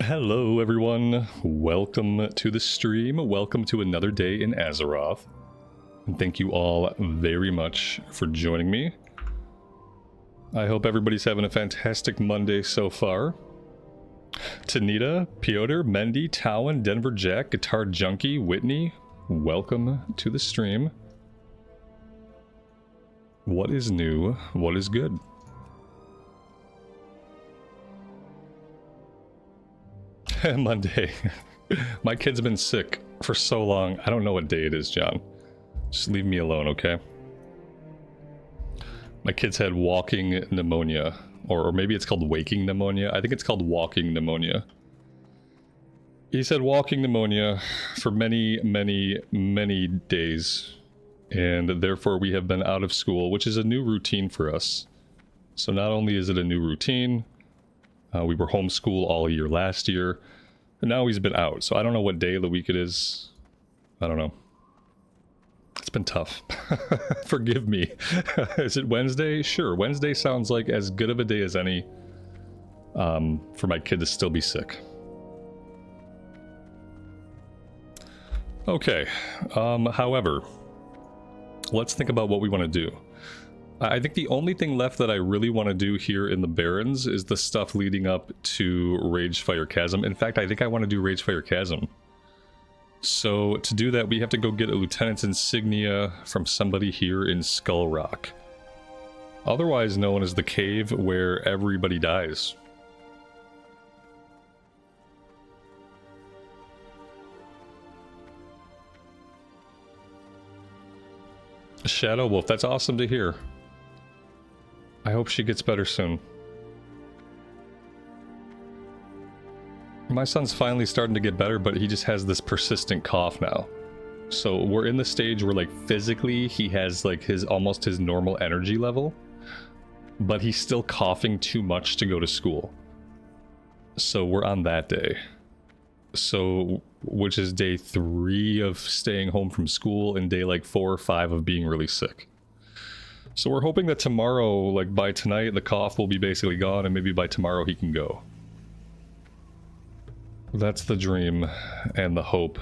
Hello everyone, welcome to the stream, welcome to another day in Azeroth, and thank you all very much for joining me. I hope everybody's having a fantastic Monday so far. Tanita, Piotr, Mendy, Towan, Denver Jack, Guitar Junkie, Whitney, welcome to the stream. What is new? What is good? Monday. My kid's been sick for so long. I don't know what day it is, John. Just leave me alone, okay? My kid's had walking pneumonia. Or maybe it's called waking pneumonia. I think it's called walking pneumonia. He's had walking pneumonia for many, many, many days. And therefore we have been out of school, which is a new routine for us. So not only is it a new routine, we were homeschool all year last year, and now he's been out. So I don't know what day of the week it is. I don't know. It's been tough. Forgive me. Is it Wednesday? Sure. Wednesday sounds like as good of a day as any for my kid to still be sick. Okay. However, let's think about what we want to do. I think the only thing left that I really want to do here in the Barrens is the stuff leading up to Ragefire Chasm. In fact, I think I want to do Ragefire Chasm. So to do that, we have to go get a Lieutenant's Insignia from somebody here in Skull Rock. Otherwise known as the cave where everybody dies. Shadow Wolf, that's awesome to hear. I hope she gets better soon. My son's finally starting to get better, but he just has this persistent cough now. So we're in the stage where, like, physically he has like almost his normal energy level, but he's still coughing too much to go to school. So we're on that day. So, which is day 3 of staying home from school and day like 4 or 5 of being really sick. So we're hoping that tomorrow, like by tonight, the cough will be basically gone, and maybe by tomorrow he can go. That's the dream and the hope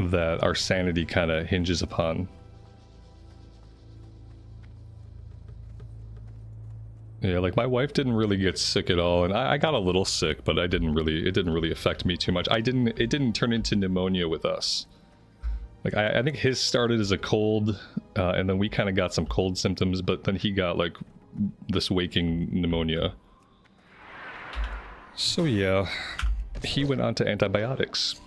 that our sanity kind of hinges upon. Yeah, like my wife didn't really get sick at all, and I got a little sick, but it didn't really affect me too much. It didn't turn into pneumonia with us. Like, I think his started as a cold, and then we kind of got some cold symptoms, but then he got, like, this waking pneumonia. So yeah, he went on to antibiotics.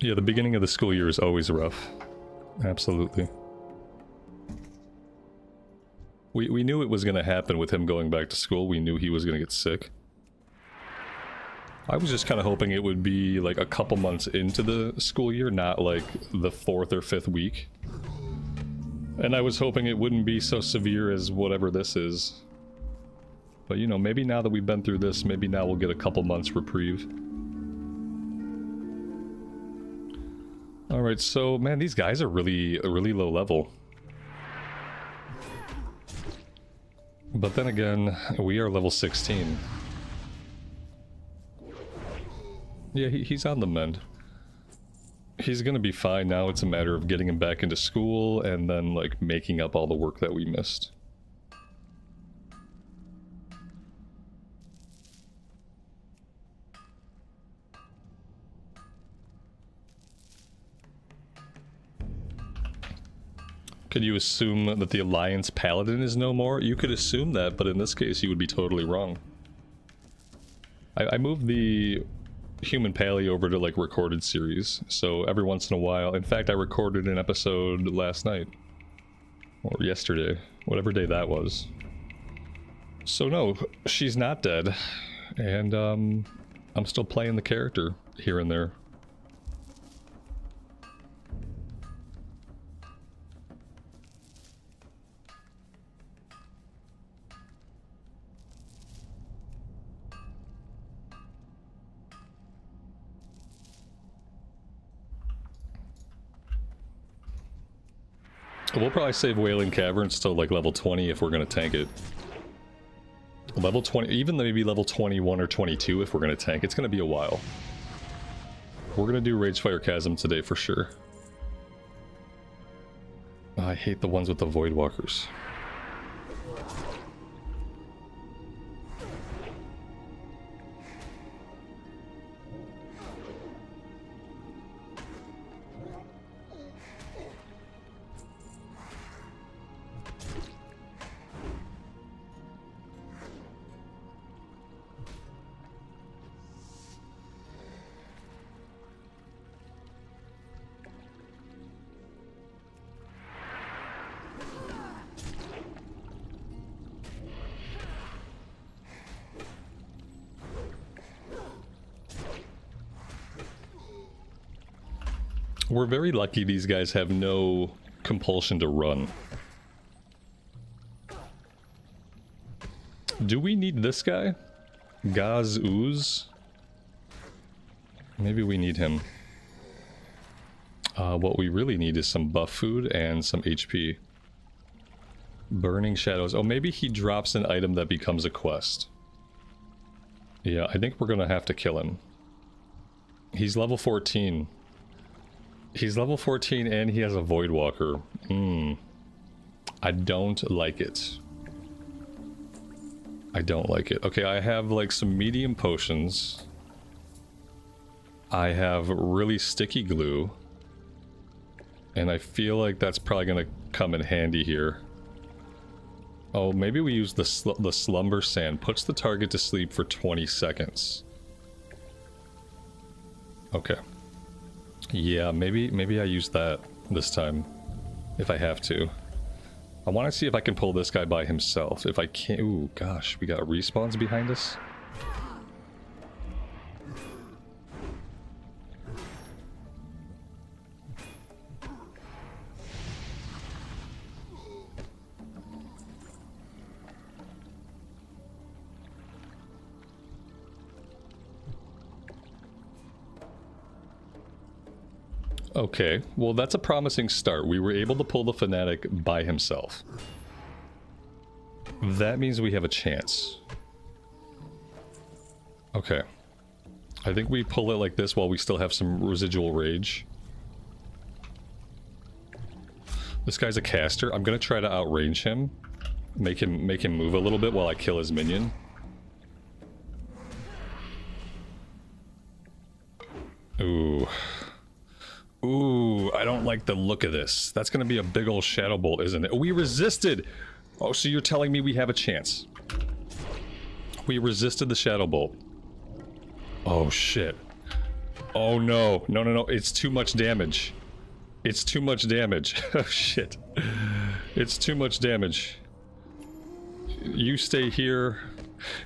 Yeah, the beginning of the school year is always rough. Absolutely. We knew it was going to happen with him going back to school. We knew he was going to get sick. I was just kind of hoping it would be like a couple months into the school year, not like the 4th or 5th week. And I was hoping it wouldn't be so severe as whatever this is. But you know, maybe now that we've been through this, maybe now we'll get a couple months reprieve. Alright, so man, these guys are really low level. But then again, we are level 16. Yeah, he's on the mend. He's gonna be fine now. It's a matter of getting him back into school and then, like, making up all the work that we missed. Could you assume that the Alliance Paladin is no more? You could assume that, but in this case you would be totally wrong. I moved the Human Pally over to, like, recorded series, so every once in a while, in fact I recorded an episode last night, or yesterday, whatever day that was. So no, she's not dead, and I'm still playing the character here and there. We'll probably save Wailing Caverns till like level 20 if we're gonna tank it. Level 20, even maybe level 21 or 22 if we're gonna tank. It's gonna be a while. We're gonna do Ragefire Chasm today for sure. I hate the ones with the Void Walkers. We're very lucky these guys have no compulsion to run. Do we need this guy? Gaz Ooze? Maybe we need him. What we really need is some buff food and some HP. Burning Shadows. Oh, maybe he drops an item that becomes a quest. Yeah, I think we're gonna have to kill him. He's level 14. He's level 14 and he has a Void Walker. I don't like it. I don't like it. Okay, I have like some medium potions. I have really sticky glue. And I feel like that's probably gonna come in handy here. Oh, maybe we use the Slumber Sand. Puts the target to sleep for 20 seconds. Okay. Yeah, maybe I use that this time, if I have to. I want to see if I can pull this guy by himself. If I can't... Ooh, gosh, we got respawns behind us? Okay, well that's a promising start. We were able to pull the Fanatic by himself. That means we have a chance. Okay. I think we pull it like this while we still have some residual rage. This guy's a caster. I'm gonna try to outrange him. Make him move a little bit while I kill his minion. Ooh. Ooh, I don't like the look of this. That's gonna be a big old Shadow Bolt, isn't it? We resisted! Oh, so you're telling me we have a chance. We resisted the Shadow Bolt. Oh, shit. Oh, no. No, no, no. It's too much damage. It's too much damage. Oh, shit. It's too much damage. You stay here.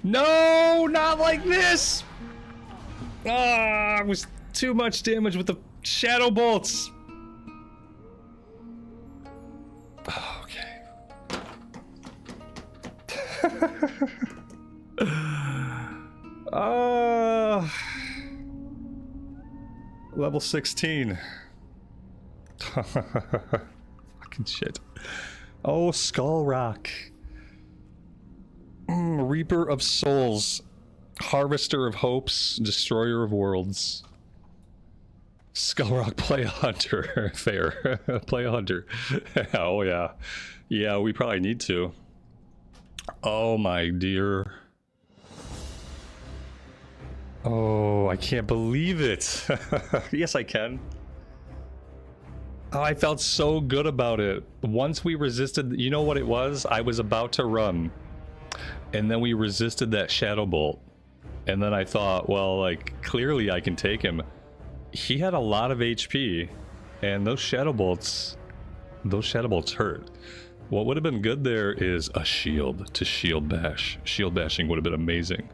No! Not like this! Ah, it was too much damage with the Shadow Bolts! Okay. Level 16. Fucking shit. Oh, Skull Rock. Reaper of Souls. Harvester of Hopes. Destroyer of Worlds. Skullrock, play a hunter. Fair. Play a hunter. Oh, yeah. Yeah, we probably need to. Oh, my dear. Oh, I can't believe it. Yes, I can. Oh, I felt so good about it. Once we resisted, you know what it was? I was about to run. And then we resisted that Shadow Bolt. And then I thought, well, like, clearly I can take him. He had a lot of HP, and those Shadow Bolts hurt. What would have been good there is a shield to shield bash. Shield bashing would have been amazing.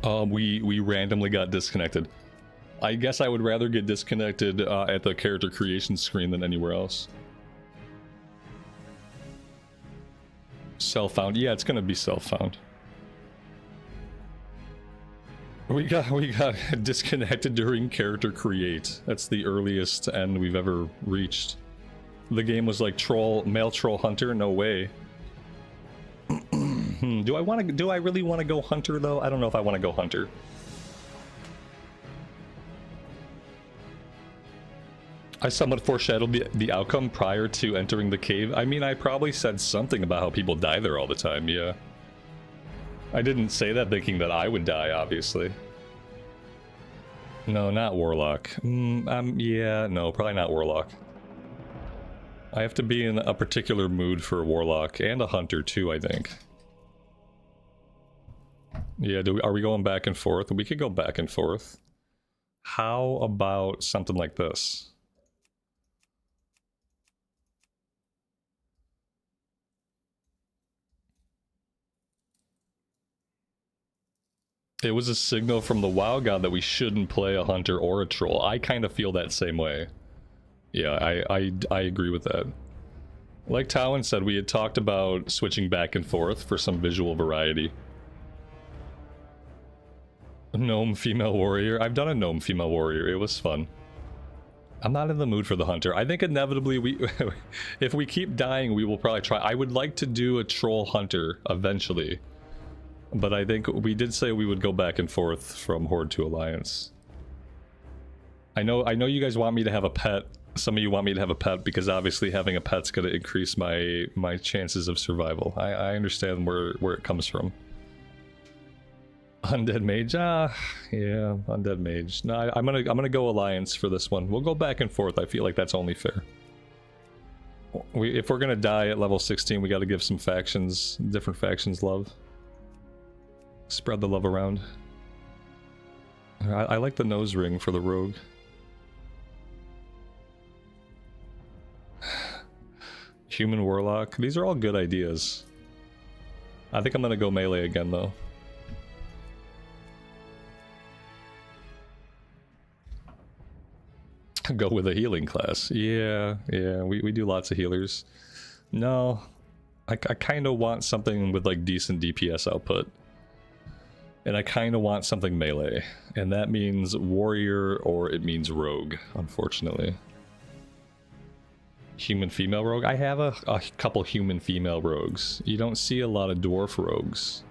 We randomly got disconnected. I guess I would rather get disconnected at the character creation screen than anywhere else. Self-found. Yeah, it's gonna be self-found. We got disconnected during character create. That's the earliest end we've ever reached. The game was like male troll hunter. No way. Do I really want to go hunter though? I don't know if I want to go hunter. I somewhat foreshadowed the outcome prior to entering the cave. I mean, I probably said something about how people die there all the time, yeah. I didn't say that thinking that I would die, obviously. No, not Warlock. Yeah, no, probably not Warlock. I have to be in a particular mood for a Warlock, and a Hunter too, I think. Yeah, are we going back and forth? We could go back and forth. How about something like this? It was a signal from the WoW god that we shouldn't play a hunter or a troll. I kind of feel that same way. Yeah, I agree with that. Like Towin said, we had talked about switching back and forth for some visual variety. Gnome female warrior. I've done a gnome female warrior. It was fun. I'm not in the mood for the hunter. I think inevitably if we keep dying, we will probably try. I would like to do a troll hunter eventually. But I think we did say we would go back and forth from Horde to Alliance. I know you guys want me to have a pet. Some of you want me to have a pet because obviously having a pet's going to increase my chances of survival. I understand where it comes from. Undead mage, yeah, undead mage. No, I'm gonna go Alliance for this one. We'll go back and forth. I feel like that's only fair. If we're gonna die at level 16, we got to give some factions, different factions, love. Spread the love around. I like the nose ring for the rogue. Human warlock. These are all good ideas. I think I'm gonna go melee again though. Go with a healing class. Yeah, we do lots of healers. No, I kind of want something with like decent DPS output. And I kind of want something melee. And that means warrior or it means rogue, unfortunately. Human female rogue? I have a couple human female rogues. You don't see a lot of dwarf rogues.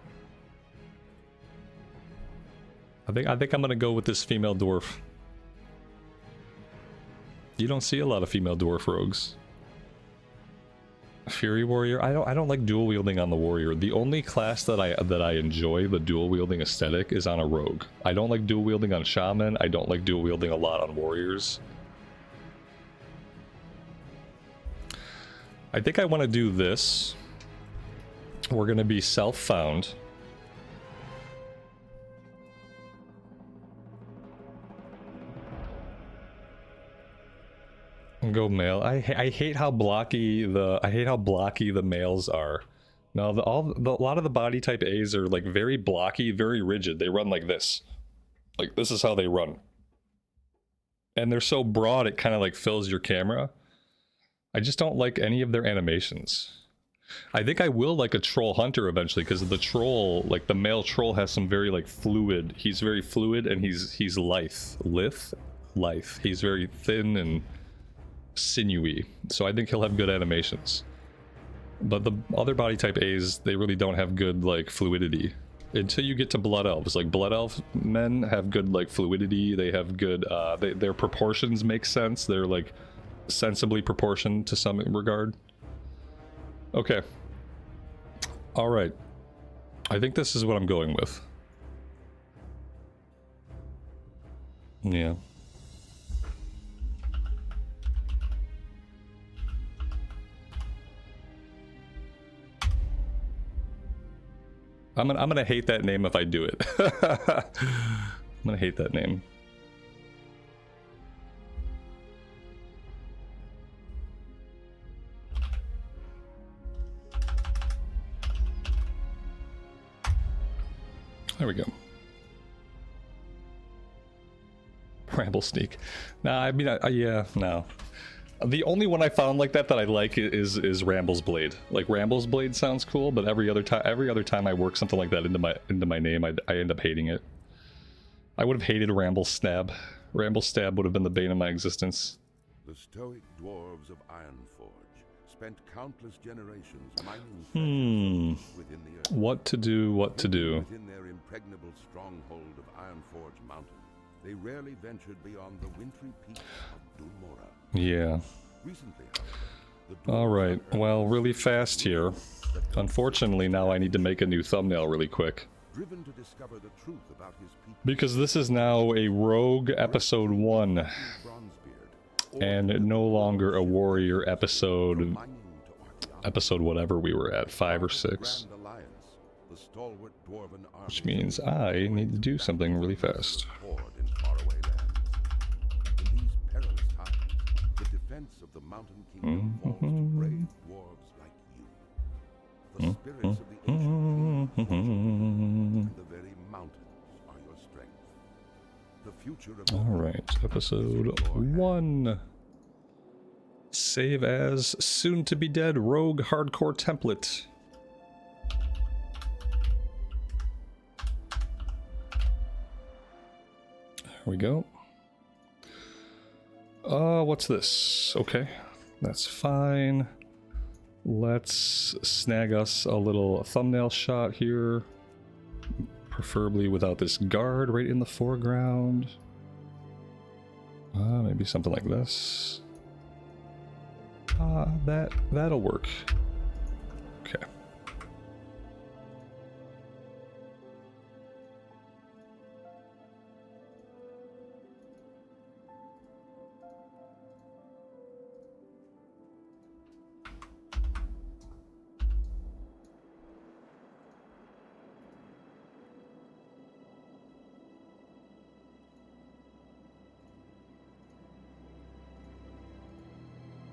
I think I'm gonna go with this female dwarf. You don't see a lot of female dwarf rogues. Fury warrior? I don't like dual wielding on the warrior. The only class that I enjoy the dual wielding aesthetic is on a rogue. I don't like dual wielding on shaman. I don't like dual wielding a lot on warriors. I think I want to do this. We're going to be self-found. Go male. I hate how blocky the males are. No, a lot of the body type A's are like very blocky, very rigid. They run like this. Like this is how they run. And they're so broad it kind of like fills your camera. I just don't like any of their animations. I think I will like a troll hunter eventually because the troll, like the male troll has some very like fluid. He's very fluid and he's lithe. He's very thin and sinewy, so I think he'll have good animations. But the other body type A's, they really don't have good like fluidity until you get to blood elves. Like blood elf men have good like fluidity. They have good their proportions make sense. They're like sensibly proportioned to some regard. Okay, all right, I think this is what I'm going with. Yeah. I'm gonna hate that name if I do it. I'm gonna hate that name. There we go. Ramble Sneak. Nah, I mean, yeah, no. The only one I found like that I like is Ramble's Blade. Like Ramble's Blade sounds cool, but every other time I work something like that into my name, I end up hating it. I would have hated Ramble Stab. Ramble Stab would have been the bane of my existence. The stoic dwarves of Ironforge spent countless generations mining within the earth. What to do, what to do. Within their impregnable stronghold of Ironforge Mountain, they rarely ventured beyond the wintry peaks of Dulmora. Yeah. Recently, alright, well, really fast here. Unfortunately, now I need to make a new thumbnail really quick. Driven to discover the truth about his people. Because this is now a Rogue Episode 1. And no longer a Warrior episode whatever we were at, 5 or 6. Which means I need to do something really fast. Alright, episode 1. Save as soon to be dead rogue hardcore template. There we go. What's this? Okay, that's fine. Let's snag us a little thumbnail shot here. Preferably without this guard right in the foreground. Maybe something like this. That'll work. Okay.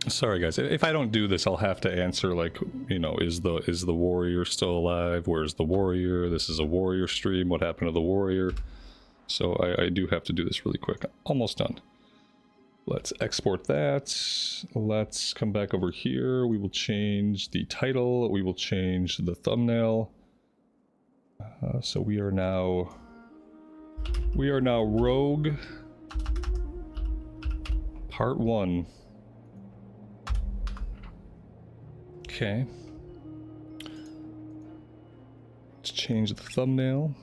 Sorry guys, if I don't do this, I'll have to answer like, you know, is the warrior still alive? Where's the warrior? This is a warrior stream. What happened to the warrior? So I do have to do this really quick. Almost done. Let's export that. Let's come back over here. We will change the title. We will change the thumbnail. So we are now Rogue Part 1. Okay. Let's change the thumbnail.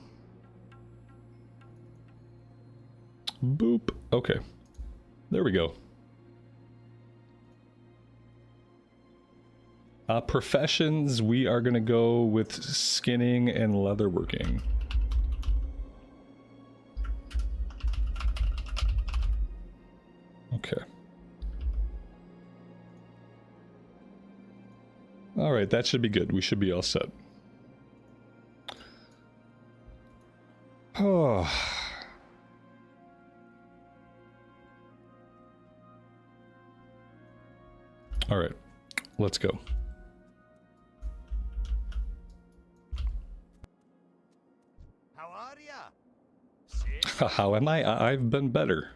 Boop. Okay. There we go. Professions, we are going to go with skinning and leatherworking. Okay. Alright, that should be good. We should be all set. Oh. Alright, let's go. How are ya? How am I? I've been better.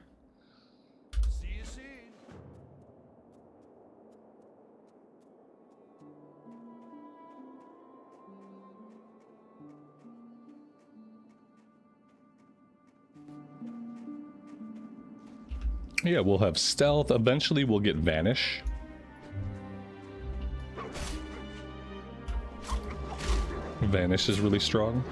See you soon. Yeah, we'll have stealth. Eventually we'll get vanish. Vanish is really strong.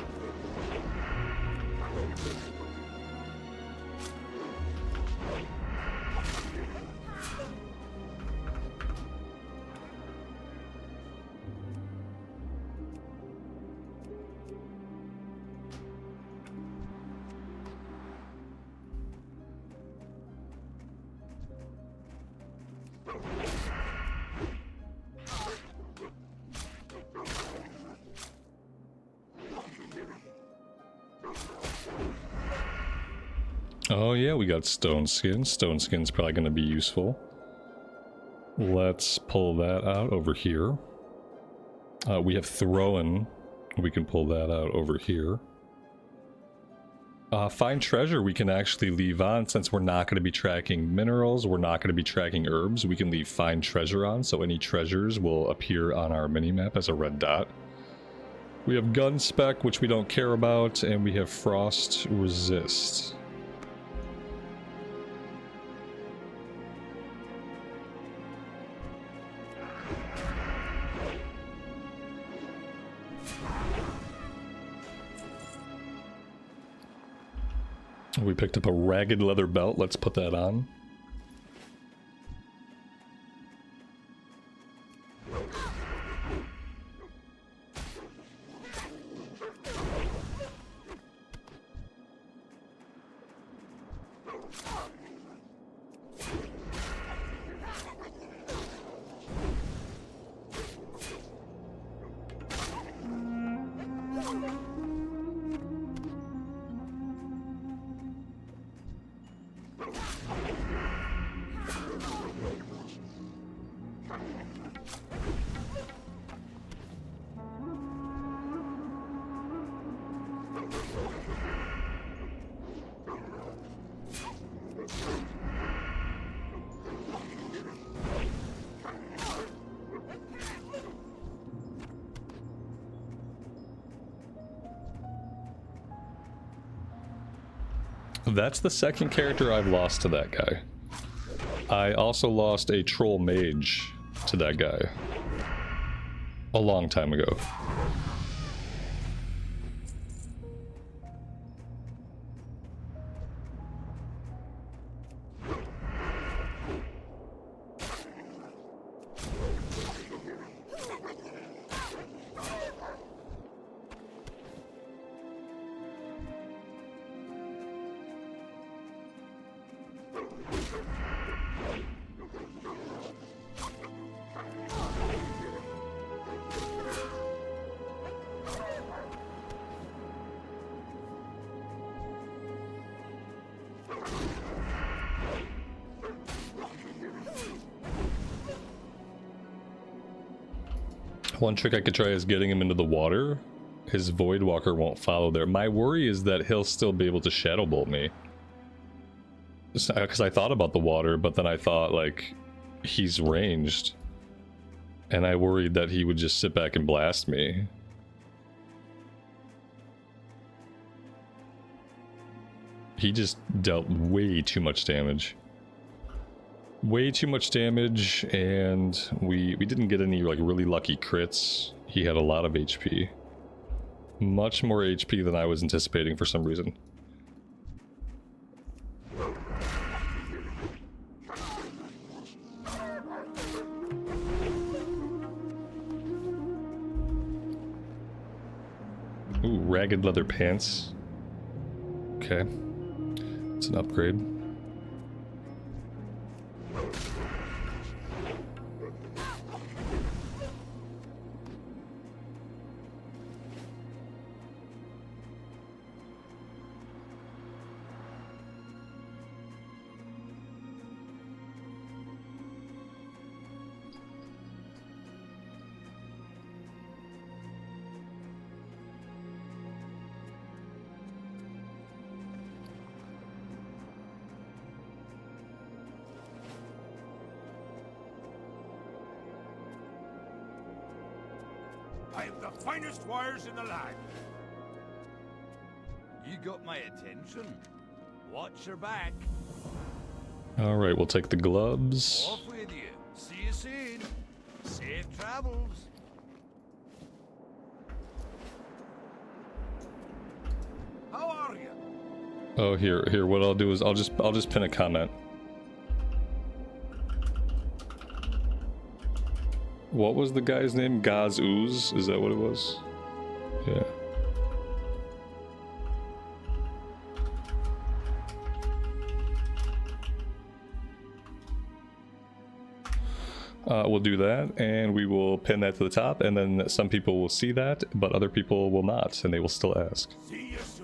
Oh yeah, we got stone skin. Stone skin's probably going to be useful. Let's pull that out over here. We have throwing. We can pull that out over here. Find treasure we can actually leave on, since we're not going to be tracking minerals, we're not going to be tracking herbs, we can leave find treasure on, so any treasures will appear on our minimap as a red dot. We have gun spec, which we don't care about, and we have frost resist. We picked up a ragged leather belt. Let's put that on. That's the second character I've lost to that guy. I also lost a troll mage to that guy a long time ago. One trick I could try is getting him into the water. His Voidwalker won't follow there. My worry is that he'll still be able to Shadow Bolt me. Because I thought about the water, but then I thought, like, he's ranged. And I worried that he would just sit back and blast me. He just dealt way too much damage. Way too much damage, and we didn't get any like really lucky crits. He had a lot of HP. Much more HP than I was anticipating for some reason. Ooh, ragged leather pants. Okay. It's an upgrade. I have the finest wires in the land. You got my attention. Watch your back. All right, we'll take the gloves. Off with you. See you soon. Safe travels. How are you? Oh, here. What I'll do is I'll just pin a comment. What was the guy's name? Gaz Ooze? Is that what it was? Yeah. We'll do that, and we will pin that to the top, and then some people will see that, but other people will not, and they will still ask. See you soon.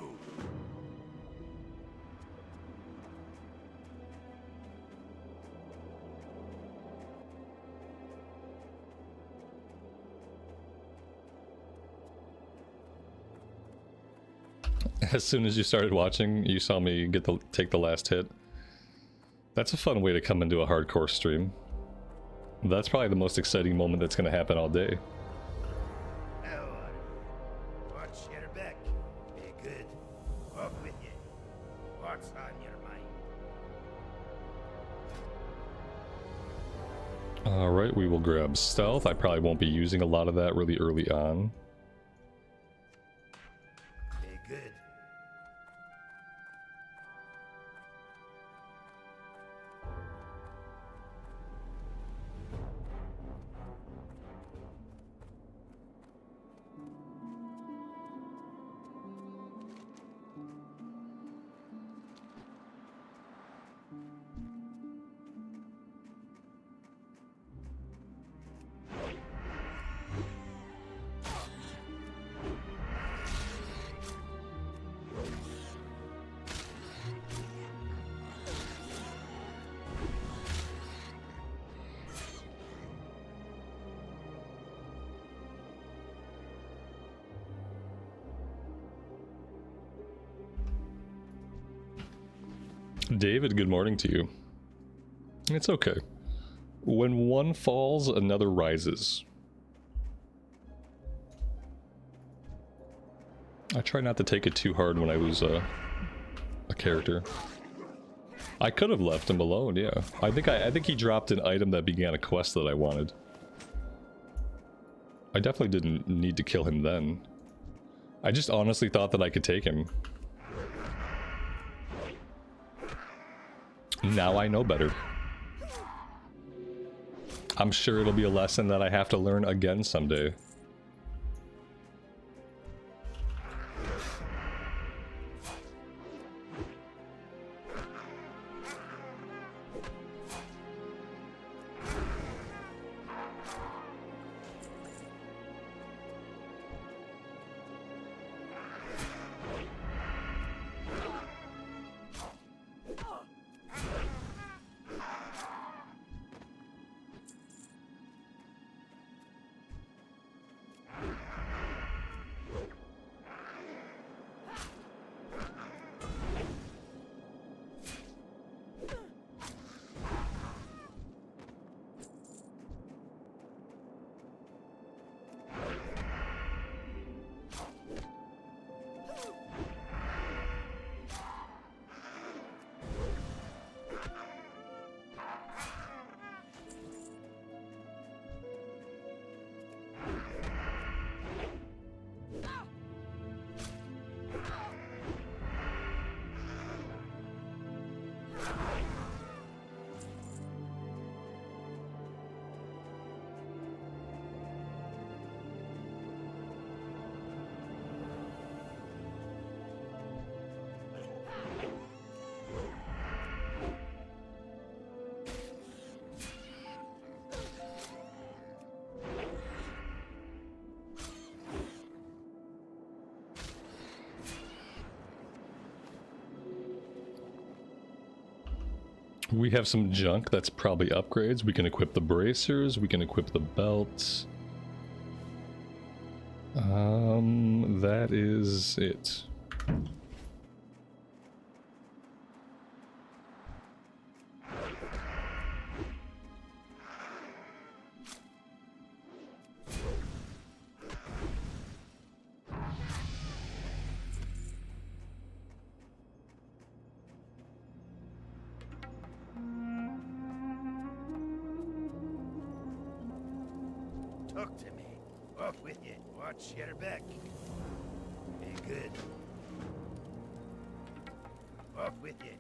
As soon as you started watching, you saw me take the last hit. That's a fun way to come into a hardcore stream. That's probably the most exciting moment that's going to happen all day. Now, watch your back. Be good. Up with you. What's on your mind? Alright, we will grab stealth. I probably won't be using a lot of that really early on. Be good. David, good morning to you. It's okay. When one falls, another rises. I try not to take it too hard when I lose a character. I could have left him alone, yeah. I think he dropped an item that began a quest that I wanted. I definitely didn't need to kill him then. I just honestly thought that I could take him. Now I know better. I'm sure it'll be a lesson that I have to learn again someday. We have some junk that's probably upgrades. We can equip the bracers, we can equip the belts. That is it. Talk to me. Off with you. Watch your back. Be good. Off with you.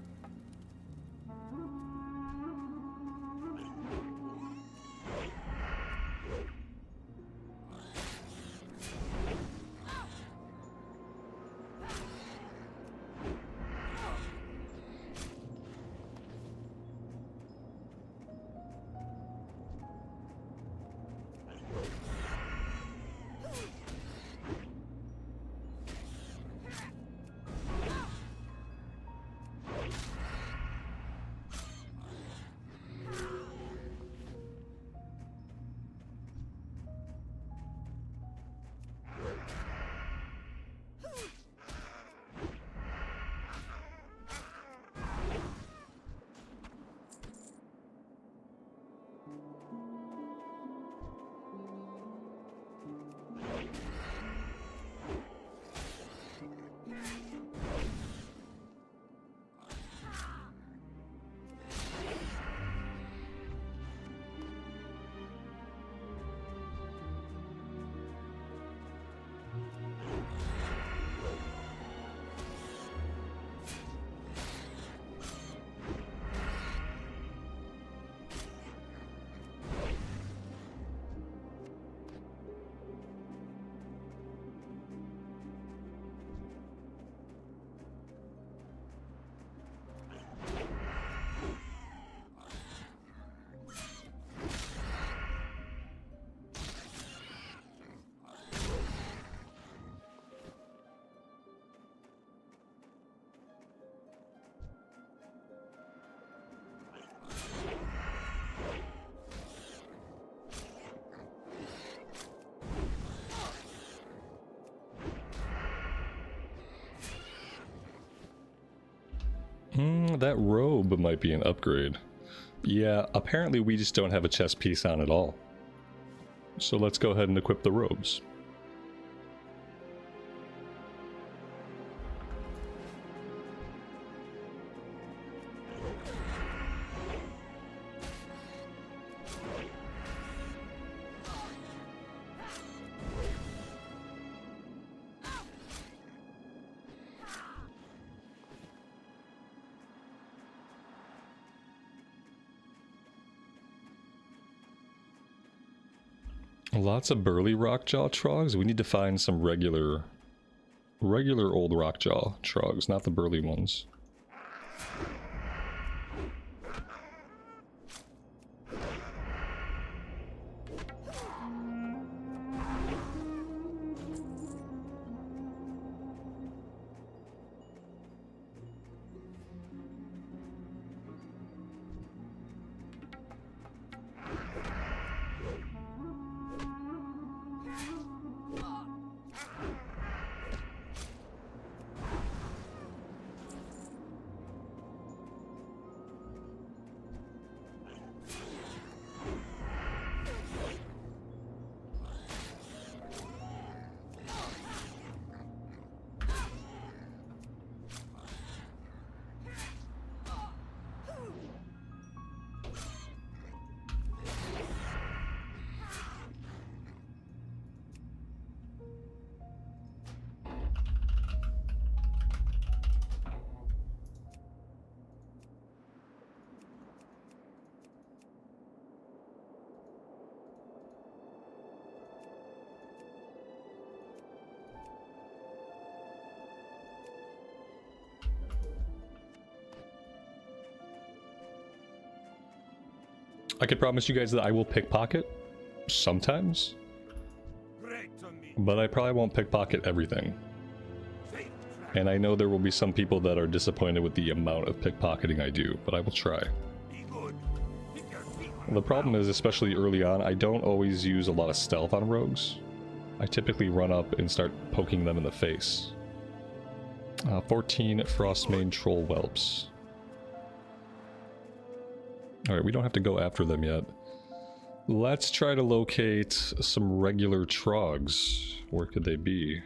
That robe might be an upgrade. Yeah, apparently we just don't have a chest piece on at all. So let's go ahead and equip the robes. Lots of burly rockjaw trogs. We need to find some regular old rockjaw trogs, not the burly ones. I can promise you guys that I will pickpocket sometimes, but I probably won't pickpocket everything. And I know there will be some people that are disappointed with the amount of pickpocketing I do, but I will try. The problem is, especially early on, I don't always use a lot of stealth on rogues. I typically run up and start poking them in the face. 14 Frostmane Troll Whelps. Alright, we don't have to go after them yet. Let's try to locate some regular trogs. Where could they be?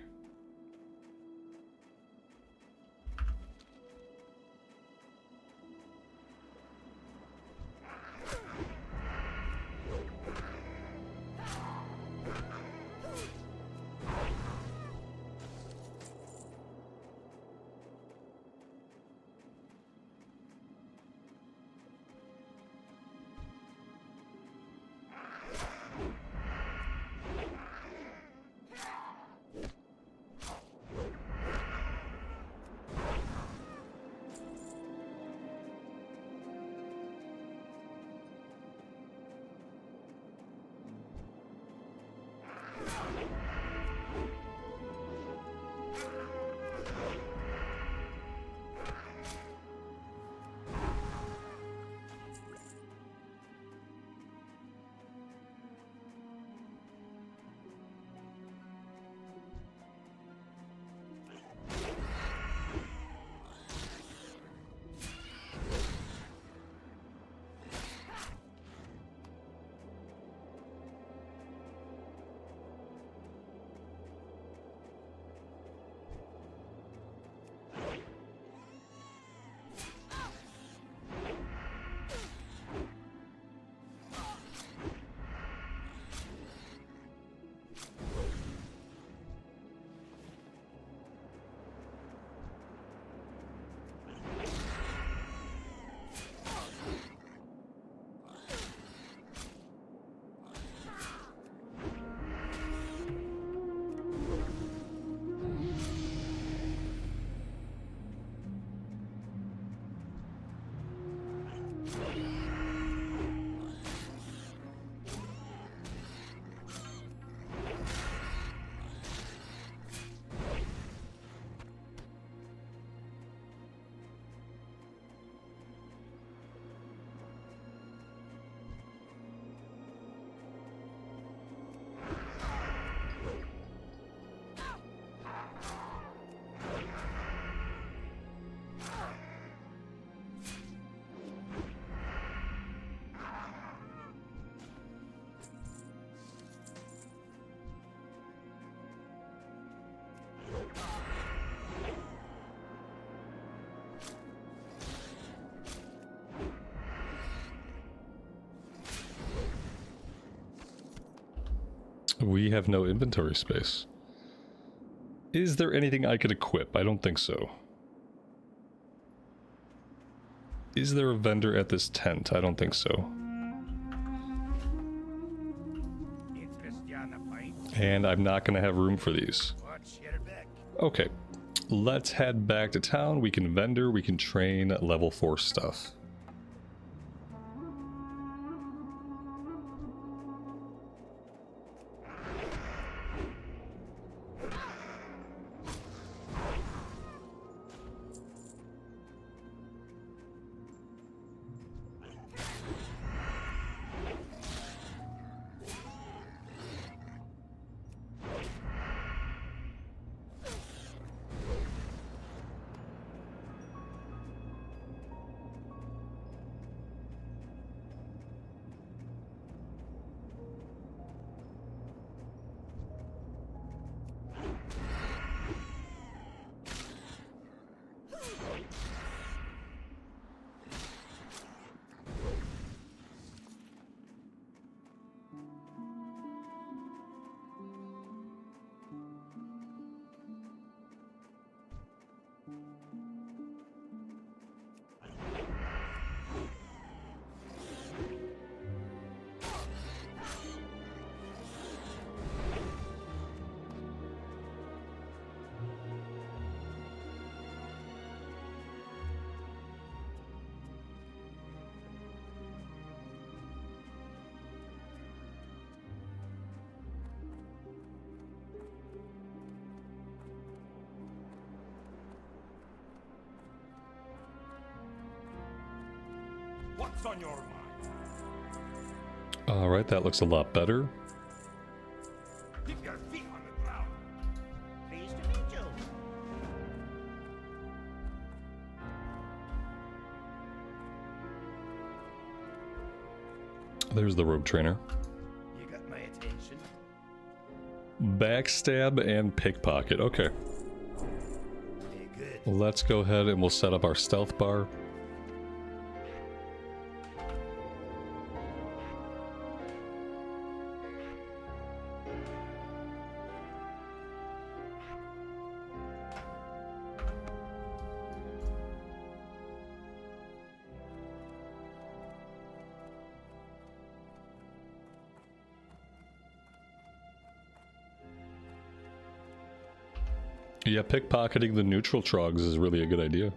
We have no inventory space. Is there anything I could equip? I don't think so. Is there a vendor at this tent? I don't think so. And I'm not going to have room for these. Okay. Let's head back to town. We can vendor, we can train level 4 stuff. What's on your mind? Alright, that looks a lot better. Keep your feet on the ground. Pleased to meet you. There's the rogue trainer. You got my attention. Backstab and pickpocket. Okay. Be good. Let's go ahead and we'll set up our stealth bar. Yeah, pickpocketing the neutral trogs is really a good idea.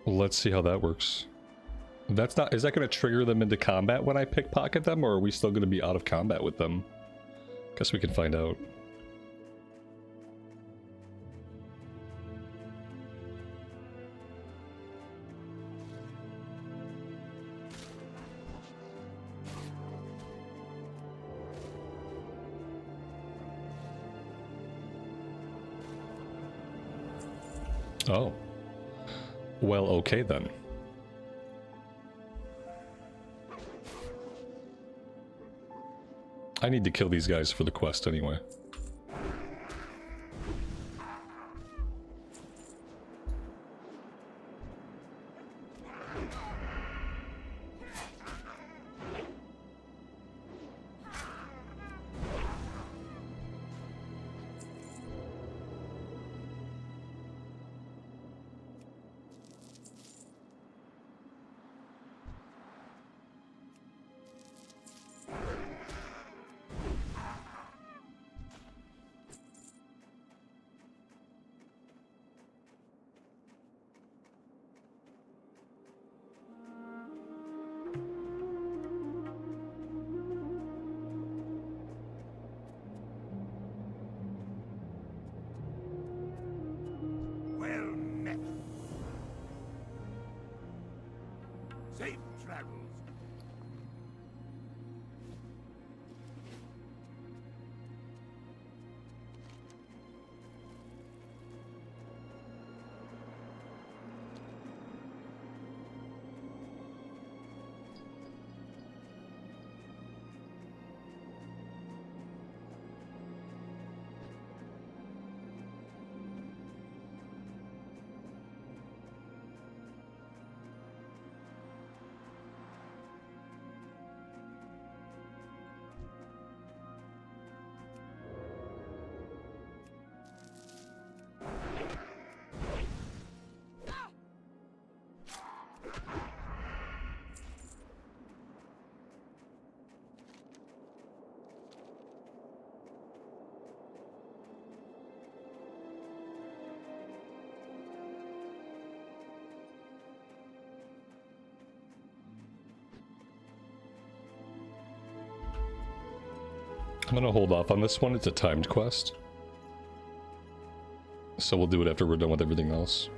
Let's see how that works. That's not... Is that going to trigger them into combat when I pickpocket them, or are we still going to be out of combat with them? Guess we can find out. Oh. Well, okay then. I need to kill these guys for the quest anyway. Well met. Safe travels. I'm gonna hold off on this one. It's a timed quest. So we'll do it after we're done with everything else.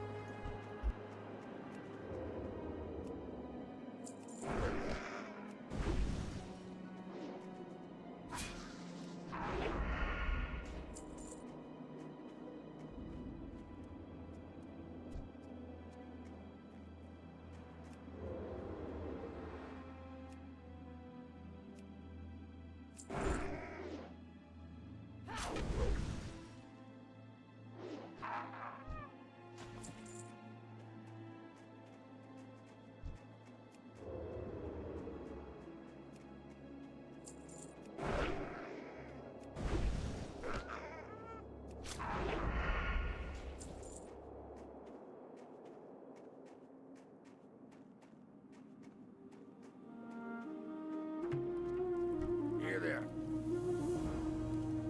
Here there.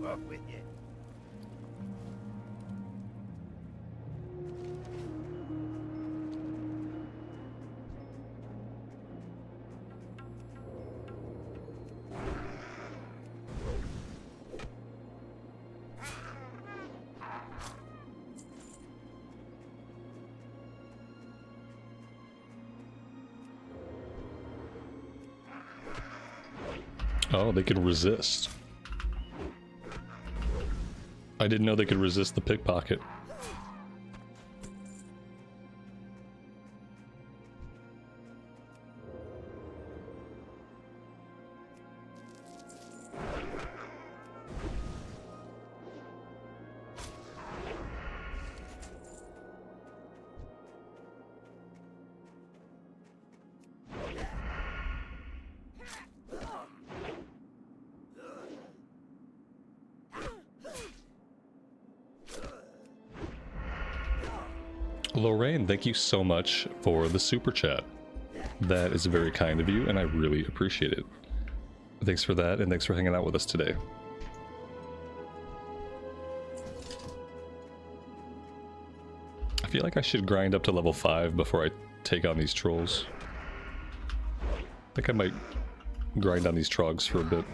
Off with you. Oh, they can resist. I didn't know they could resist the pickpocket. Lorraine, thank you so much for the super chat. That is very kind of you, and I really appreciate it. Thanks for that, and thanks for hanging out with us today. I feel like I should grind up to level 5 before I take on these trolls. I think I might grind on these trogs for a bit.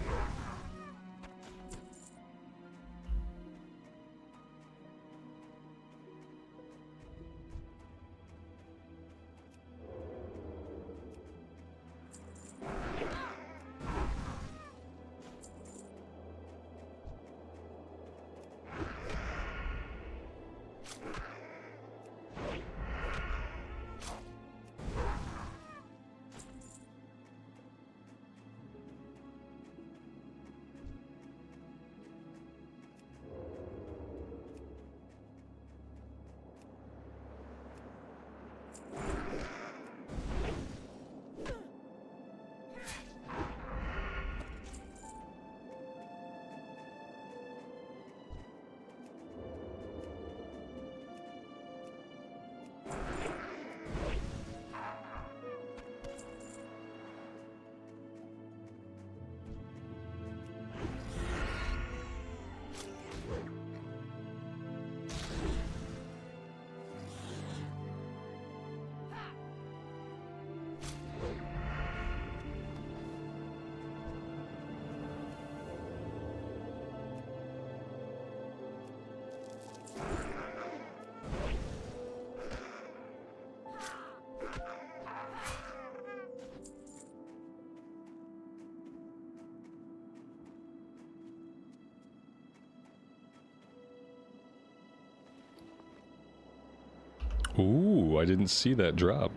Ooh, I didn't see that drop.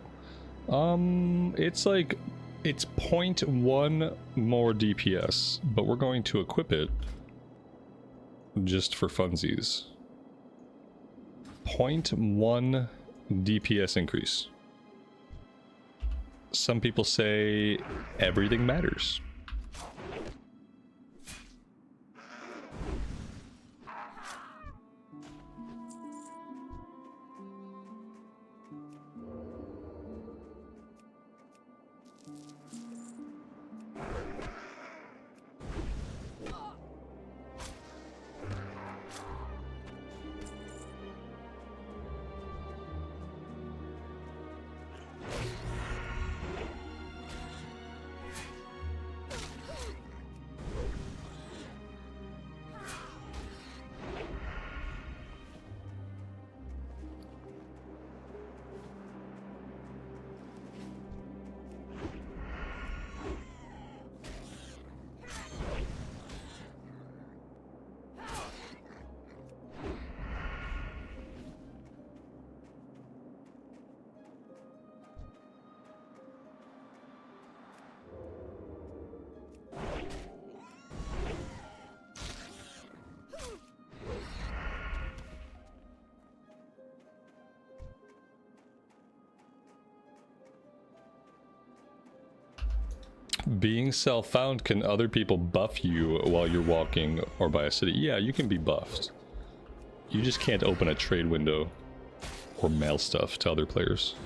It's like, it's 0.1 more DPS, but we're going to equip it just for funsies. 0.1 DPS increase. Some people say everything matters. Being self-found, can other people buff you while you're walking or by a city? Yeah, you can be buffed. You just can't open a trade window or mail stuff to other players.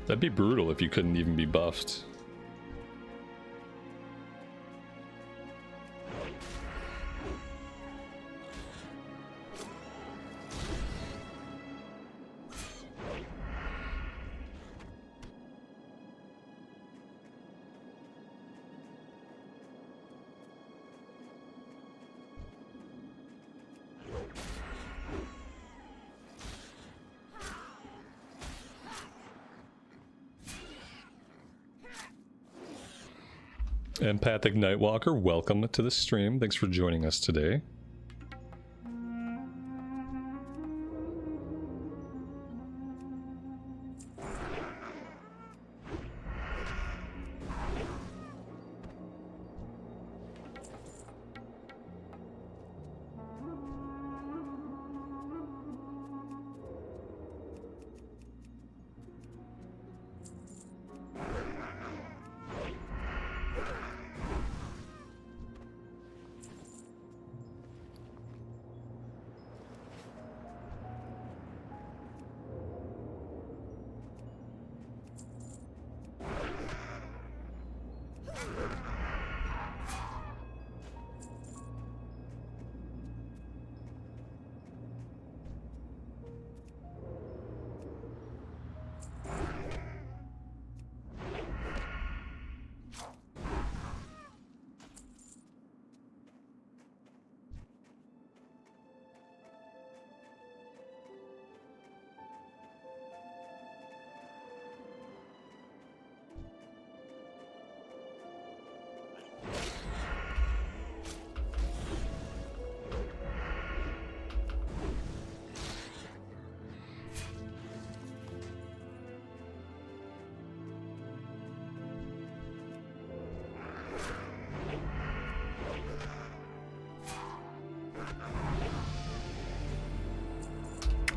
That'd be brutal if you couldn't even be buffed. Empathic Nightwalker, welcome to the stream. Thanks for joining us today.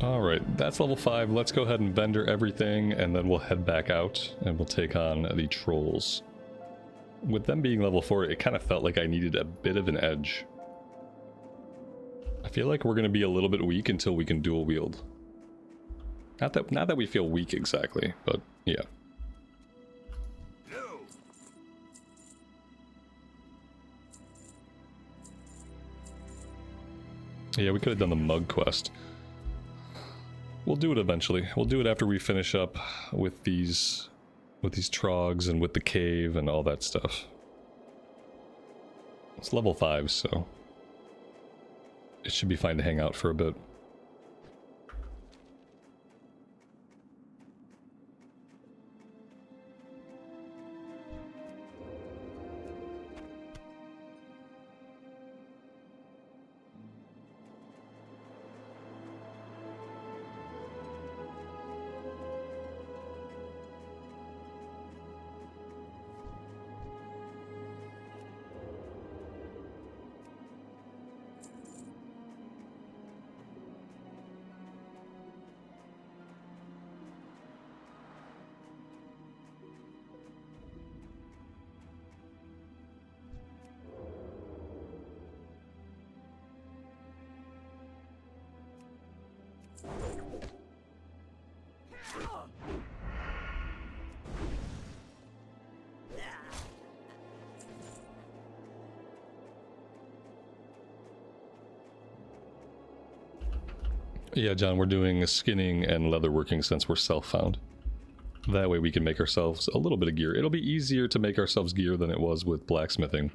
Alright, that's level 5. Let's go ahead and vendor everything, and then we'll head back out, and we'll take on the trolls. With them being level 4, it kind of felt like I needed a bit of an edge. I feel like we're going to be a little bit weak until we can dual wield. Not that we feel weak exactly, but yeah. Yeah, we could have done the mug quest. We'll do it eventually. We'll do it after we finish up with these trogs and with the cave and all that stuff. It's level 5, so it should be fine to hang out for a bit. Yeah, John, we're doing skinning and leatherworking since we're self-found. That way we can make ourselves a little bit of gear. It'll be easier to make ourselves gear than it was with blacksmithing.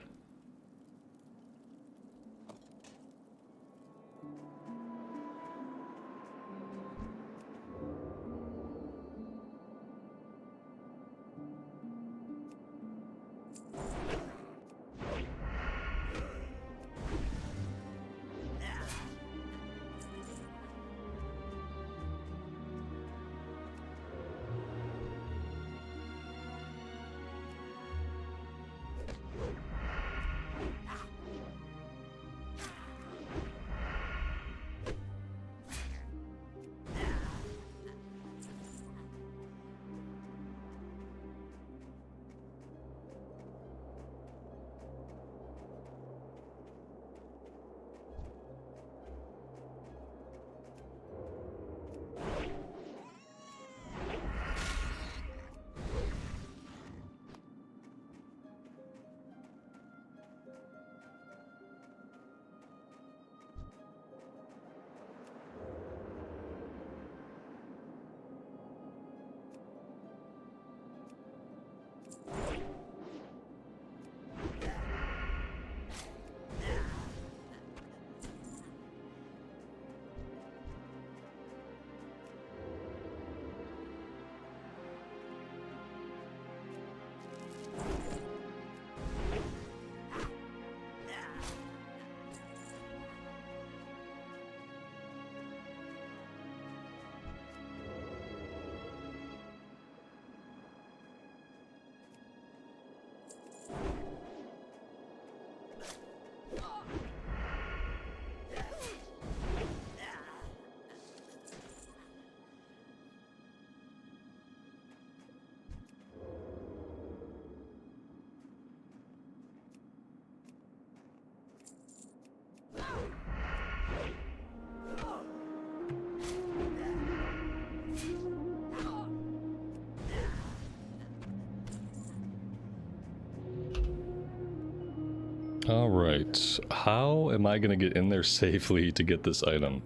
Alright, how am I going to get in there safely to get this item?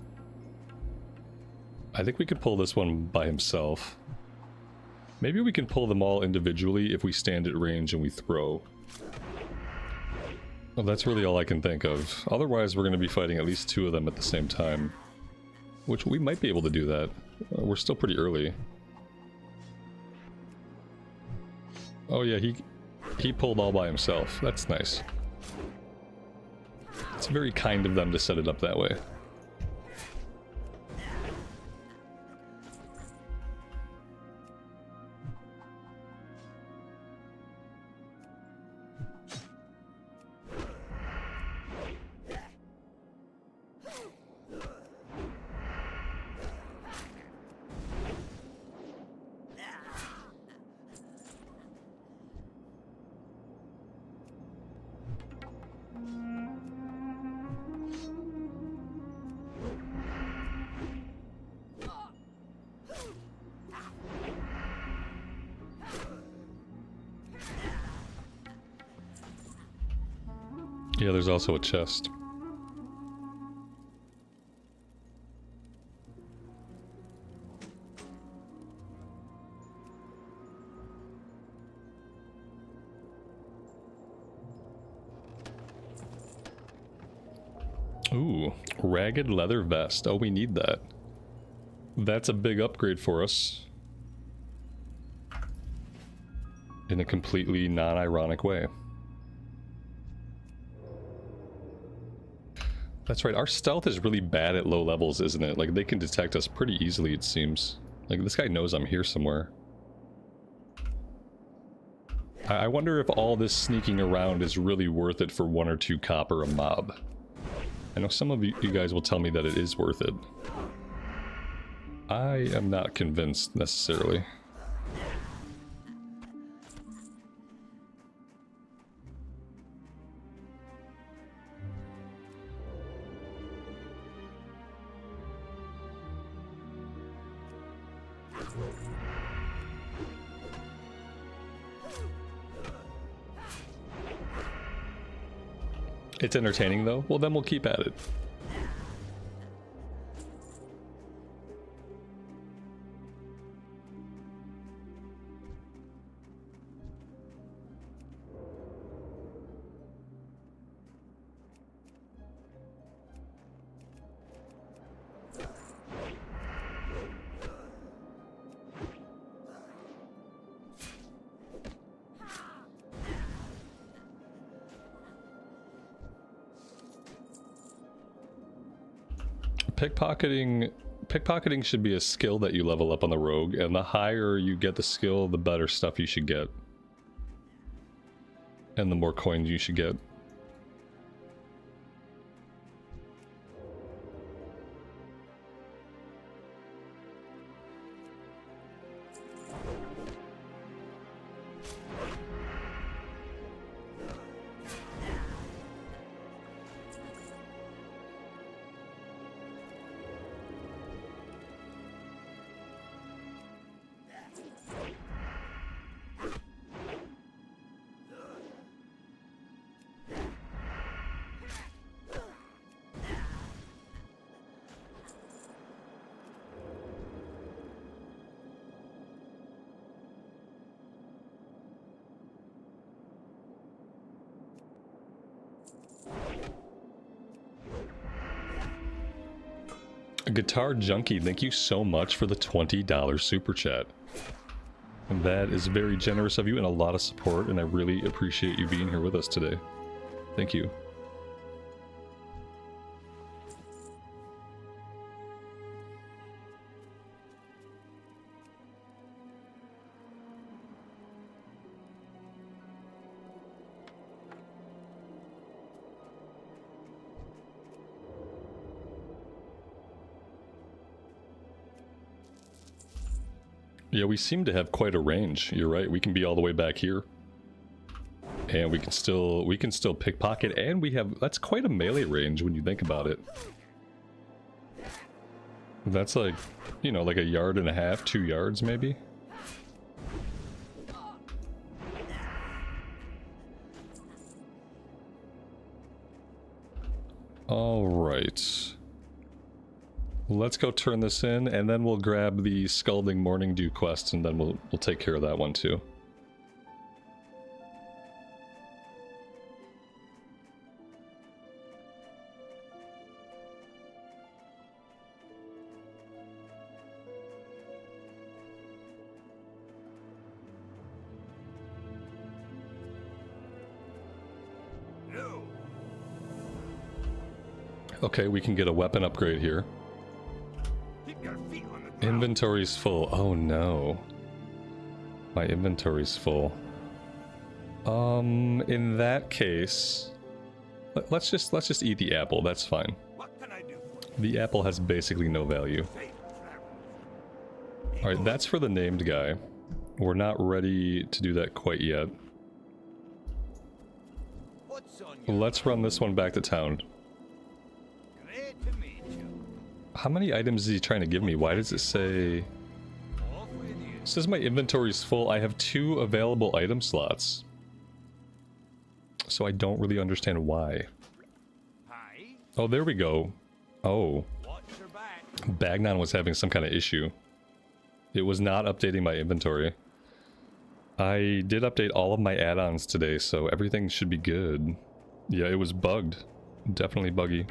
I think we could pull this one by himself. Maybe we can pull them all individually if we stand at range and we throw. Well, that's really all I can think of. Otherwise, we're going to be fighting at least 2 of them at the same time. Which we might be able to do that. We're still pretty early. Oh yeah, he pulled all by himself. That's nice. It's very kind of them to set it up that way. Yeah, there's also a chest. Ooh, ragged leather vest. Oh, we need that. That's a big upgrade for us. In a completely non-ironic way. That's right, our stealth is really bad at low levels, isn't it? Like, they can detect us pretty easily, it seems. Like, this guy knows I'm here somewhere. I wonder if all this sneaking around is really worth it for 1 or 2 copper a mob. I know some of you guys will tell me that it is worth it. I am not convinced, necessarily. It's entertaining though? Well, then we'll keep at it. Pickpocketing should be a skill that you level up on the rogue, and the higher you get the skill, the better stuff you should get. And the more coins you should get. Guitar Junkie, thank you so much for the $20 super chat. And that is very generous of you and a lot of support, and I really appreciate you being here with us today. Thank you. Yeah, we seem to have quite a range. You're right. We can be all the way back here, and we can still pickpocket, and we have that's quite a melee range when you think about it. That's like, you know, like 1.5 yards, 2 yards maybe. Alright. Let's go turn this in, and then we'll grab the Scalding Morning Dew quest, and then we'll take care of that one too. No. Okay, we can get a weapon upgrade here. Keep your feet on the ground. Inventory's full. Oh no. My inventory's full. In that case, let's just eat the apple. That's fine. What can I do for you? The apple has basically no value. Safe travel. Alright, that's for the named guy. We're not ready to do that quite yet. What's on your Let's run this one back to town. Great to meet you. How many items is he trying to give me? Why does it say... Off with you. It says my inventory's full. I have 2 available item slots. So I don't really understand why. Hi. Oh, there we go. Oh. Watch your back. Bagnon was having some kind of issue. It was not updating my inventory. I did update all of my add-ons today, so everything should be good. Yeah, it was bugged. Definitely buggy.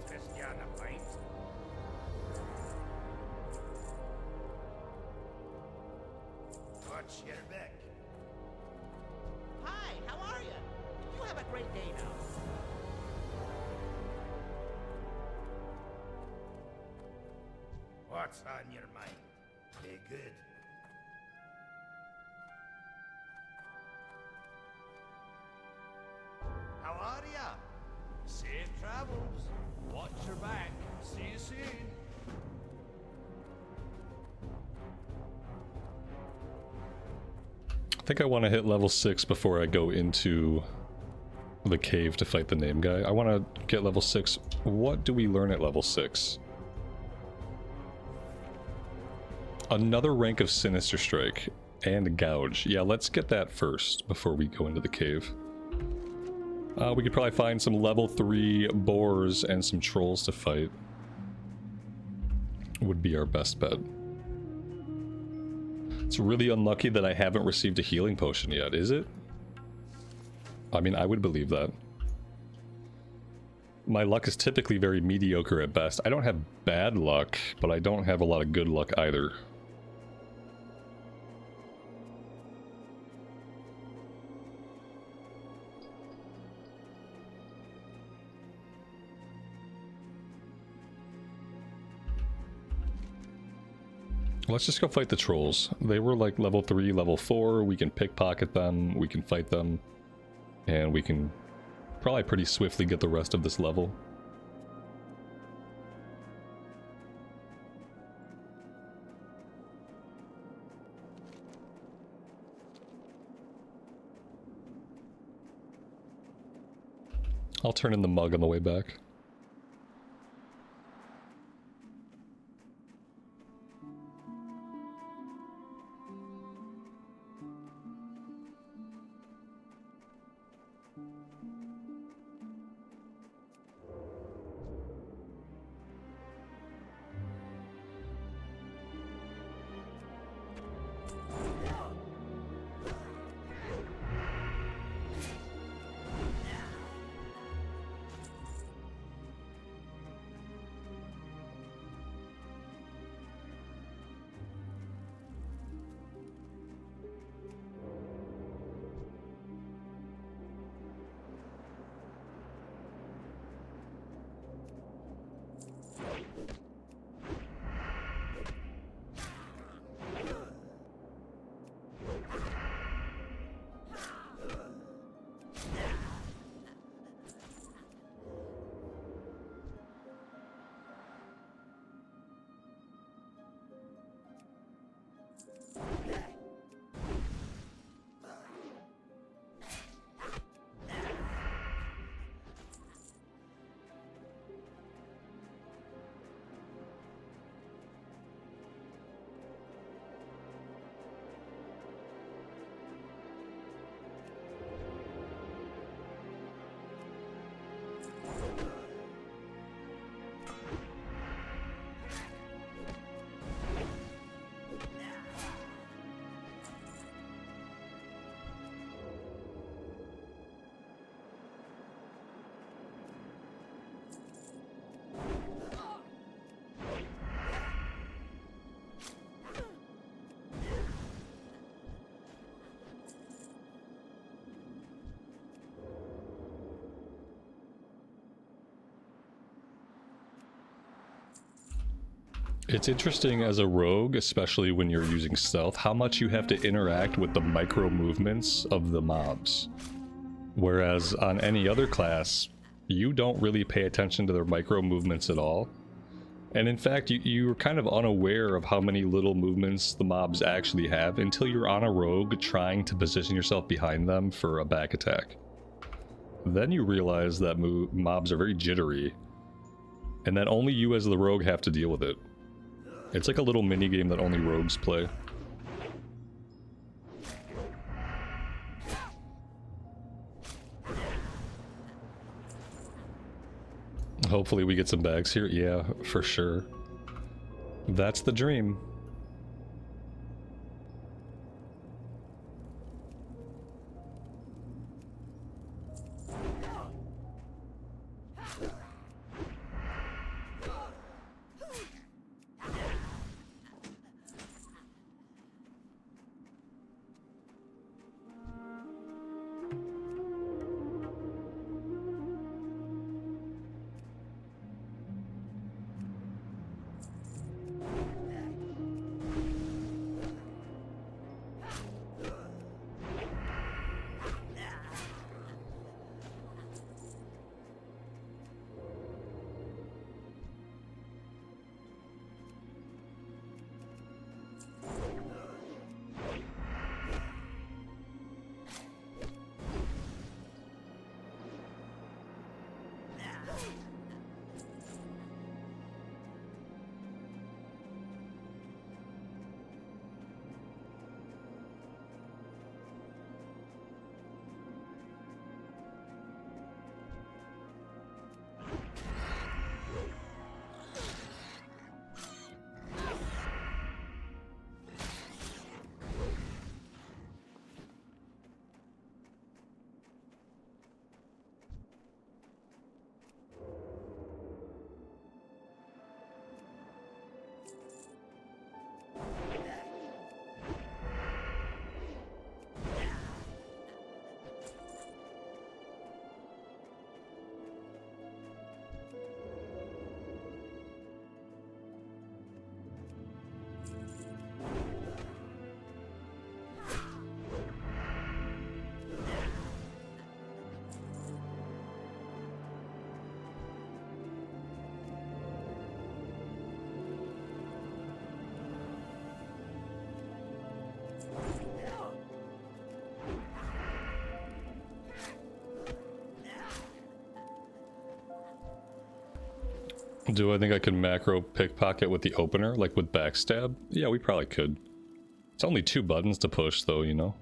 Questie on a pint. Watch your back. Hi, how are you? You have a great day now. What's on your mind? Be good. How are ya? Safe travels. Watch your back. See you soon. I think I want to hit level 6 before I go into the cave to fight the name guy. I want to get level 6. What do we learn at level 6? Another rank of Sinister Strike and Gouge. Yeah, let's get that first before we go into the cave. We could probably find some level 3 boars and some trolls to fight. Would be our best bet. It's really unlucky that I haven't received a healing potion yet, is it? I mean, I would believe that. My luck is typically very mediocre at best. I don't have bad luck, but I don't have a lot of good luck either. Let's just go fight the trolls. They were like level 3, level 4. We can pickpocket them, we can fight them, and we can probably pretty swiftly get the rest of this level. I'll turn in the mug on the way back. It's interesting as a rogue, especially when you're using stealth, how much you have to interact with the micro movements of the mobs. Whereas on any other class, you don't really pay attention to their micro movements at all. And in fact, you're kind of unaware of how many little movements the mobs actually have until you're on a rogue trying to position yourself behind them for a back attack. Then you realize that mobs are very jittery, and that only you as the rogue have to deal with it. It's like a little mini game that only rogues play. Hopefully we get some bags here. Yeah, for sure. That's the dream. Do I think I can macro pickpocket with the opener, like with backstab? Yeah, we probably could. It's only 2 buttons to push, though, you know?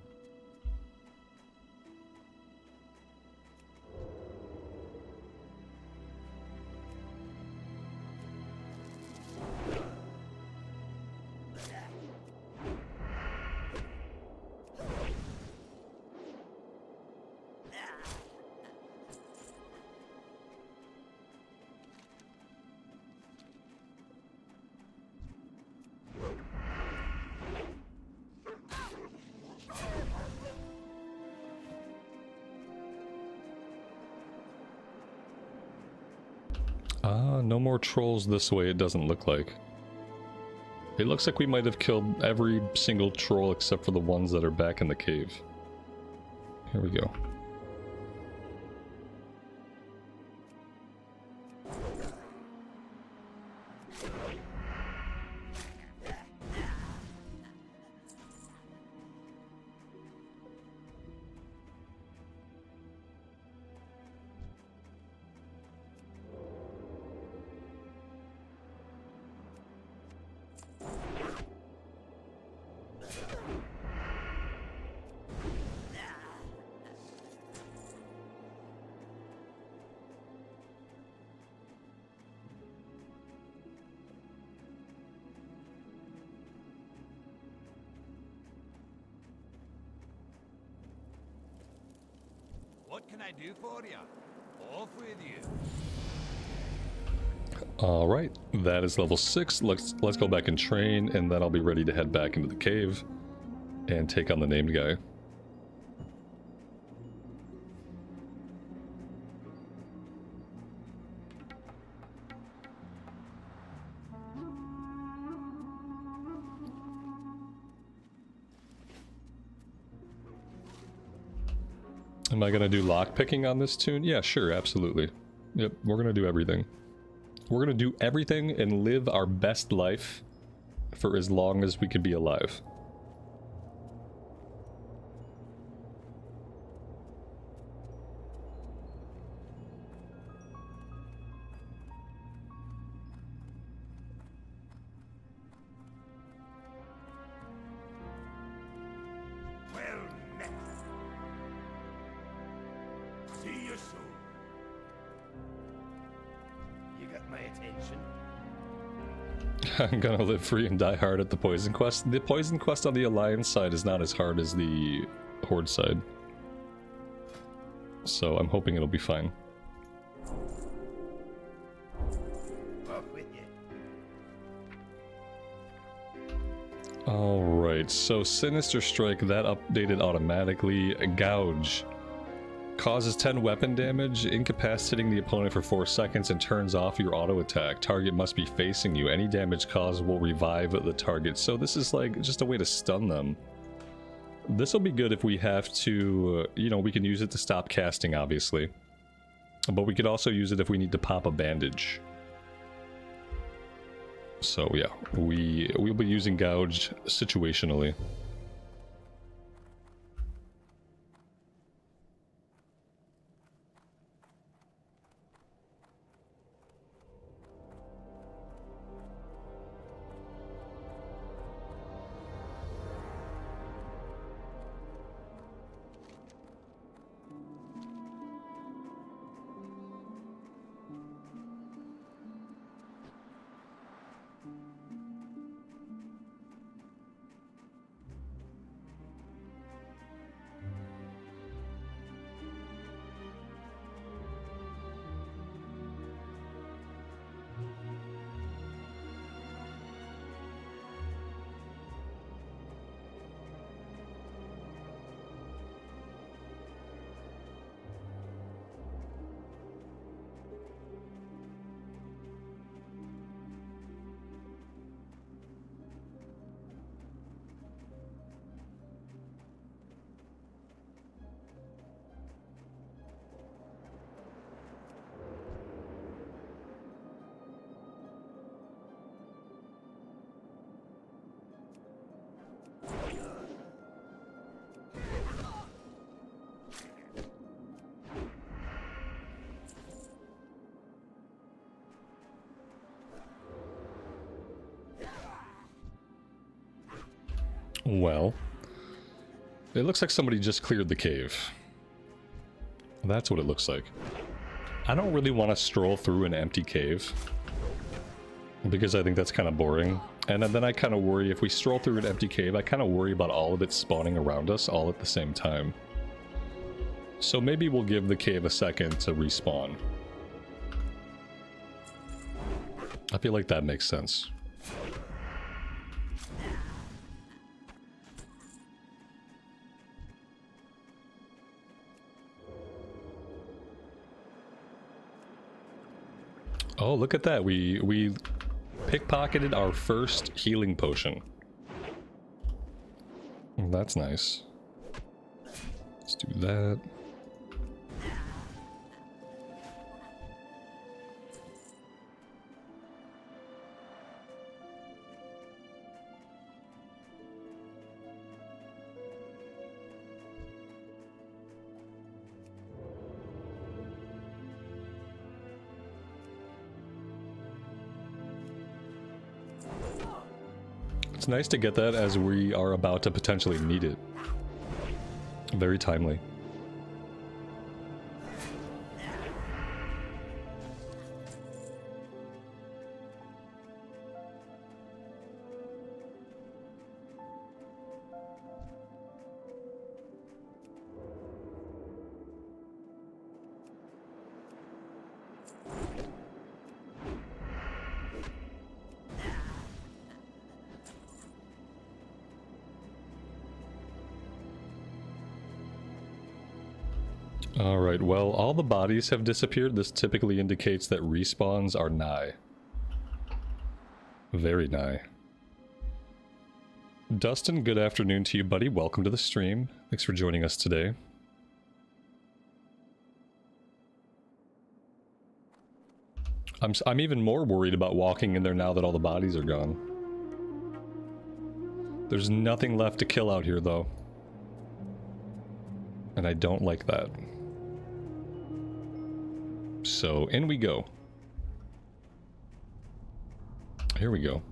No more trolls this way, it doesn't look like. It looks like we might have killed every single troll except for the ones that are back in the cave. Here we go. What can I do for you? Off with you. Alright, that is level 6. Let's go back and train, and then I'll be ready to head back into the cave and take on the named guy. Am I gonna do lockpicking on this tune? Yeah, sure, absolutely. Yep, we're gonna do everything. We're gonna do everything and live our best life for as long as we could be alive. Well met. See you soon. You got my attention. I'm gonna live free and die hard at the Poison Quest. The Poison Quest on the Alliance side is not as hard as the Horde side. So I'm hoping it'll be fine. Off with you. Alright, so Sinister Strike, that updated automatically. Gouge. Causes 10 weapon damage, incapacitating the opponent for 4 seconds and turns off your auto attack. Target must be facing you. Any damage caused will revive the target. So this is like just a way to stun them. This will be good if we have to, you know, we can use it to stop casting, obviously. But we could also use it if we need to pop a bandage. So yeah, we'll be using Gouge situationally. Well, it looks like somebody just cleared the cave. That's what it looks like. I don't really want to stroll through an empty cave, because I think that's kind of boring. And then I kind of worry, if we stroll through an empty cave, I kind of worry about all of it spawning around us all at the same time. So maybe we'll give the cave a second to respawn. I feel like that makes sense. Oh, look at that. We pickpocketed our first healing potion. That's nice. Let's do that. It's nice to get that as we are about to potentially need it. Very timely. Alright, well, all the bodies have disappeared. This typically indicates that respawns are nigh. Very nigh. Dustin, good afternoon to you, buddy. Welcome to the stream. Thanks for joining us today. I'm even more worried about walking in there now that all the bodies are gone. There's nothing left to kill out here, though. And I don't like that. So, in we go. Here we go.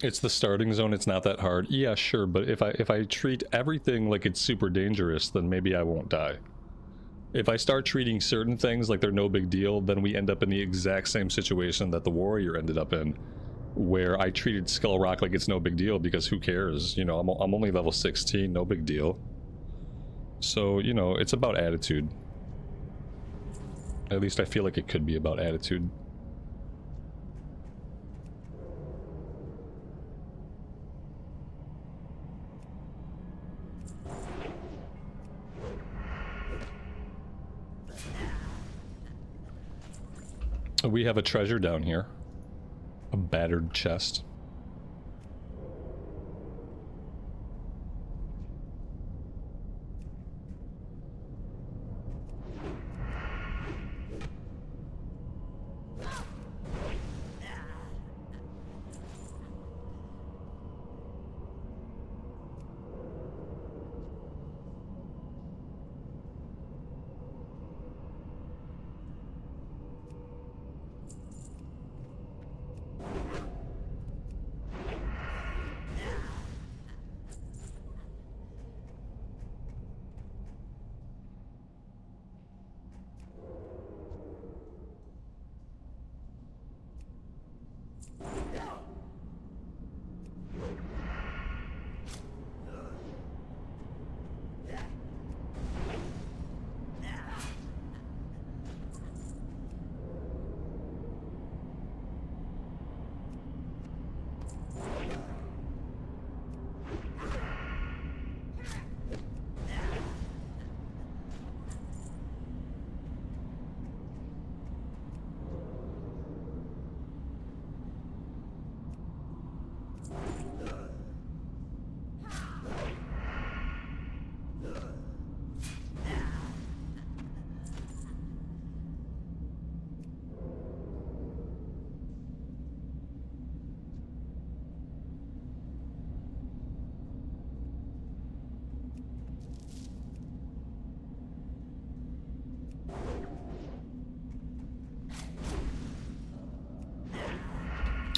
It's the starting zone, it's not that hard. Yeah, sure, but if I treat everything like it's super dangerous, then maybe I won't die. If I start treating certain things like they're no big deal, then we end up in the exact same situation that the warrior ended up in, where I treated Skull Rock like it's no big deal because who cares? You know, I'm only level 16, no big deal. So, you know, it's about attitude. At least I feel like it could be about attitude. We have a treasure down here. A battered chest.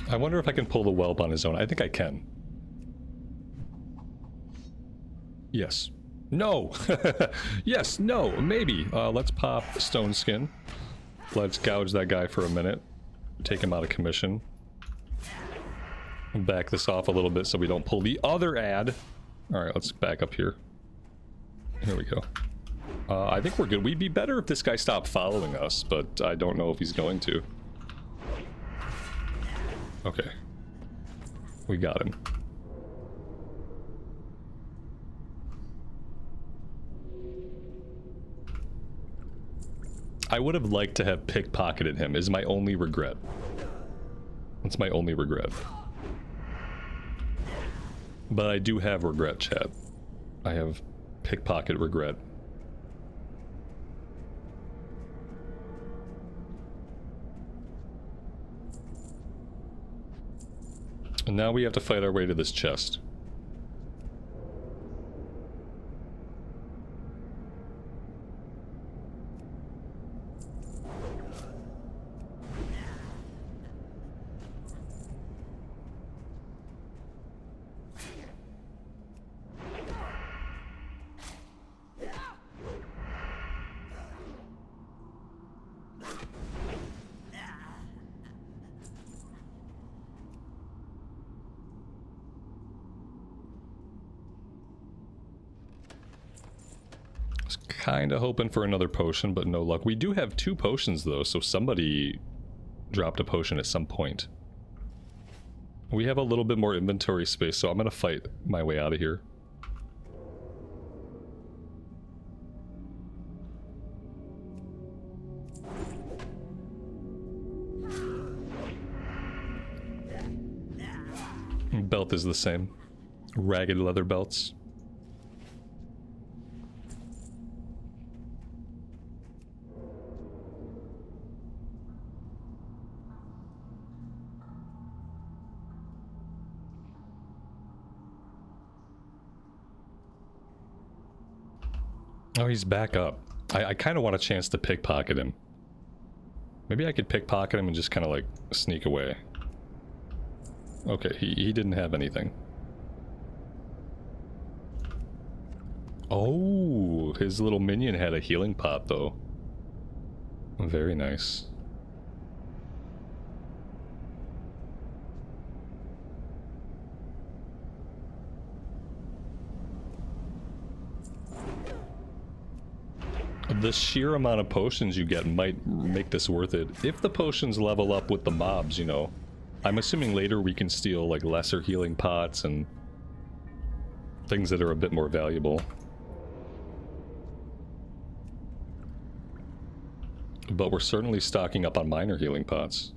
I wonder if I can pull the whelp on his own. I think I can. Yes. No! Yes, no, maybe. Let's pop Stone Skin. Let's gouge that guy for a minute. Take him out of commission. Back this off a little bit so we don't pull the other ad. Alright, let's back up here. Here we go. I think we're good. We'd be better if this guy stopped following us, but I don't know if he's going to. Okay. We got him. I would have liked to have pickpocketed him, is my only regret. That's my only regret. But I do have regret, chat. I have pickpocket regret. And now we have to fight our way to this chest. Was kind of hoping for another potion, but no luck. We do have 2 potions though, so somebody dropped a potion at some point. We have a little bit more inventory space, so I'm gonna fight my way out of here. Belt is the same. Ragged leather belts. Oh, he's back up. I kind of want a chance to pickpocket him. Maybe I could pickpocket him and just kind of like sneak away. Okay, he didn't have anything. Oh, his little minion had a healing pot though. Very nice. The sheer amount of potions you get might make this worth it. If the potions level up with the mobs, you know. I'm assuming later we can steal like lesser healing pots and things that are a bit more valuable. But we're certainly stocking up on minor healing pots.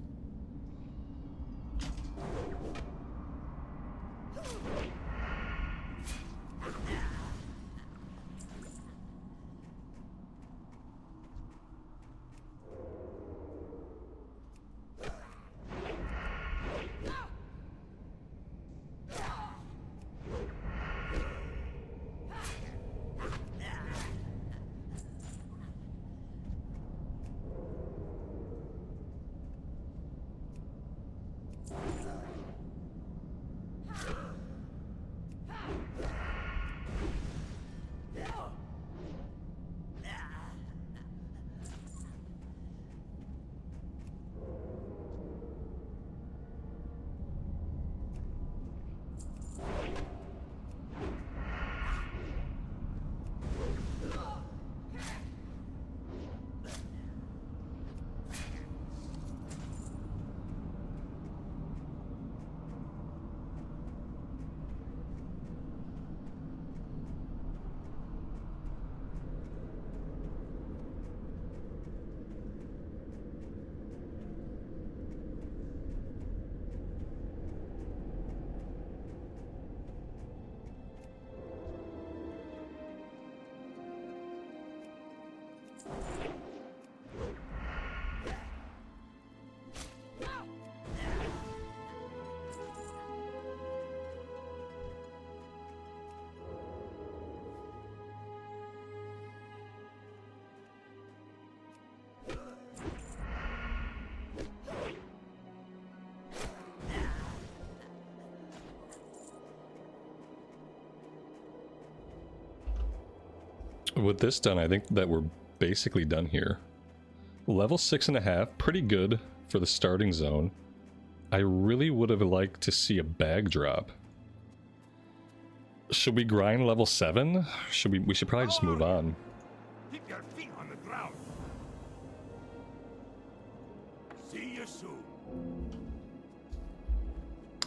With this done, I think that we're basically done here. Level 6.5, pretty good for the starting zone. I really would have liked to see a bag drop. Should we grind level 7? We should probably just move on. Keep your feet on the ground. See you soon.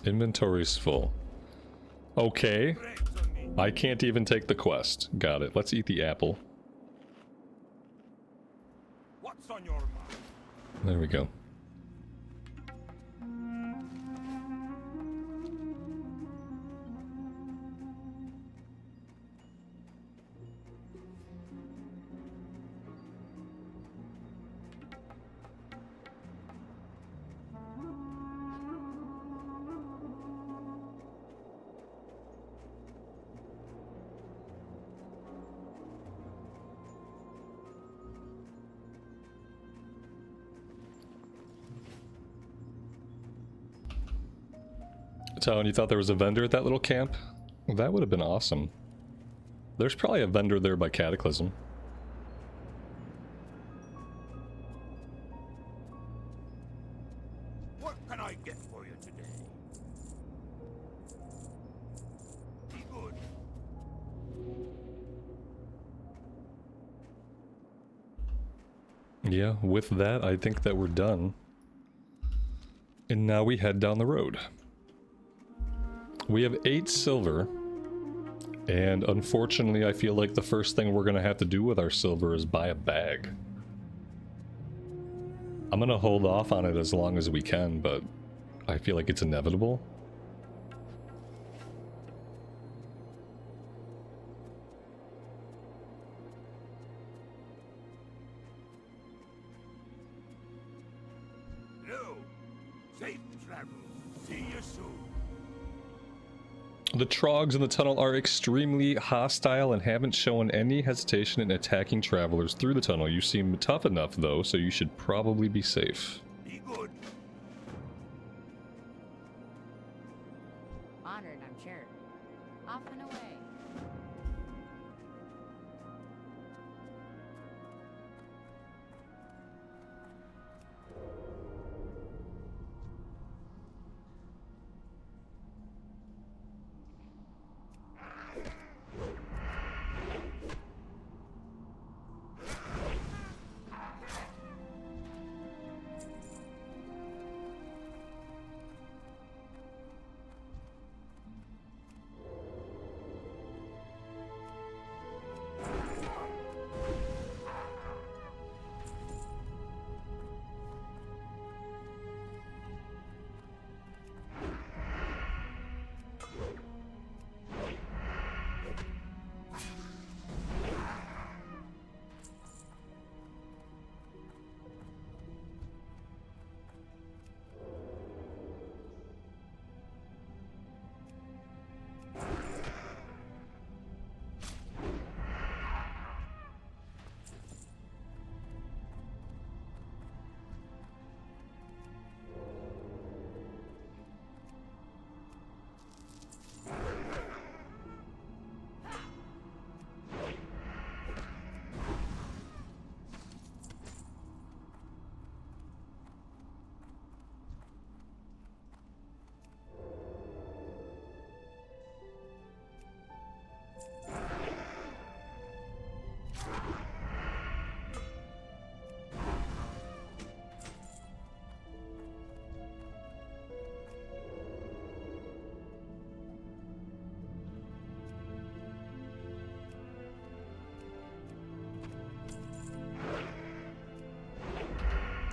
Inventory's full. Okay. I can't even take the quest. Got it. Let's eat the apple. What's on your mind? There we go. Talon, you thought there was a vendor at that little camp? That would have been awesome. There's probably a vendor there by Cataclysm. What can I get for you today? Be good. Yeah, with that, I think that we're done. And now we head down the road. We have 8 silver. And unfortunately, I feel like the first thing we're going to have to do with our silver is buy a bag. I'm going to hold off on it as long as we can, but I feel like it's inevitable. No. Safe travel. See you soon. The trogs in the tunnel are extremely hostile and haven't shown any hesitation in attacking travelers through the tunnel. You seem tough enough, though, so you should probably be safe. Be good. Honored, I'm sure. Off and away.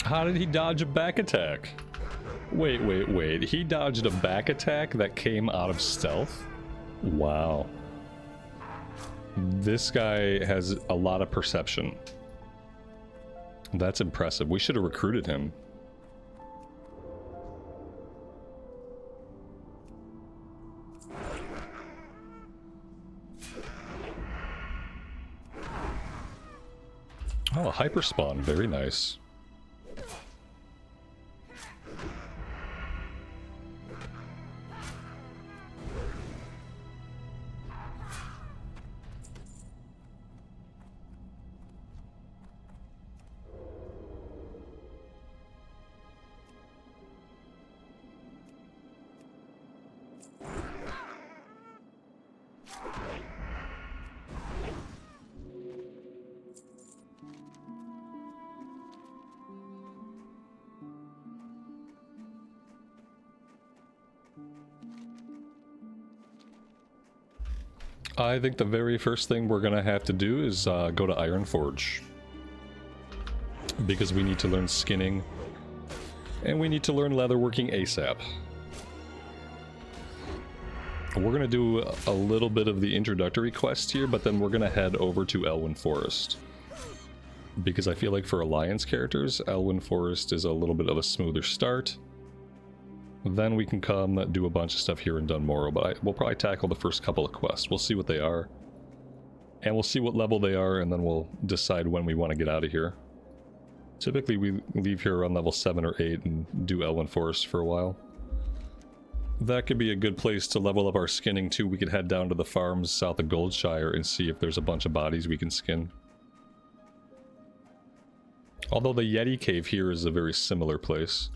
How did he dodge a back attack? Wait. He dodged a back attack that came out of stealth? Wow. This guy has a lot of perception. That's impressive. We should have recruited him. Oh, a hyperspawn. Very nice. I think the very first thing we're gonna have to do is go to Ironforge. Because we need to learn skinning. And we need to learn leatherworking ASAP. We're gonna do a little bit of the introductory quest here, but then we're gonna head over to Elwyn Forest. Because I feel like for Alliance characters, Elwyn Forest is a little bit of a smoother start. Then we can come do a bunch of stuff here in Dunmorrow, but we'll probably tackle the first couple of quests. We'll see what they are. And we'll see what level they are, and then we'll decide when we want to get out of here. Typically we leave here around level 7 or 8 and do Elwyn Forest for a while. That could be a good place to level up our skinning too. We could head down to the farms south of Goldshire and see if there's a bunch of bodies we can skin. Although the Yeti Cave here is a very similar place.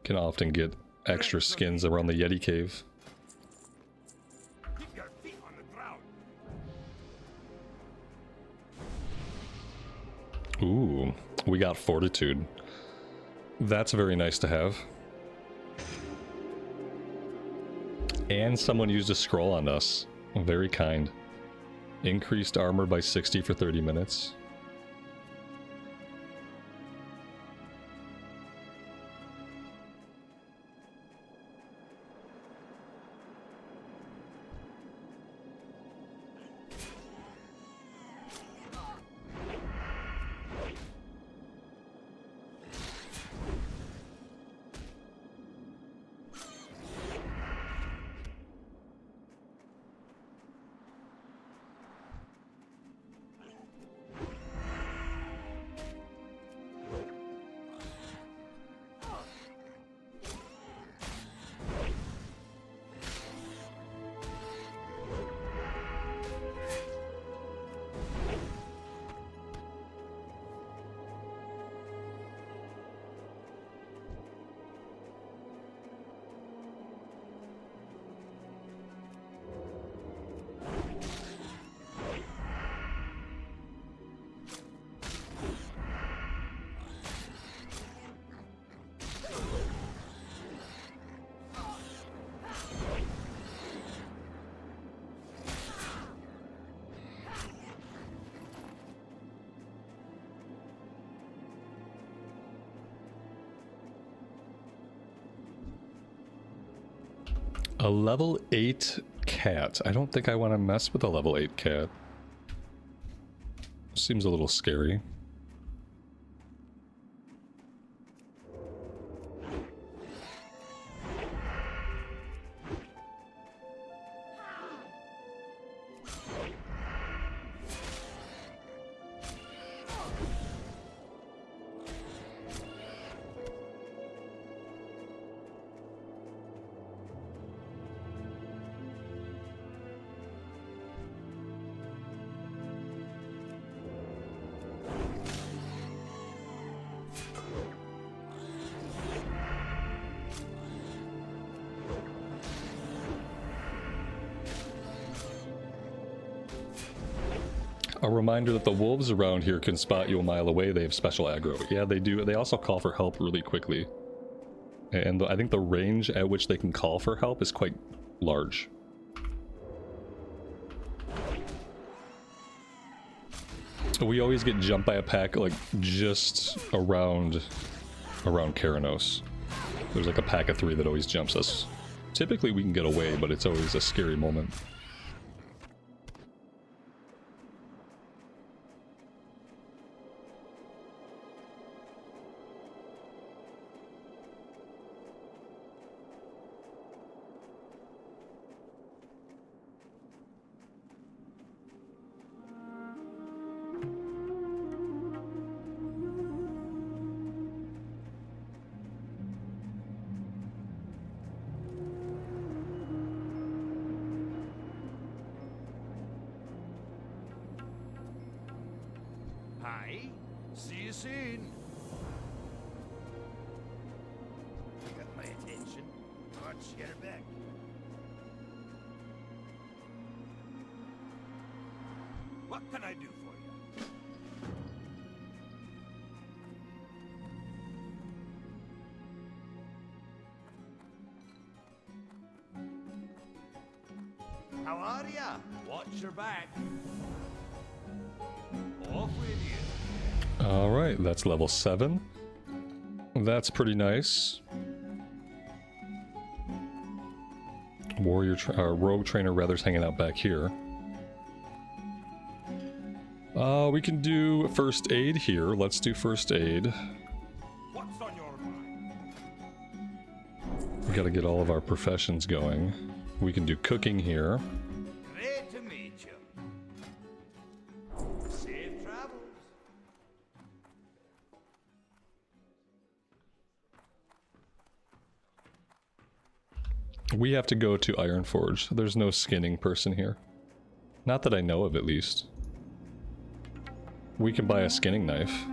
Can often get extra skins around the Yeti Cave. Keep your feet on the ground. Ooh, we got Fortitude. That's very nice to have. And someone used a scroll on us. Very kind. Increased armor by 60 for 30 minutes. A level 8 cat. I don't think I want to mess with a level 8 cat. Seems a little scary. A reminder that the wolves around here can spot you a mile away. They have special aggro. Yeah, they do. They also call for help really quickly. And I think the range at which they can call for help is quite large. We always get jumped by a pack like just around Keranos. There's like a pack of 3 that always jumps us. Typically we can get away, but it's always a scary moment. Hi, see you soon. You got my attention. Watch your back. What can I do for you? How are ya? Watch your back. Off with you. Alright, that's level 7. That's pretty nice. Rogue trainer rather's hanging out back here. We can do first aid here. Let's do first aid. What's on your mind? We gotta get all of our professions going. We can do cooking here. Great to meet you. Safe travels. We have to go to Ironforge. There's no skinning person here. Not that I know of, at least. We can buy a skinning knife,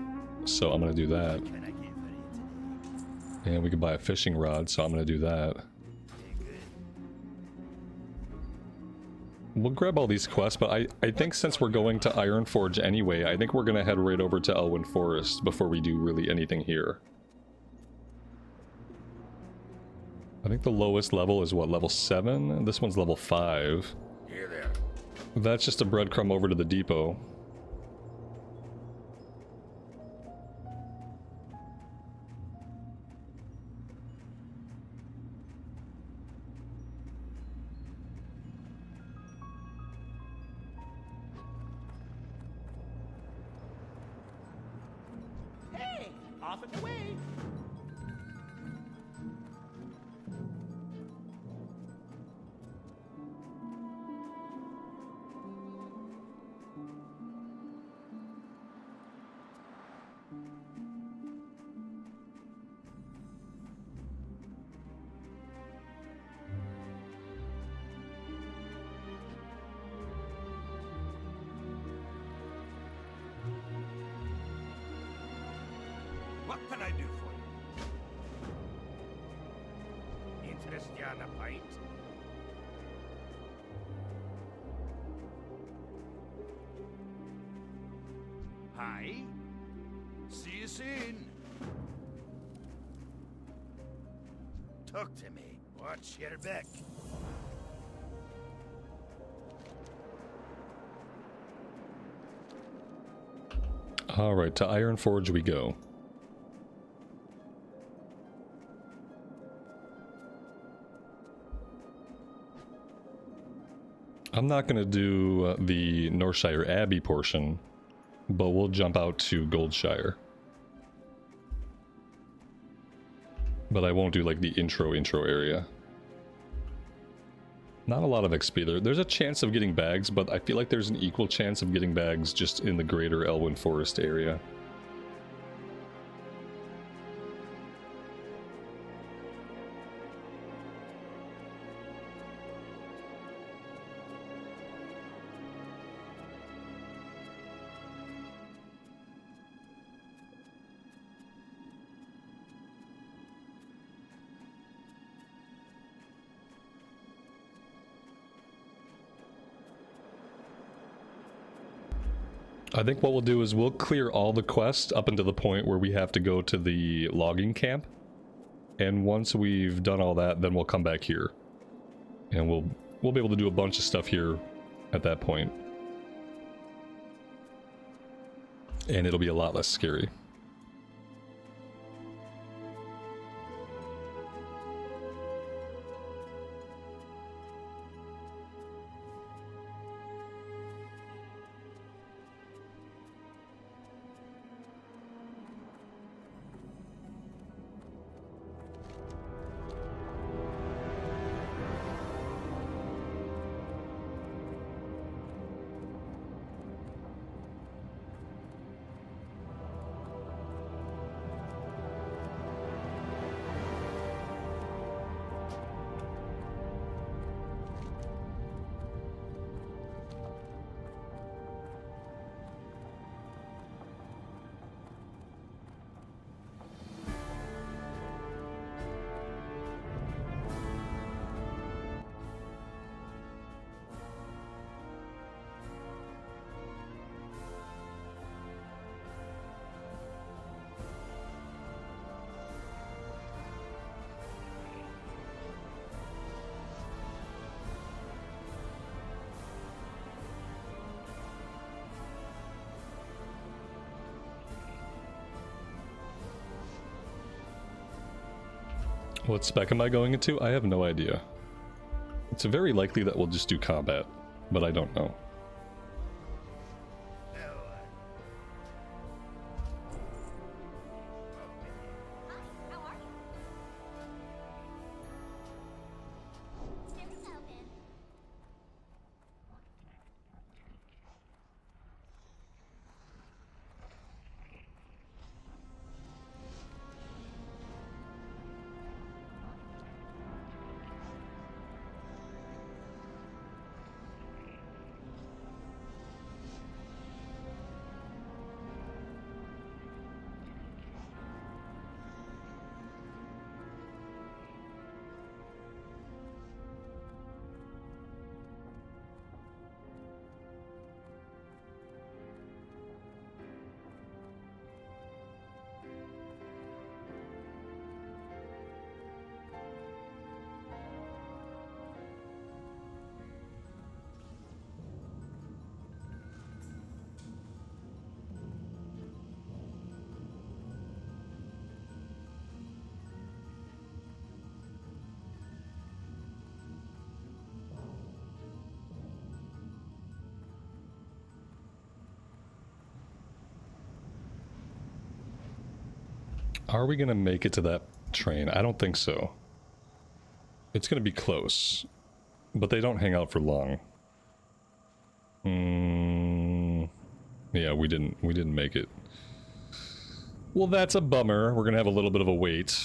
so I'm gonna do that. Can I get for you today? And we can buy a fishing rod, so I'm gonna do that. Very good. We'll grab all these quests, but I think since we're going to Ironforge anyway, I think we're gonna head right over to Elwyn Forest before we do really anything here. I think the lowest level is what, level 7? This one's level 5. Here there. That's just a breadcrumb over to the depot. Hey, off and away. What can I do for you? Interest you on a pint? Hi. See you soon. Talk to me. Watch your back. Alright, to Ironforge we go. I'm not going to do the Northshire Abbey portion, but we'll jump out to Goldshire. But I won't do like the intro area. Not a lot of XP there. There's a chance of getting bags, but I feel like there's an equal chance of getting bags just in the greater Elwyn Forest area. I think what we'll do is we'll clear all the quests up until the point where we have to go to the logging camp. And once we've done all that, then we'll come back here. And we'll be able to do a bunch of stuff here at that point. And it'll be a lot less scary. What spec am I going into? I have no idea. It's very likely that we'll just do combat, but I don't know. Are we gonna make it to that train? I don't think so. It's gonna be close, but they don't hang out for long. Yeah, we didn't make it. Well, that's a bummer. We're gonna have a little bit of a wait.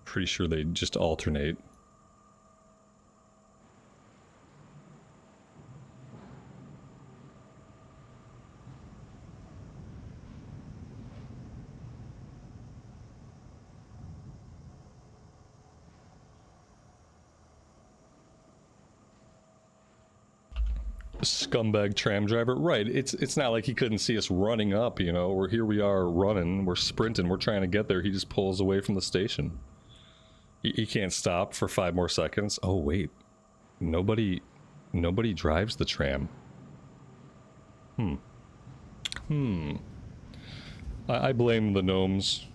Pretty sure they just alternate. Scumbag tram driver, right? It's not like he couldn't see us running up, you know. We are running, we're sprinting, we're trying to get there. He just pulls away from the station. He can't stop for 5 more seconds. Oh wait, nobody drives the tram. I blame the gnomes.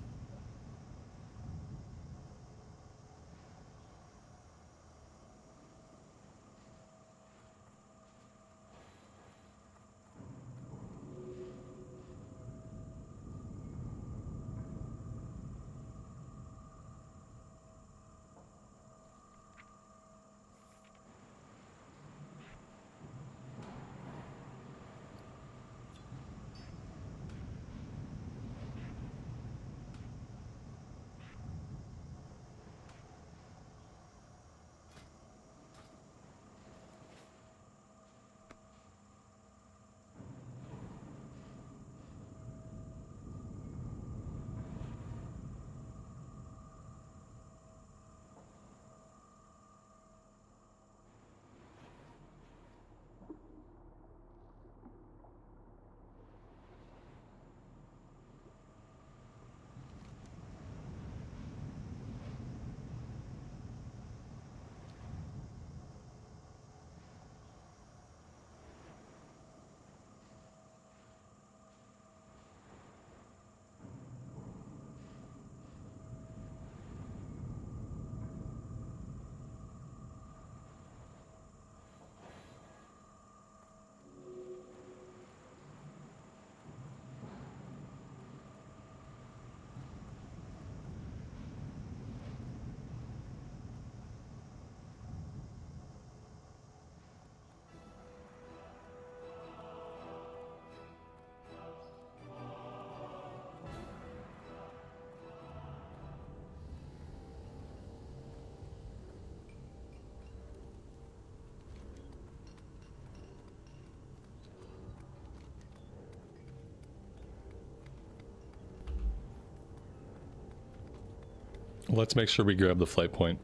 Let's make sure we grab the flight point.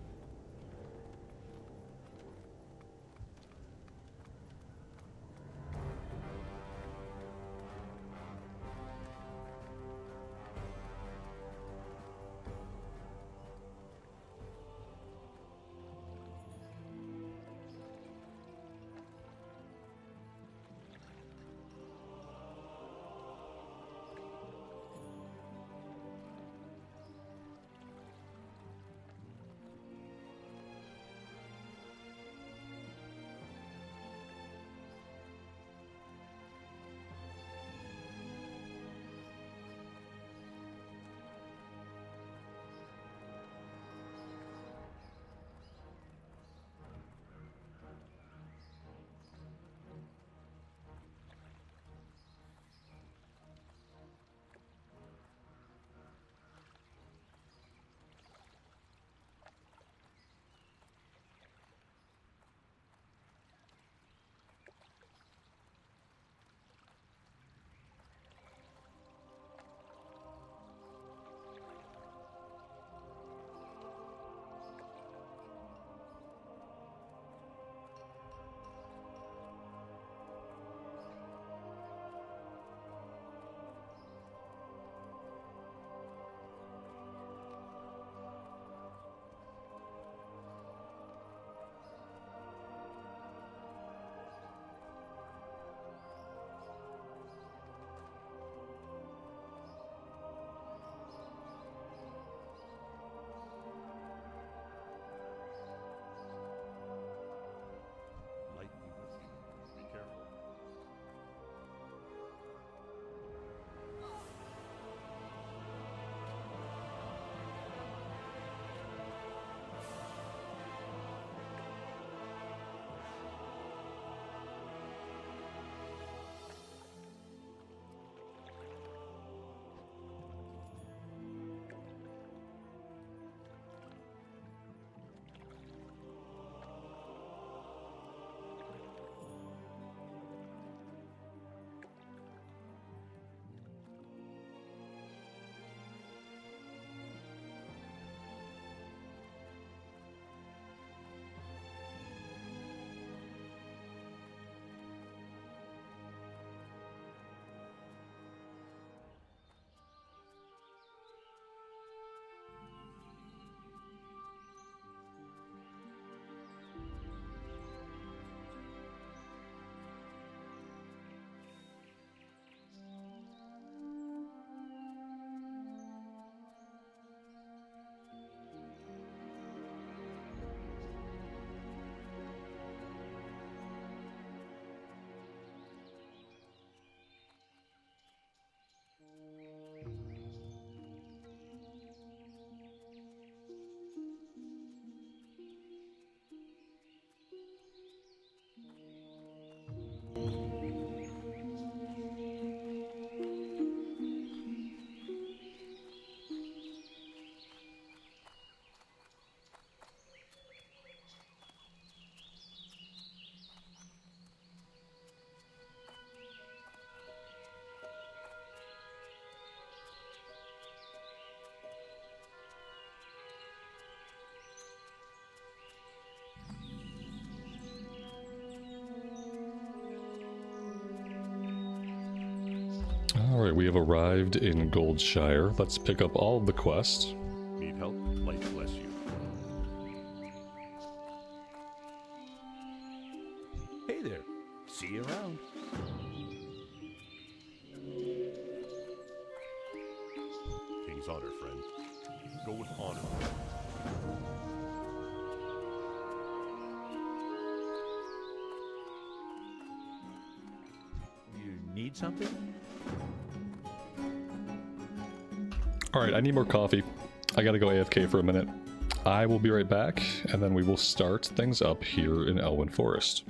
Alright, we have arrived in Goldshire. Let's pick up all of the quests. Need help? Light bless you. Hey there. See you around. King's honor, friend. Go with honor. You need something? Alright, I need more coffee. I gotta go AFK for a minute. I will be right back, and then we will start things up here in Elwyn Forest.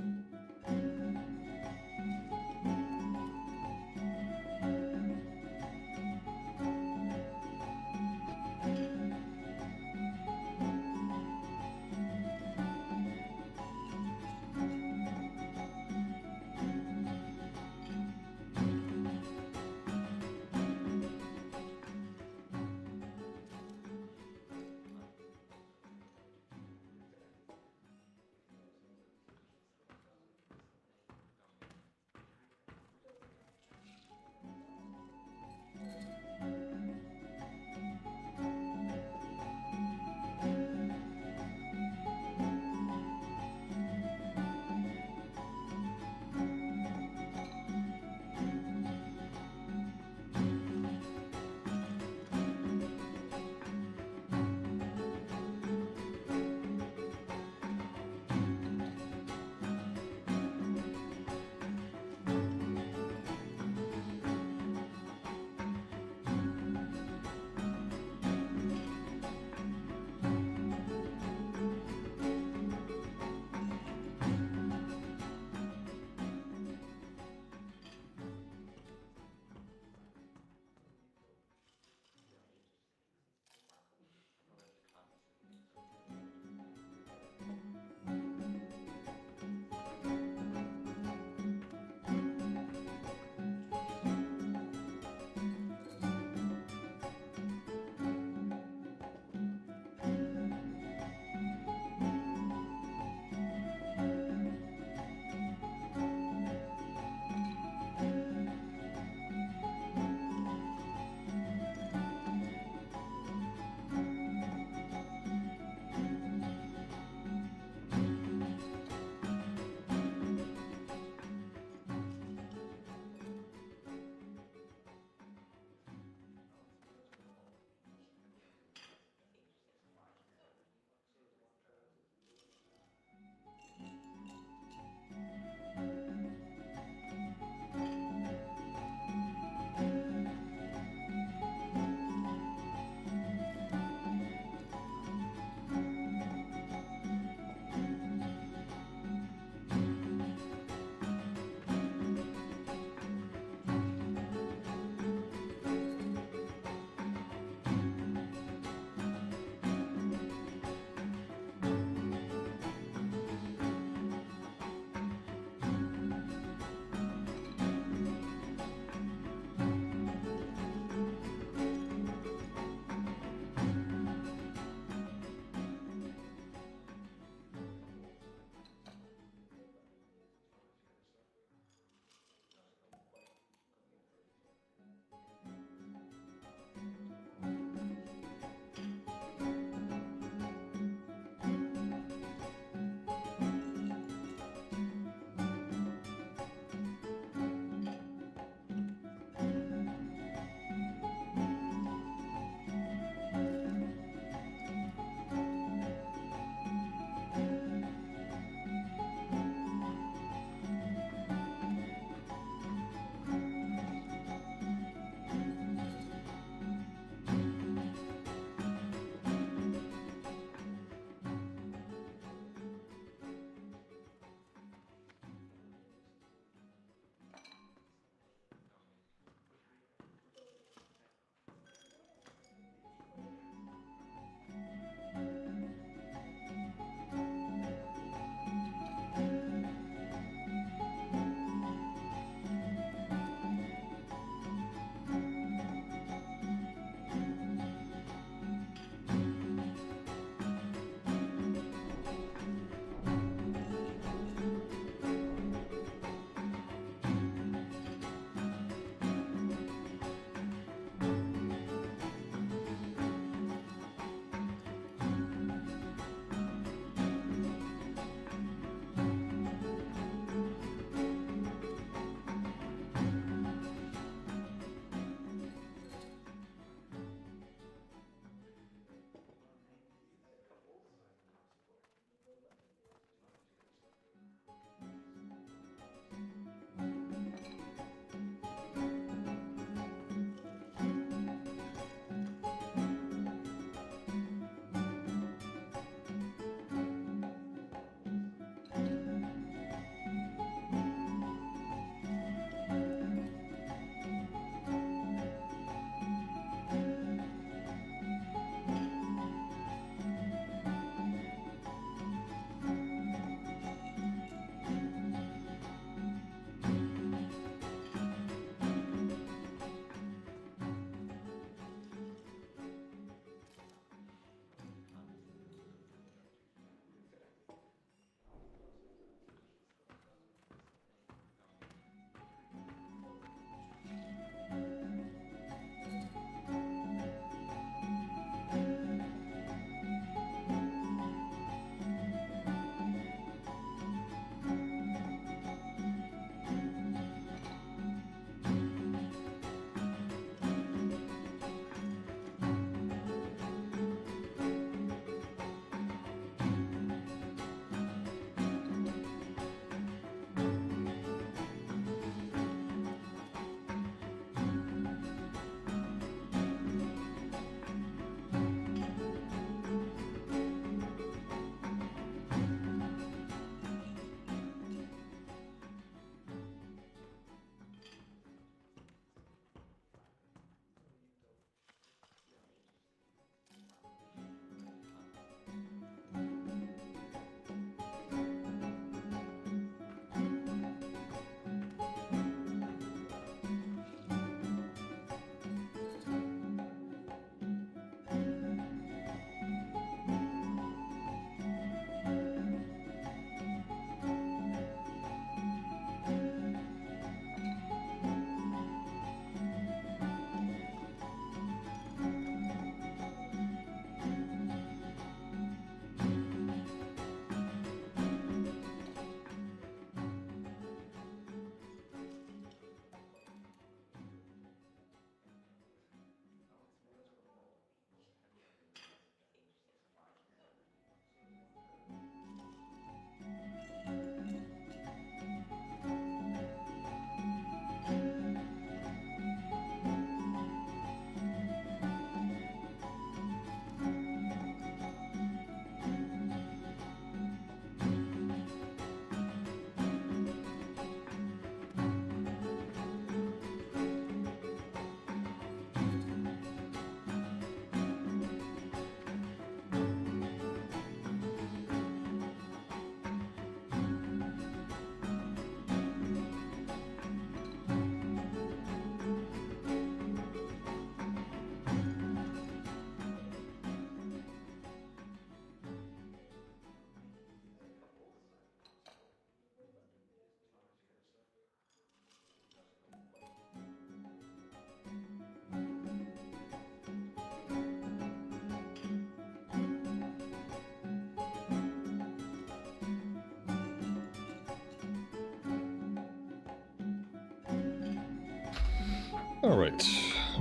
Alright,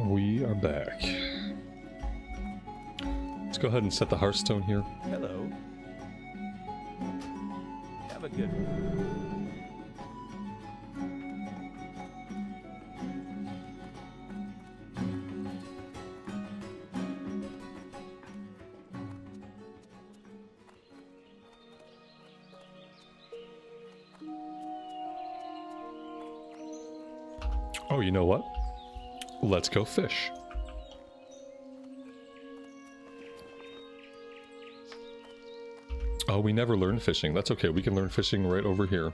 we are back. Let's go ahead and set the Hearthstone here. Hello. Have a good one. Oh, you know what? Let's go fish. Oh, we never learned fishing. That's okay. We can learn fishing right over here.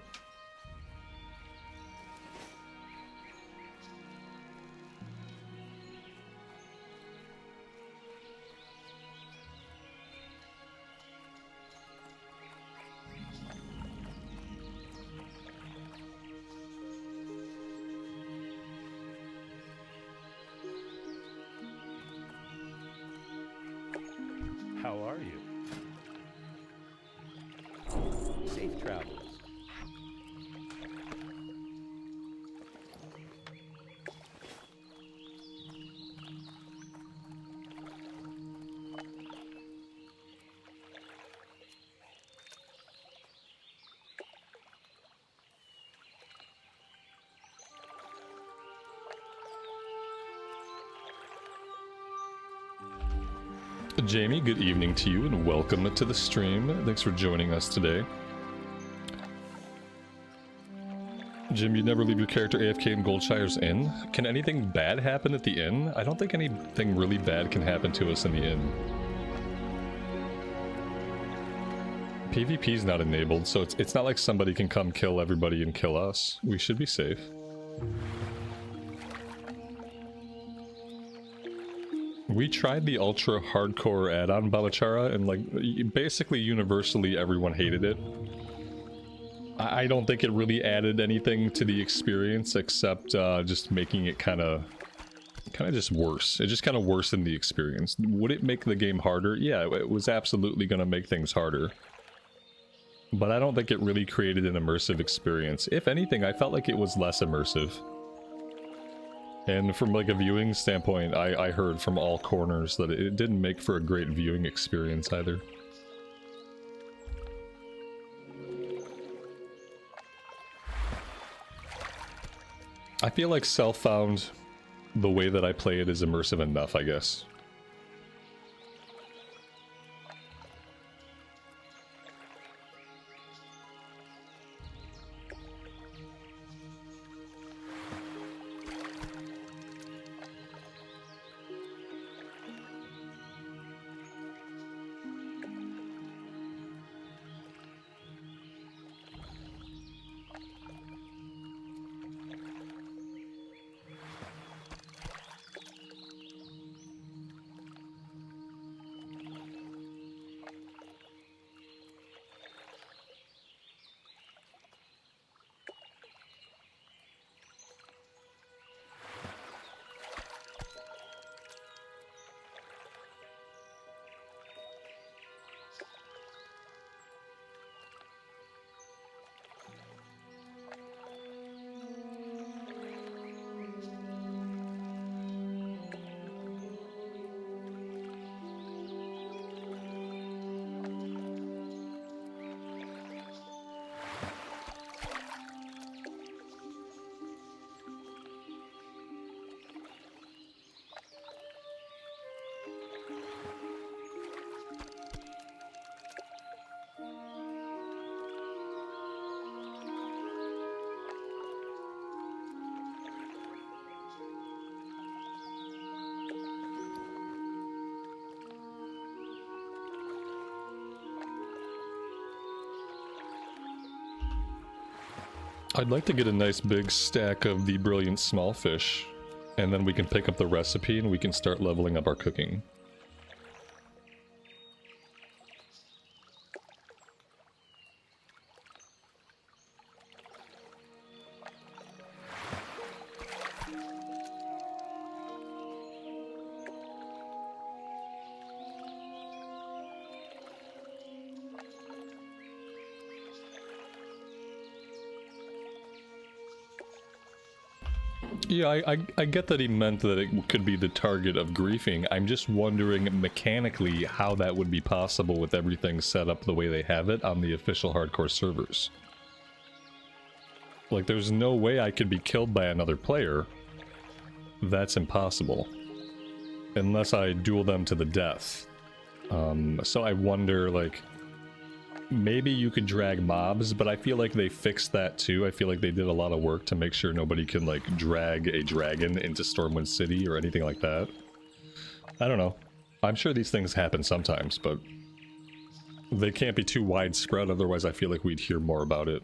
How are you? Safe travels. Jamie, good evening to you and welcome to the stream. Thanks for joining us today. Jim, you never leave your character AFK in Goldshire's Inn. Can anything bad happen at the inn? I don't think anything really bad can happen to us in the inn. PvP's not enabled, so it's not like somebody can come kill everybody and kill us. We should be safe. We tried the ultra hardcore add-on Babachara and like basically universally everyone hated it. I don't think it really added anything to the experience except just making it kind of just worse. It just kind of worsened the experience. Would it make the game harder? Yeah, it was absolutely going to make things harder. But I don't think it really created an immersive experience. If anything, I felt like it was less immersive. And from like a viewing standpoint, I heard from all corners that it didn't make for a great viewing experience either. I feel like Self-Found, the way that I play it is immersive enough, I guess. I'd like to get a nice big stack of the brilliant small fish, and then we can pick up the recipe and we can start leveling up our cooking. Yeah, I get that he meant that it could be the target of griefing. I'm just wondering mechanically how that would be possible with everything set up the way they have it on the official hardcore servers. Like, there's no way I could be killed by another player. That's impossible. Unless I duel them to the death. So I wonder, like, maybe you could drag mobs, but I feel like they fixed that too. I feel like they did a lot of work to make sure nobody can, like, drag a dragon into Stormwind City or anything like that. I don't know. I'm sure these things happen sometimes, but they can't be too widespread, otherwise I feel like we'd hear more about it.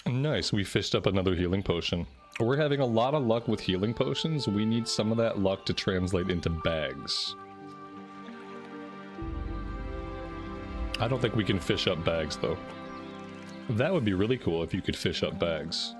Nice, we fished up another healing potion. We're having a lot of luck with healing potions. We need some of that luck to translate into bags. I don't think we can fish up bags, though. That would be really cool if you could fish up bags.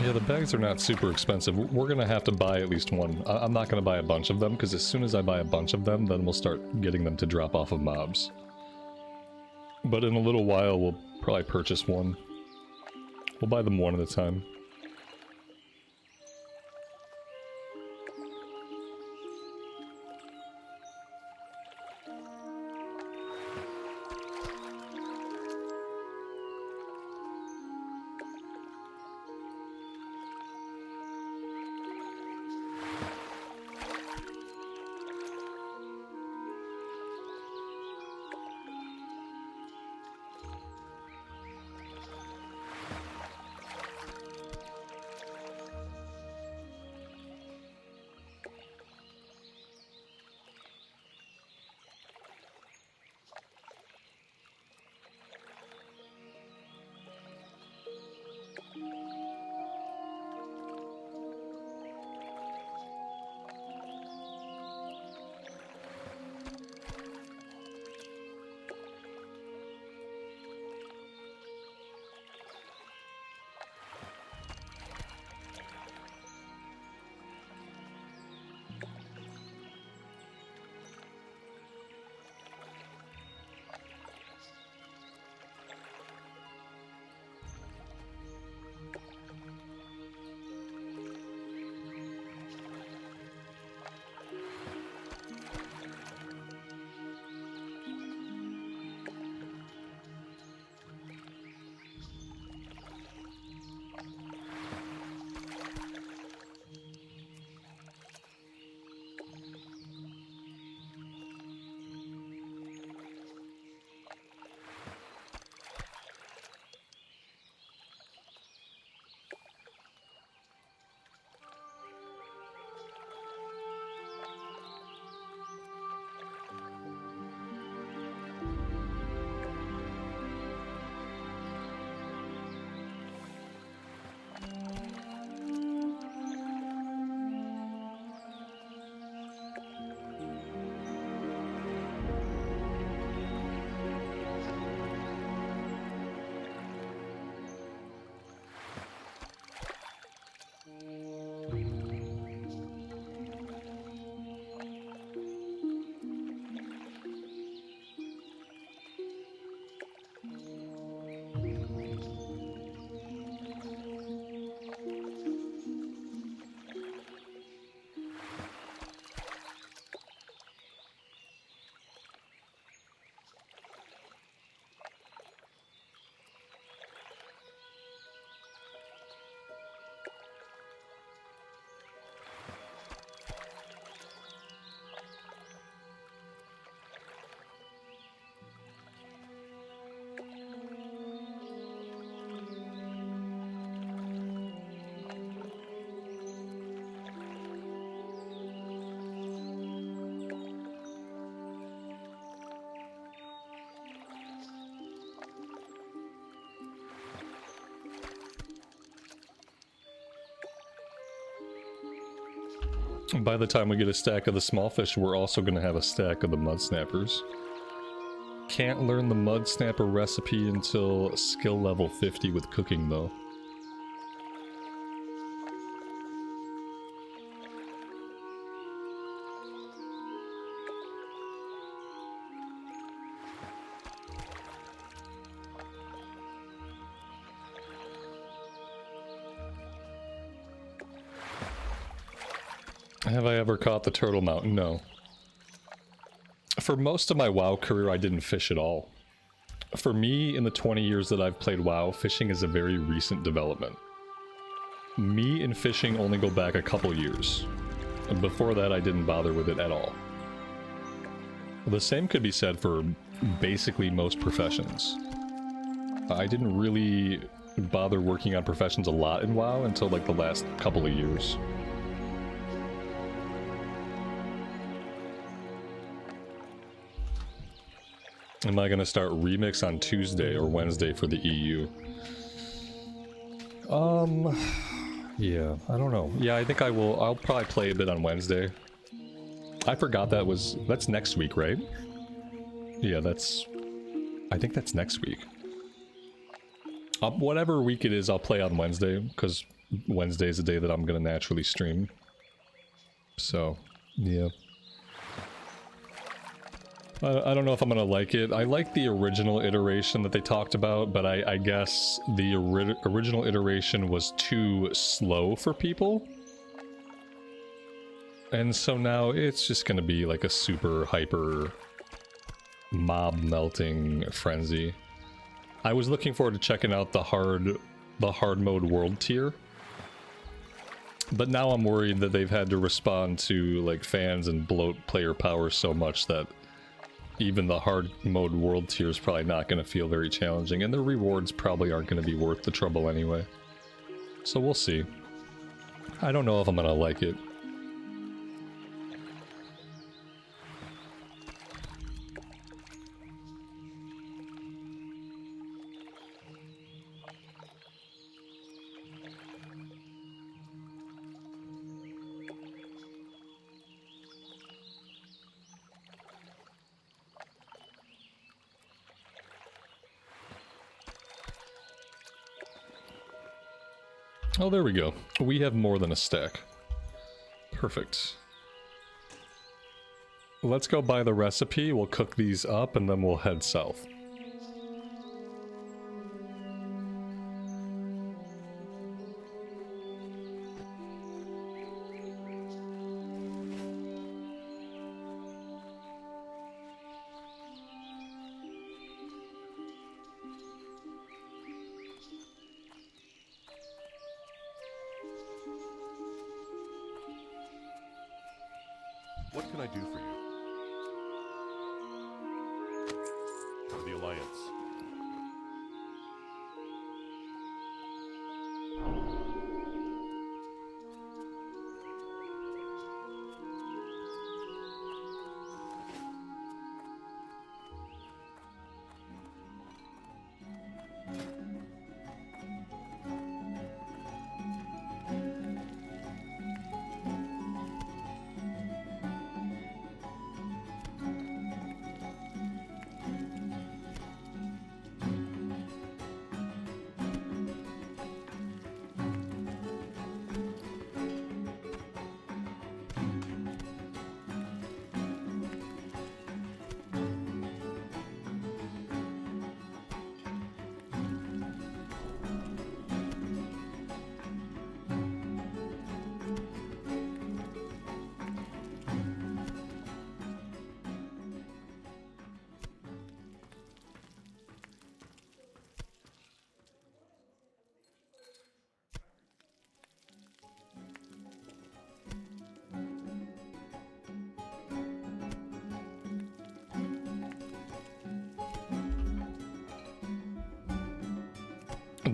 Yeah, the bags are not super expensive. We're gonna have to buy at least one. I'm not gonna buy a bunch of them, because as soon as I buy a bunch of them, then we'll start getting them to drop off of mobs. But in a little while, we'll probably purchase one. We'll buy them one at a time. By the time we get a stack of the small fish, we're also going to have a stack of the mud snappers. Can't learn the mud snapper recipe until skill level 50 with cooking, though. Have I ever caught the turtle mountain? No. For most of my WoW career, I didn't fish at all. For me, in the 20 years that I've played WoW, fishing is a very recent development. Me and fishing only go back a couple years. Before that, I didn't bother with it at all. The same could be said for basically most professions. I didn't really bother working on professions a lot in WoW until like the last couple of years. Am I gonna start Remix on Tuesday or Wednesday for the EU? Yeah, I don't know. Yeah, I think I will. I'll probably play a bit on Wednesday. I forgot that's next week, right? Yeah, I think that's next week. Whatever week it is, I'll play on Wednesday, because Wednesday is the day that I'm gonna naturally stream. So, yeah. I don't know if I'm gonna like it. I like the original iteration that they talked about, but I guess the original iteration was too slow for people. And so now it's just gonna be like a super hyper mob melting frenzy. I was looking forward to checking out the hard mode world tier. But now I'm worried that they've had to respond to like fans and bloat player power so much that even the hard mode world tier is probably not going to feel very challenging, and the rewards probably aren't going to be worth the trouble anyway. So we'll see. I don't know if I'm going to like it. Oh, there we go. We have more than a stack. Perfect. Let's go buy the recipe, we'll cook these up, and then we'll head south. What can I do for you? For the Alliance.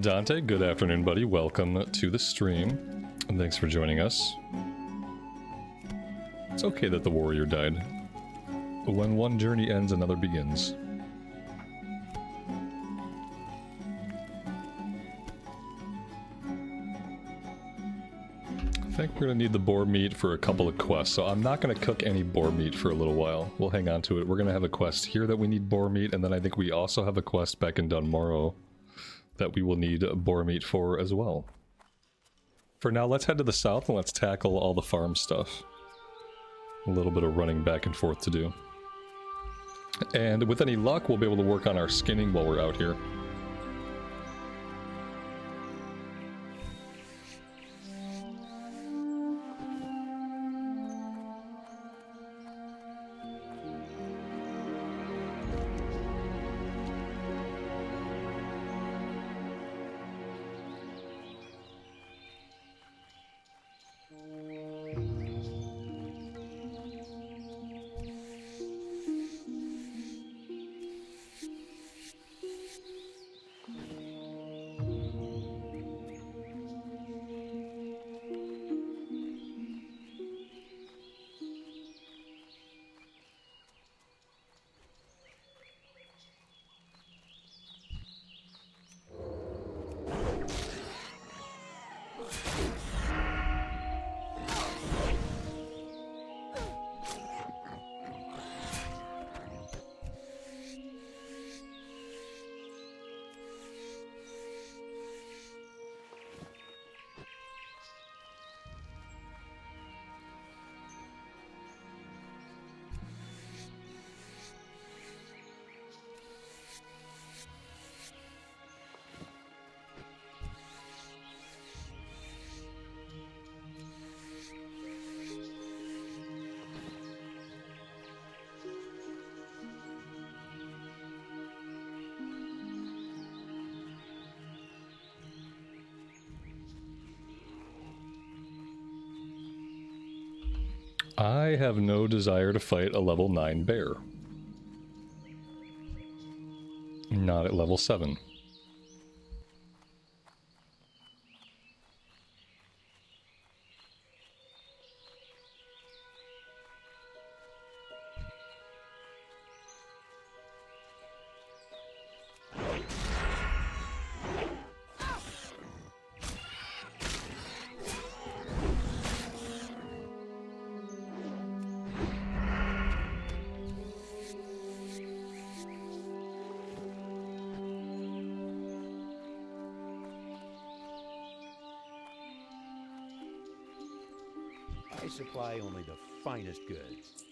Dante, good afternoon, buddy. Welcome to the stream, and thanks for joining us. It's okay that the warrior died. When one journey ends, another begins. think we're gonna need the boar meat for a couple of quests, so I'm not gonna cook any boar meat for a little while. We'll hang on to it. We're gonna have a quest here that we need boar meat, and then I think we also have a quest back in Dunmorrow that we will need boar meat for as well. For now, let's head to the south and let's tackle all the farm stuff. A little bit of running back and forth to do. And with any luck, we'll be able to work on our skinning while we're out here. I have no desire to fight a level 9 bear. Not at level 7. I supply only the finest goods.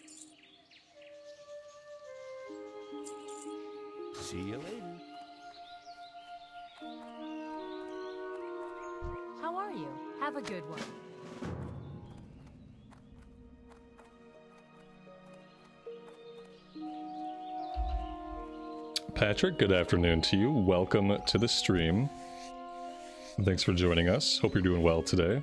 See you later. How are you? Have a good one. Patrick, good afternoon to you. Welcome to the stream. Thanks for joining us. Hope you're doing well today.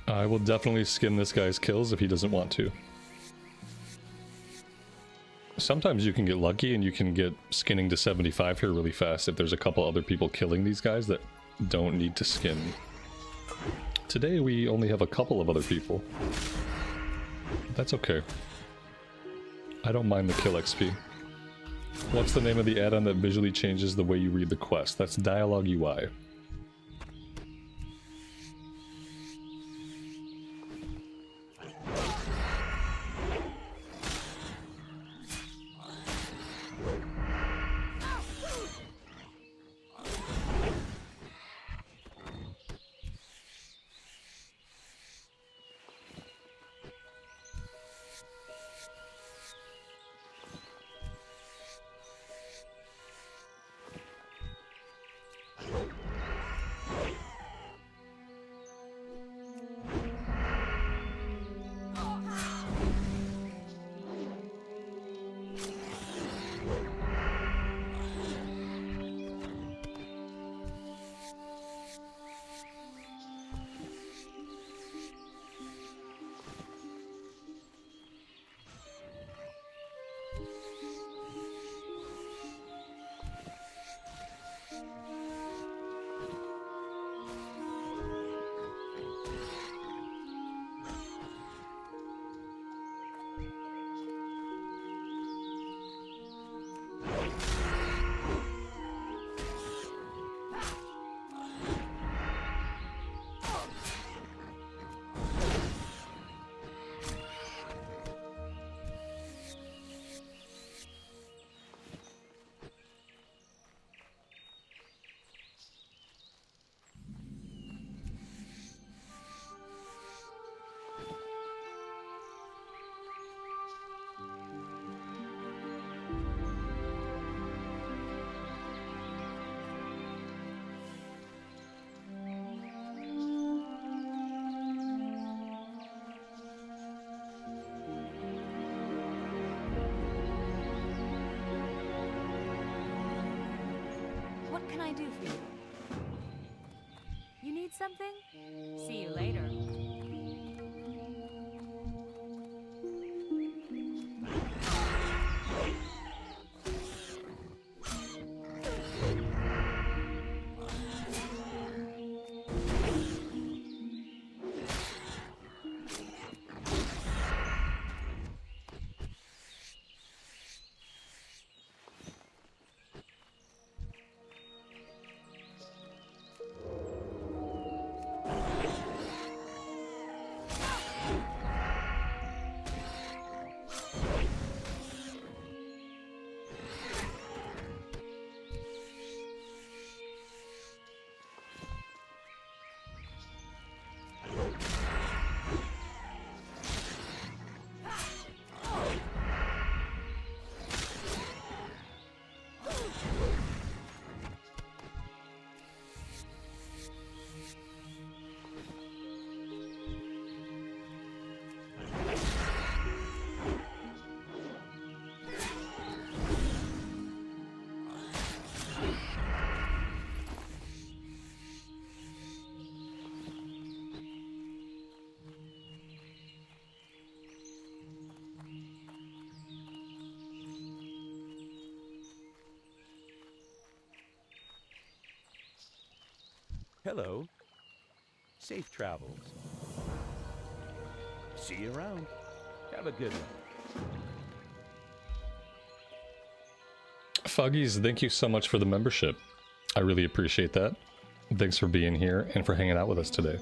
I will definitely skin this guy's kills if he doesn't want to. Sometimes you can get lucky and you can get skinning to 75 here really fast if there's a couple other people killing these guys that don't need to skin. Today we only have a couple of other people. That's okay. I don't mind the kill XP. What's the name of the add-on that visually changes the way you read the quest? That's Dialogue UI. What can I do for you? You need something? See you later. Hello. Safe travels. See you around. Have a good one. Fuggies, thank you so much for the membership. I really appreciate that. Thanks for being here and for hanging out with us today.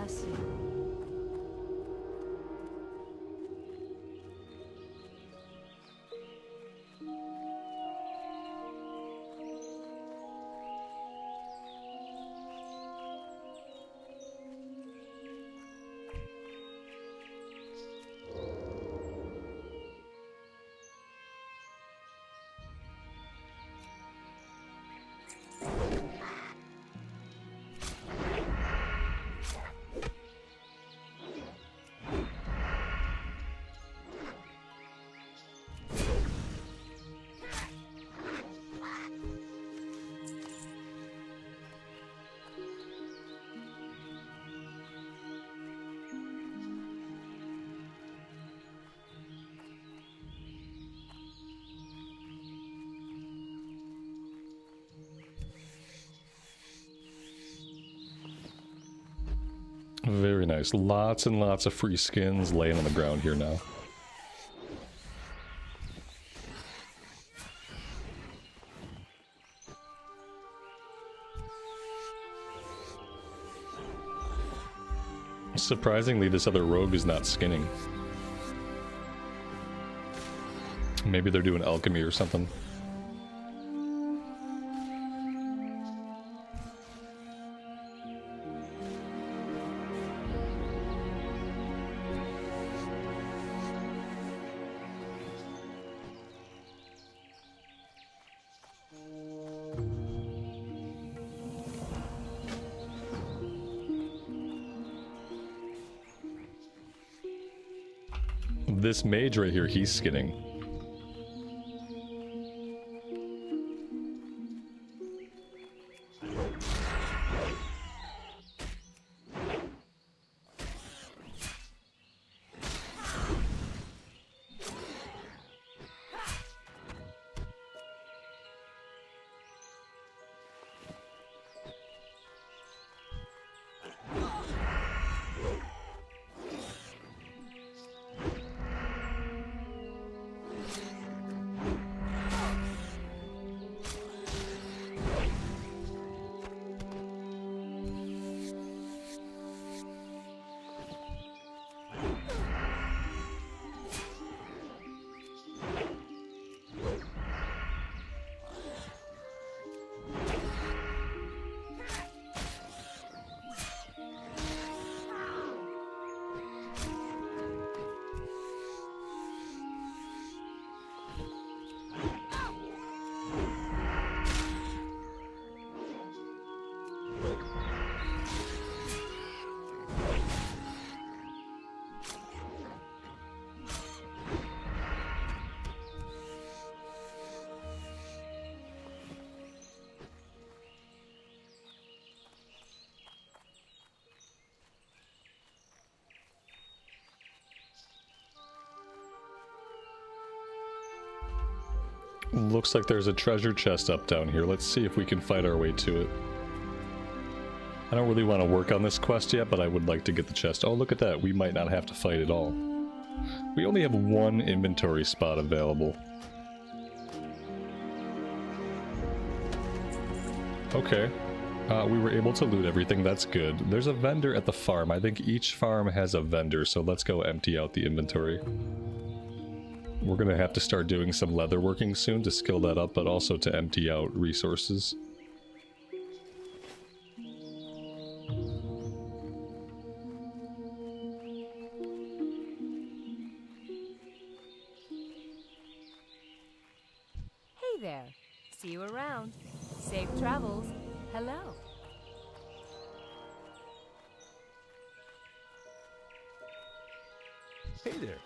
bless you. Very nice. Lots and lots of free skins laying on the ground here now. Surprisingly, this other rogue is not skinning. Maybe they're doing alchemy or something. This mage right here, he's skinning. Looks like there's a treasure chest up down here. Let's see if we can fight our way to it. I don't really want to work on this quest yet, but I would like to get the chest. Oh, look at that. We might not have to fight at all. We only have one inventory spot available. Okay. We were able to loot everything. That's good. There's a vendor at the farm. I think each farm has a vendor, so let's go empty out the inventory. We're gonna have to start doing some leatherworking soon to skill that up, but also to empty out resources. Hey there. See you around. Safe travels. Hello. Hey there.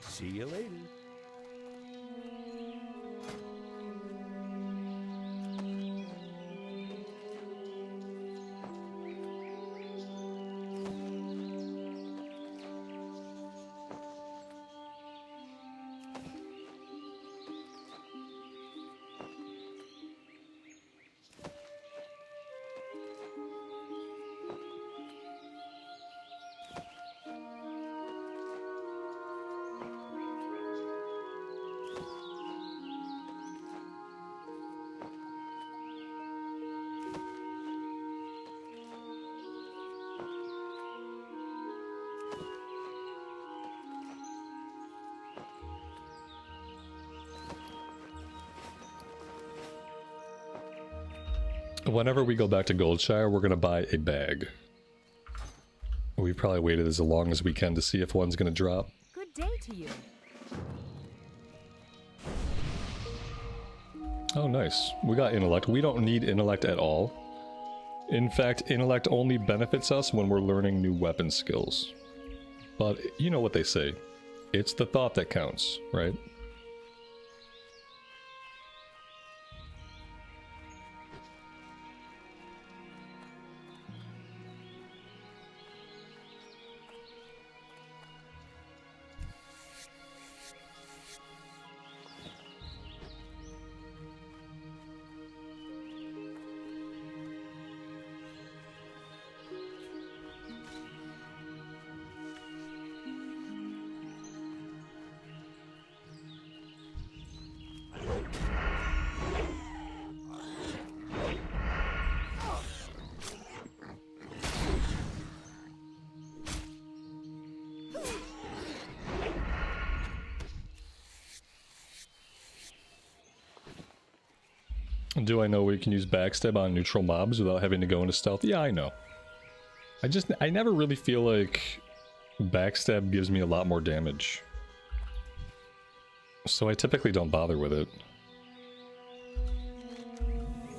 See you later. Whenever we go back to Goldshire, we're gonna buy a bag. We probably waited as long as we can to see if one's gonna drop. Good day to you. Oh, nice. We got intellect. We don't need intellect at all. In fact, intellect only benefits us when we're learning new weapon skills. But you know what they say. It's the thought that counts, right? Do I know we can use backstab on neutral mobs without having to go into stealth? Yeah, I know. I never really feel like backstab gives me a lot more damage. So I typically don't bother with it.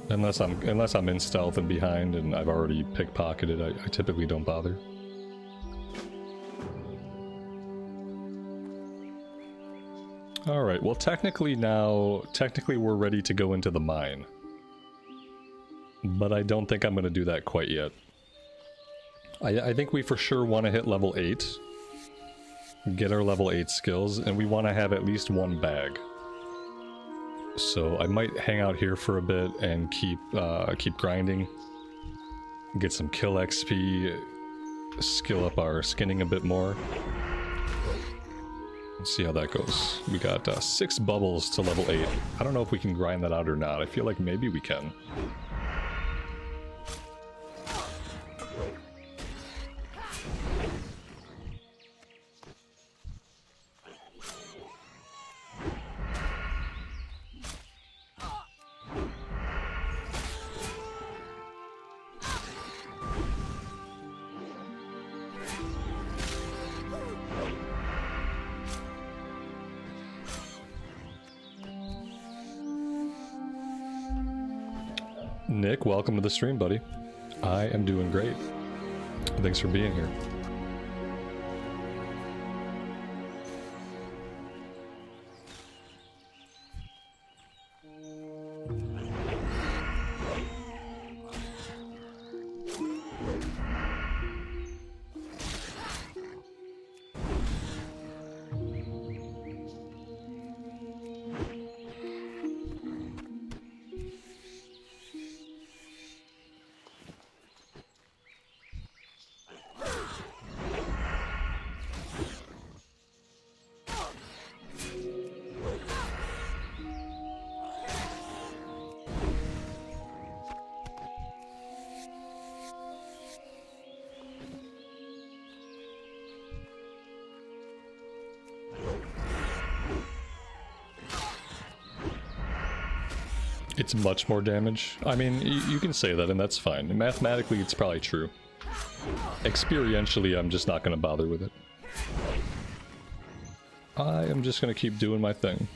Unless I'm in stealth and behind and I've already pickpocketed, I typically don't bother. Alright, well technically we're ready to go into the mine. But I don't think I'm going to do that quite yet. I think we for sure want to hit level 8. Get our level 8 skills, and we want to have at least one bag. So I might hang out here for a bit and keep grinding. Get some kill XP, skill up our skinning a bit more. Let's see how that goes. We got 6 bubbles to level 8. I don't know if we can grind that out or not. I feel like maybe we can. Nick, welcome to the stream, buddy. I am doing great. Thanks for being here. It's much more damage. I mean, you can say that and that's fine. Mathematically, it's probably true. Experientially, I'm just not going to bother with it. I am just going to keep doing my thing.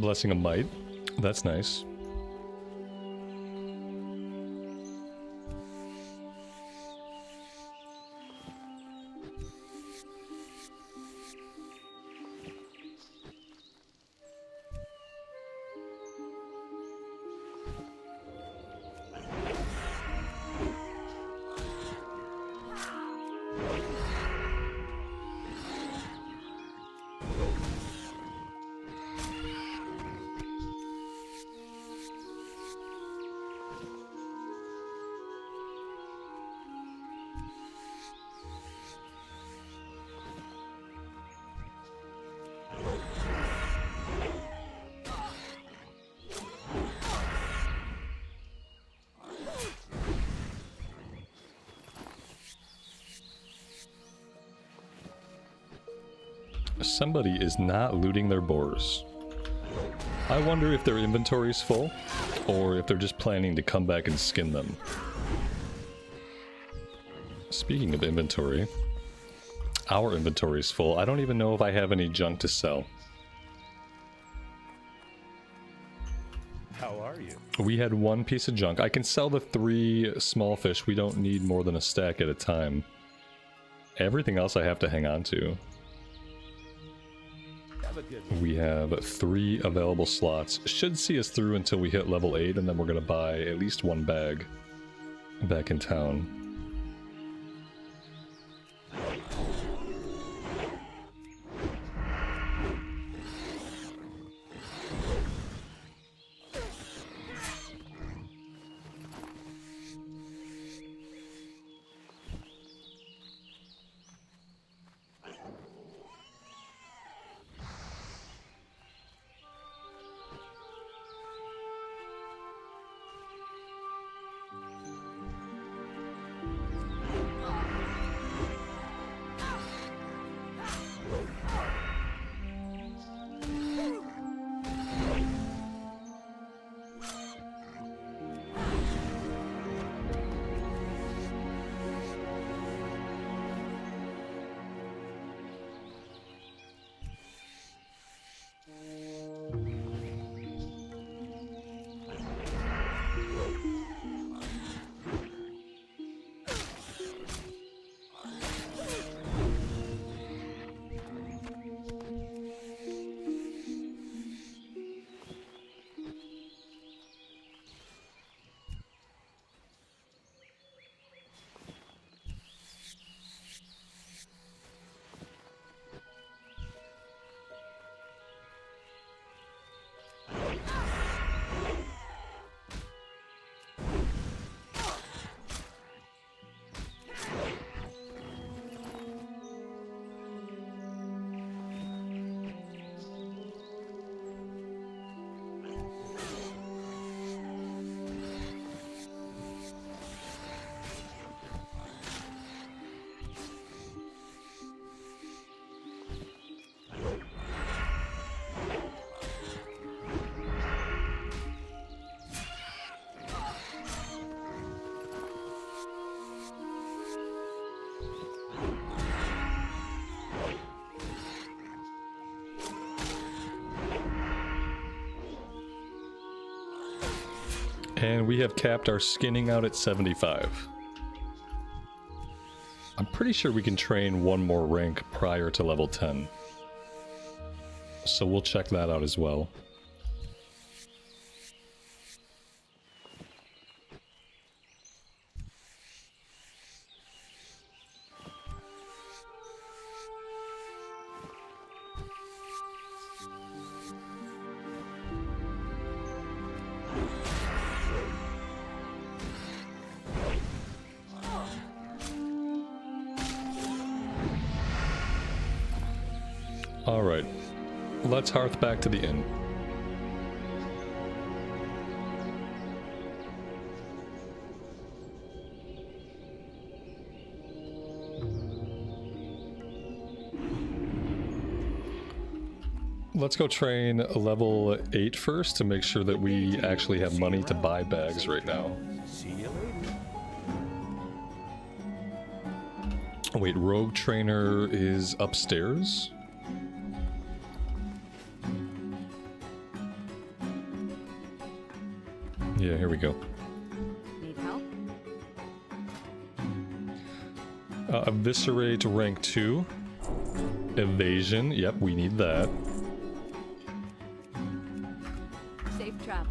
Blessing of Might. That's nice. Somebody is not looting their boars. I wonder if their inventory is full, or if they're just planning to come back and skin them. Speaking of inventory, our inventory is full. I don't even know if I have any junk to sell. How are you? We had one piece of junk. I can sell the 3 small fish. We don't need more than a stack at a time. Everything else I have to hang on to. We have 3 available slots. Should see us through until we hit level 8, and then we're going to buy at least 1 bag back in town. And we have capped our skinning out at 75. I'm pretty sure we can train 1 more rank prior to level 10. So we'll check that out as well. Alright, let's hearth back to the inn. Let's go train level 8 first to make sure that we actually have money to buy bags right now. See you later. Wait, Rogue Trainer is upstairs? Yeah, here we go. Need help? Eviscerate rank 2. Evasion. Yep, we need that. Safe travels.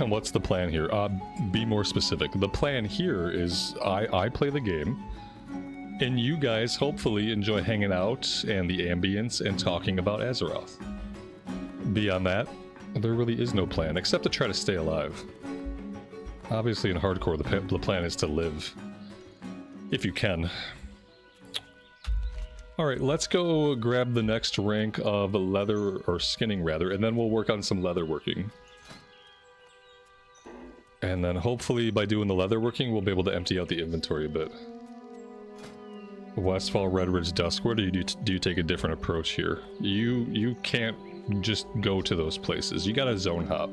What's the plan here? Be more specific. The plan here is I play the game, and you guys hopefully enjoy hanging out and the ambience and talking about Azeroth. Beyond that, there really is no plan, except to try to stay alive. Obviously in hardcore, the plan is to live. If you can. Alright, let's go grab the next rank of leather, or skinning rather, and then we'll work on some leatherworking. And then hopefully by doing the leatherworking, we'll be able to empty out the inventory a bit. Westfall, Redridge, Duskwood, or do you take a different approach here? You can't just go to those places. You gotta zone hop.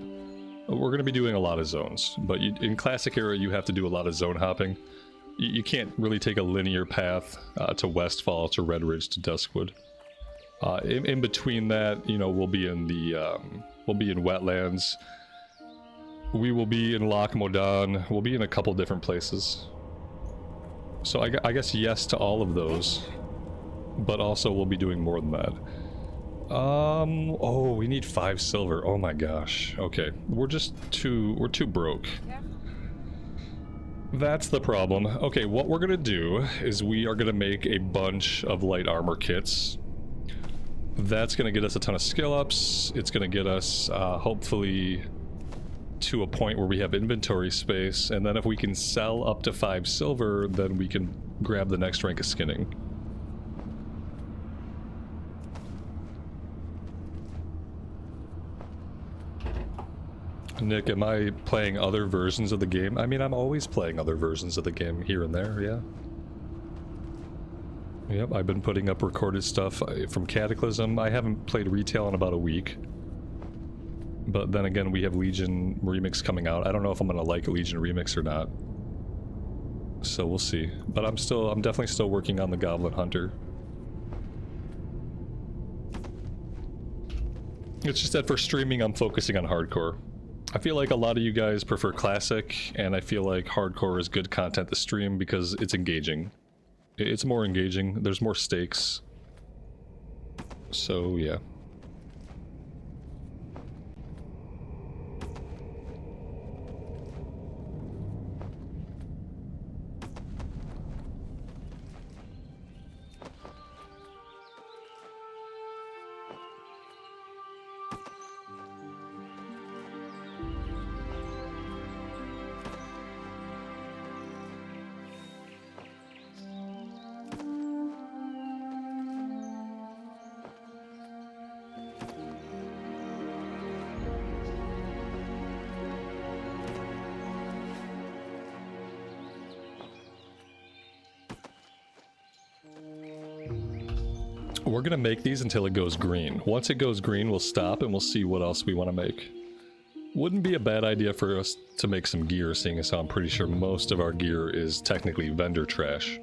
We're gonna be doing a lot of zones, but in Classic Era you have to do a lot of zone hopping. You can't really take a linear path to Westfall, to Redridge, to Duskwood. In between that, you know, we'll be in wetlands. We will be in Loch Modan. We'll be in a couple different places. So I guess yes to all of those. But also we'll be doing more than that. Oh, we need 5 silver. Oh my gosh. Okay. We're too broke. That's the problem. Okay, what we're gonna do is we are gonna make a bunch of light armor kits. That's gonna get us a ton of skill ups. It's gonna get us, hopefully, to a point where we have inventory space, and then if we can sell up to 5 silver, then we can grab the next rank of skinning. Nick, am I playing other versions of the game? I mean, I'm always playing other versions of the game here and there, yeah. Yep, I've been putting up recorded stuff from Cataclysm. I haven't played retail in about a week. But then again, we have Legion Remix coming out. I don't know if I'm gonna like Legion Remix or not. So we'll see. But I'm definitely still working on the Goblin Hunter. It's just that for streaming, I'm focusing on hardcore. I feel like a lot of you guys prefer classic, and I feel like hardcore is good content to stream because it's engaging. It's more engaging, there's more stakes. So, yeah. We're gonna make these until it goes green. Once it goes green, we'll stop and we'll see what else we want to make. Wouldn't be a bad idea for us to make some gear, seeing as how I'm pretty sure most of our gear is technically vendor trash.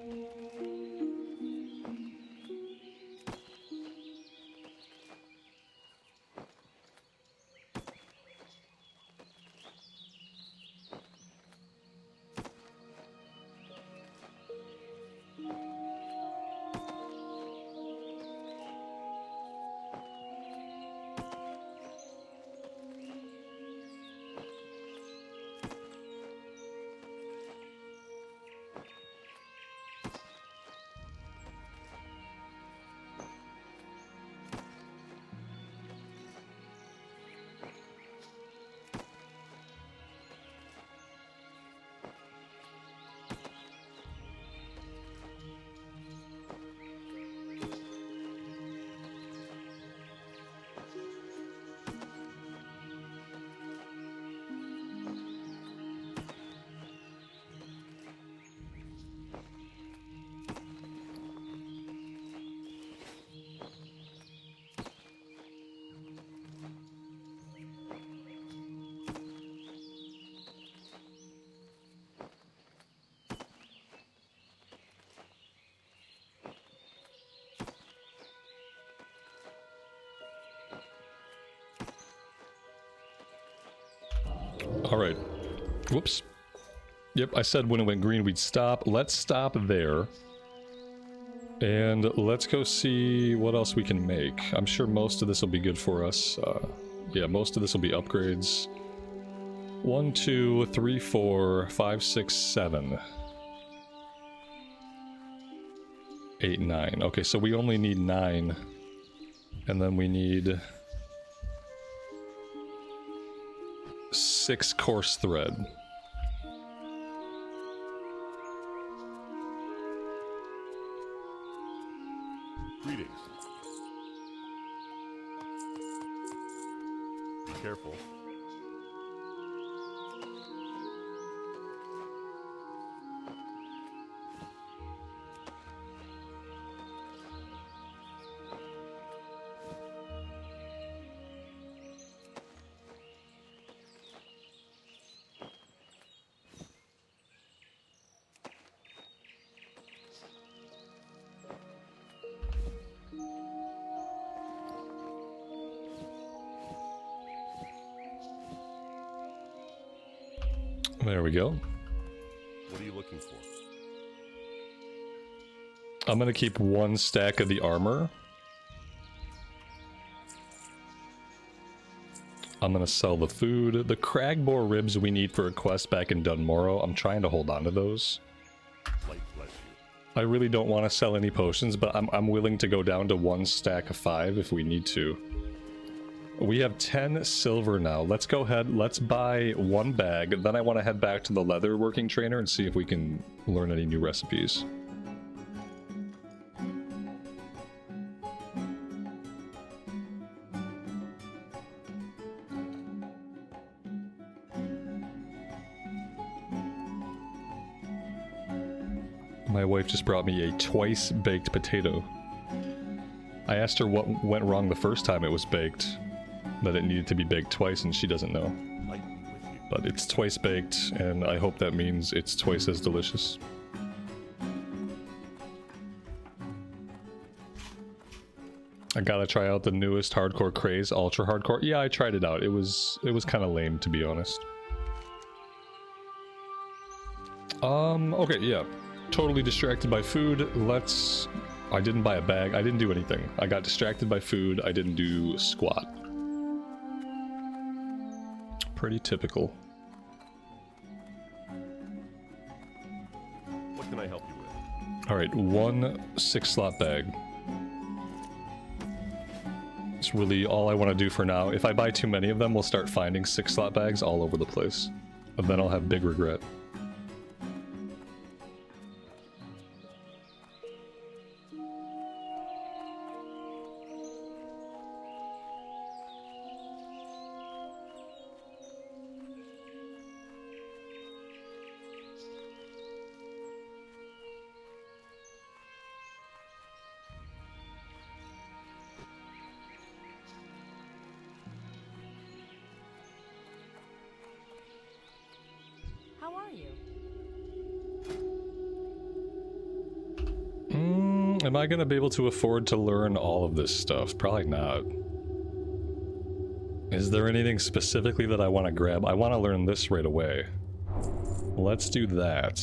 Alright. Whoops. Yep, I said when it went green we'd stop. Let's stop there. And let's go see what else we can make. I'm sure most of this will be good for us. Yeah, most of this will be upgrades. 1, 2, 3, 4, 5, 6, 7. 8, 9. Okay, so we only need 9. And then we need 6 coarse thread. Greetings. Be careful. There we go. What are you looking for? I'm gonna keep 1 stack of the armor. I'm gonna sell the food. The crag boar ribs we need for a quest back in Dunmorrow. I'm trying to hold on to those. Light bless you. I really don't want to sell any potions, but I'm willing to go down to 1 stack of 5 if we need to. We have 10 silver now. Let's go ahead, let's buy 1 bag. Then I want to head back to the leatherworking trainer and see if we can learn any new recipes. My wife just brought me a twice baked potato. I asked her what went wrong the first time it was baked. That it needed to be baked twice, and she doesn't know. Light be with you. But it's twice baked, and I hope that means it's twice as delicious. I gotta try out the newest hardcore craze, ultra hardcore. Yeah, I tried it out. It was kind of lame, to be honest. Okay, yeah. Totally distracted by food. I didn't buy a bag. I didn't do anything. I got distracted by food. I didn't do squat. Pretty typical. What can I help you with? Alright, 1 6-slot bag. It's really all I want to do for now. If I buy too many of them, we'll start finding 6-slot bags all over the place. And then I'll have big regret. How are you? Am I gonna be able to afford to learn all of this stuff? Probably not. Is there anything specifically that I want to grab? I want to learn this right away. Let's do that.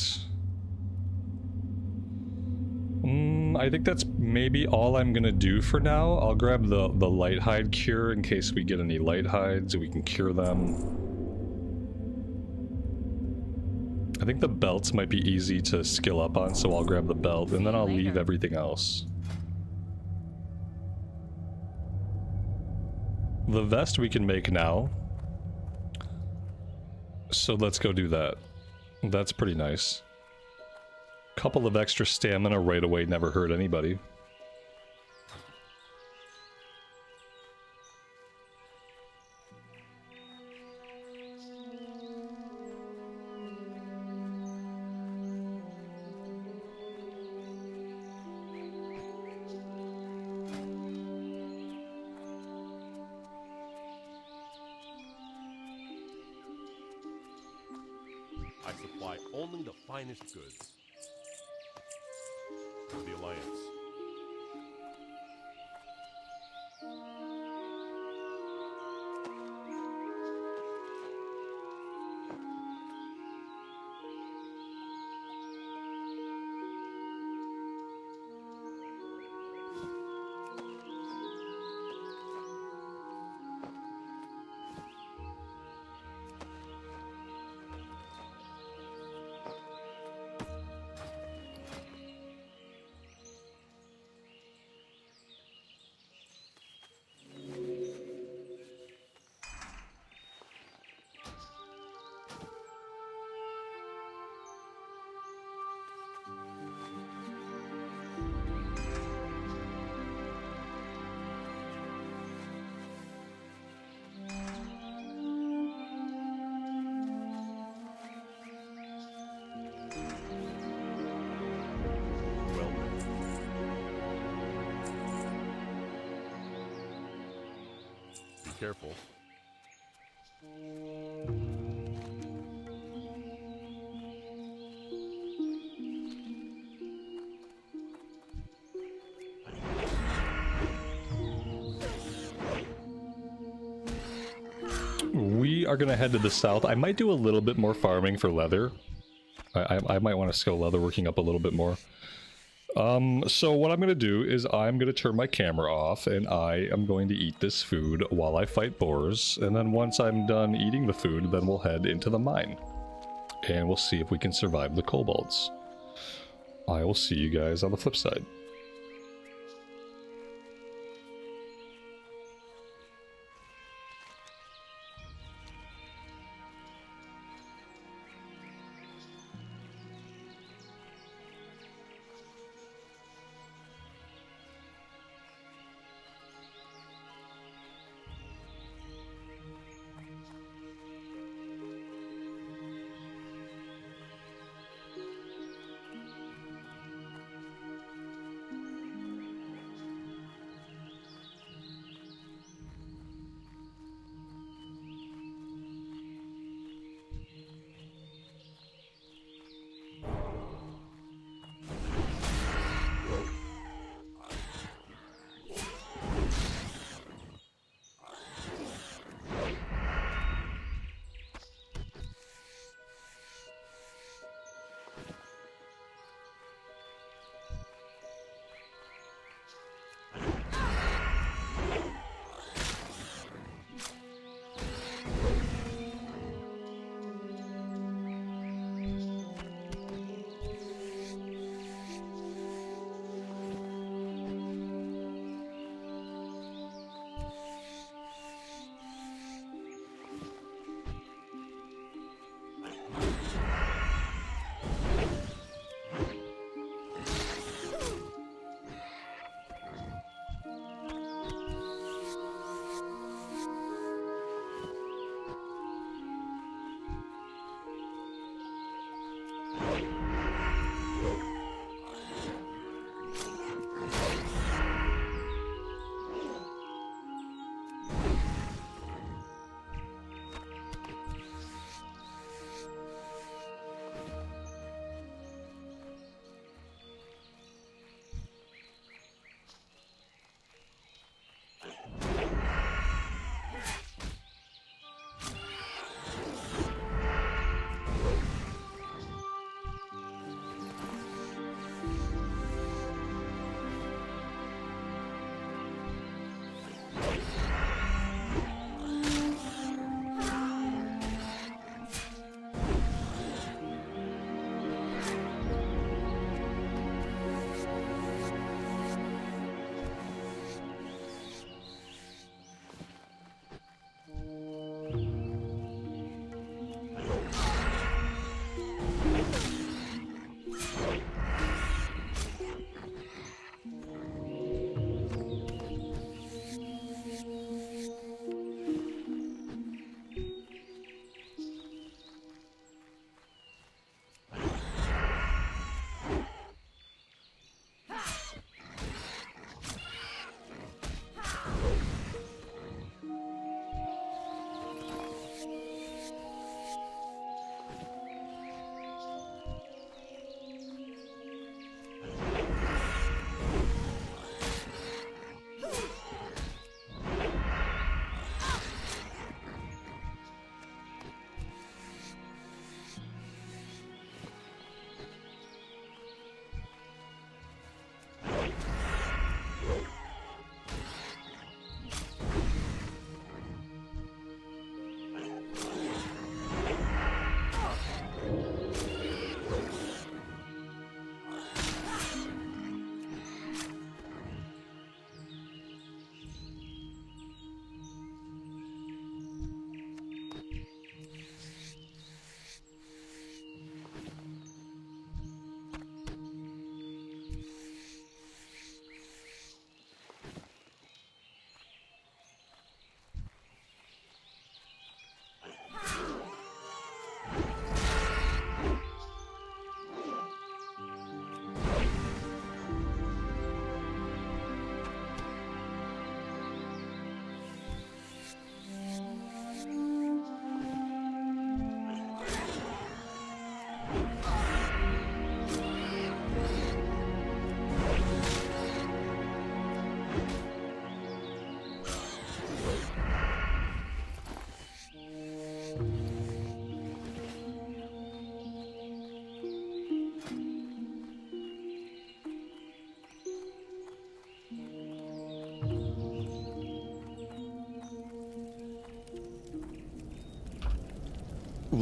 I think that's maybe all I'm gonna do for now. I'll grab the light hide cure in case we get any light hides, we can cure them. I think the belts might be easy to skill up on, so I'll grab the belt, and then I'll leave everything else. The vest we can make now. So let's go do that. That's pretty nice. Couple of extra stamina right away never hurt anybody. I supply only the finest goods. For the Alliance. Careful. We are gonna head to the south. I might do a little bit more farming for leather. I might want to skill leatherworking up a little bit more. So what I'm going to do is I'm going to turn my camera off and I am going to eat this food while I fight boars. And then once I'm done eating the food, then we'll head into the mine. And we'll see if we can survive the kobolds. I will see you guys on the flip side.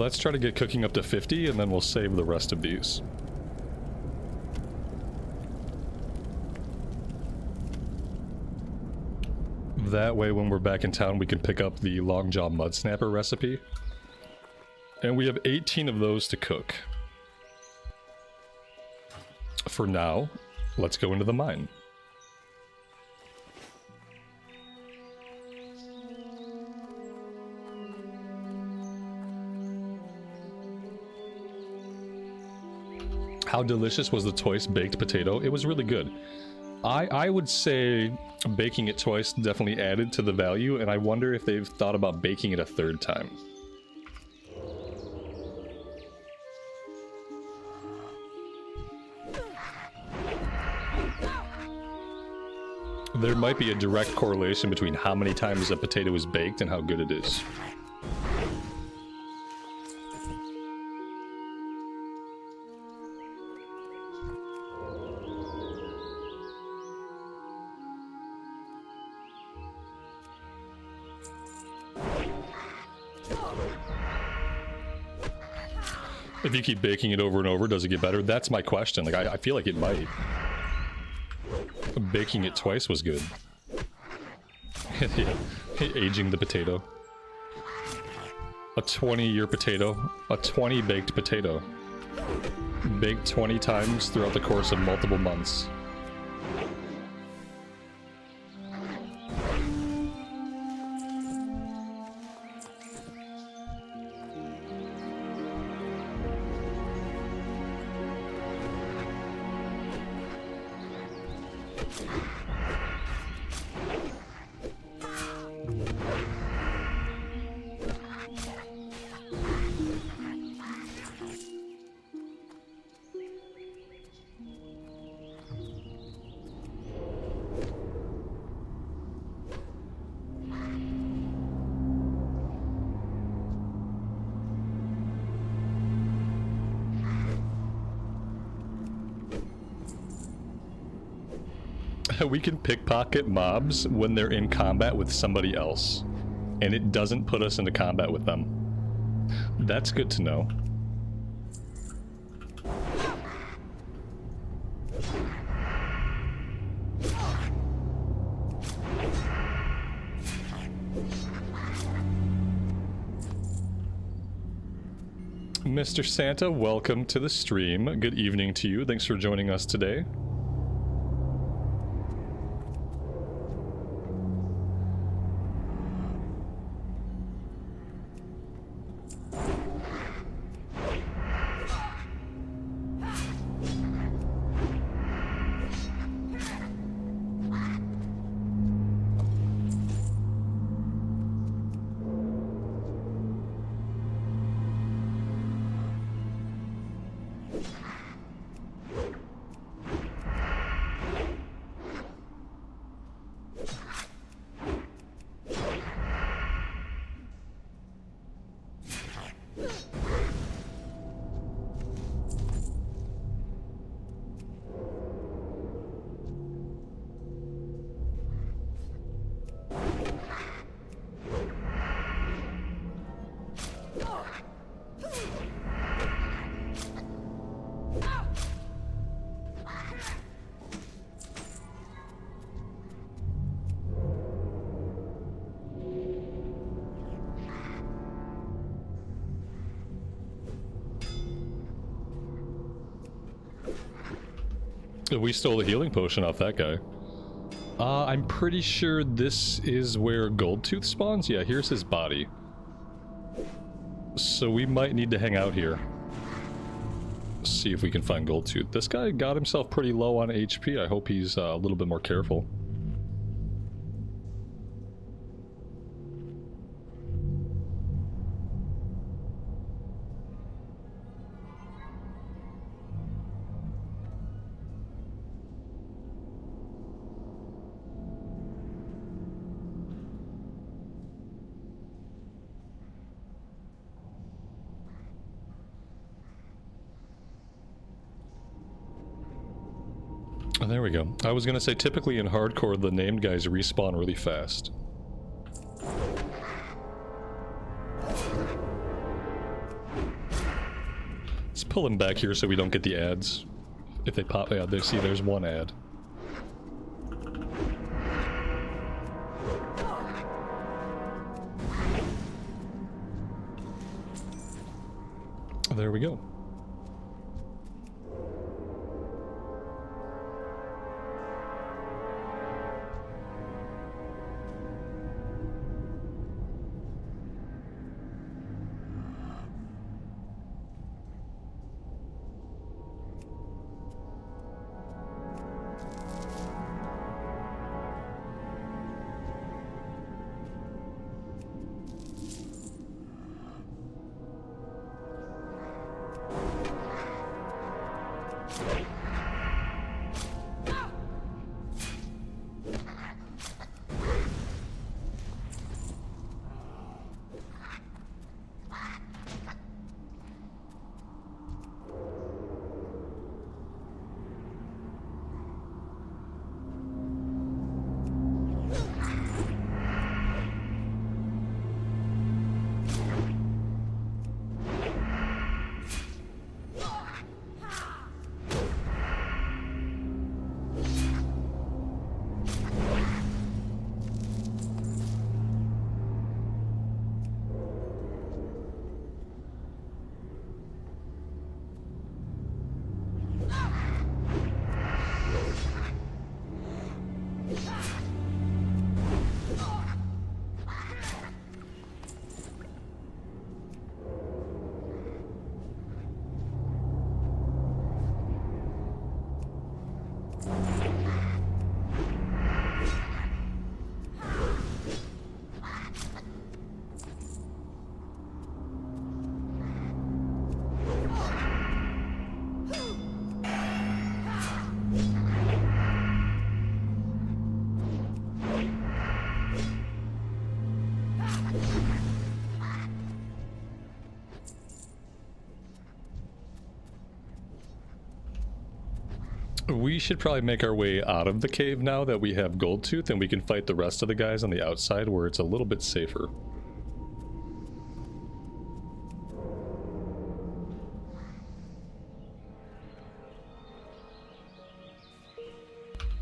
Let's try to get cooking up to 50 and then we'll save the rest of these. That way when we're back in town we can pick up the Long Jaw Mud Snapper recipe. And we have 18 of those to cook. For now, let's go into the mine. How delicious was the twice baked potato? It was really good. I would say baking it twice definitely added to the value, and I wonder if they've thought about baking it a third time. There might be a direct correlation between how many times a potato is baked and how good it is. If you keep baking it over and over, does it get better? That's my question. Like, I feel like it might. Baking it twice was good. Aging the potato. A 20-year potato. A 20 baked potato. Baked 20 times throughout the course of multiple months. We can pickpocket mobs when they're in combat with somebody else, and it doesn't put us into combat with them. That's good to know. Mr. Santa, welcome to the stream. Good evening to you. Thanks for joining us today. We stole a healing potion off that guy. I'm pretty sure this is where Goldtooth spawns. Yeah, here's his body. So we might need to hang out here. See if we can find Goldtooth. This guy got himself pretty low on HP. I hope he's a little bit more careful. There we go. I was gonna say, typically in hardcore, the named guys respawn really fast. pull him back here so we don't get the ads. If they pop, yeah, they see there's one ad. There we go. We should probably make our way out of the cave now that we have Gold Tooth, and we can fight the rest of the guys on the outside where it's a little bit safer.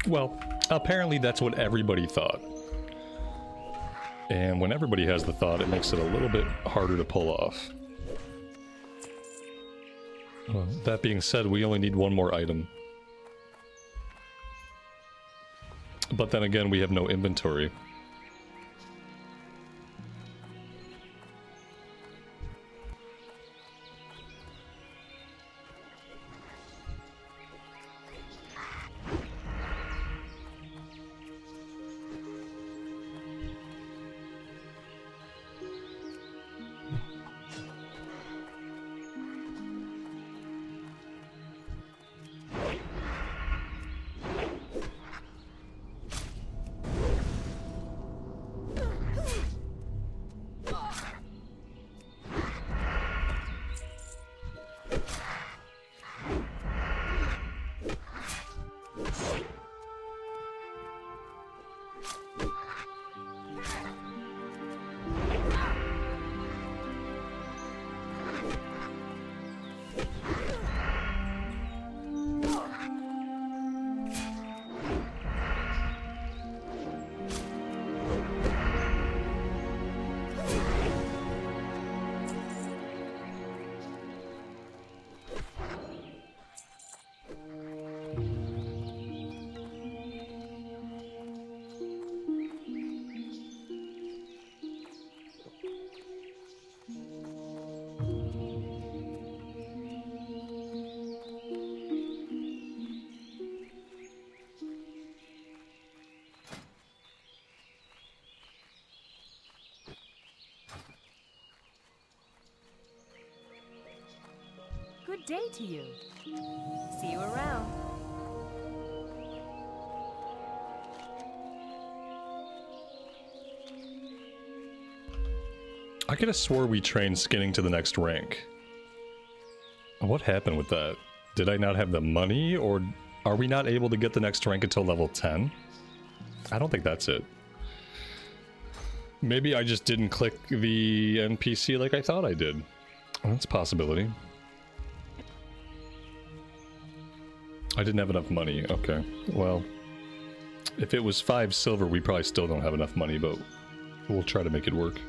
Well, apparently that's what everybody thought. And when everybody has the thought, it makes it a little bit harder to pull off. Well, that being said, we only need one more item. But then again, we have no inventory. Good day to you. See you around. I could have swore we trained skinning to the next rank. What happened with that? Did I not have the money, or are we not able to get the next rank until level 10? I don't think that's it. Maybe I just didn't click the NPC like I thought I did. That's a possibility. I didn't have enough money. Okay. Well, if it was 5 silver, we probably still don't have enough money, but we'll try to make it work.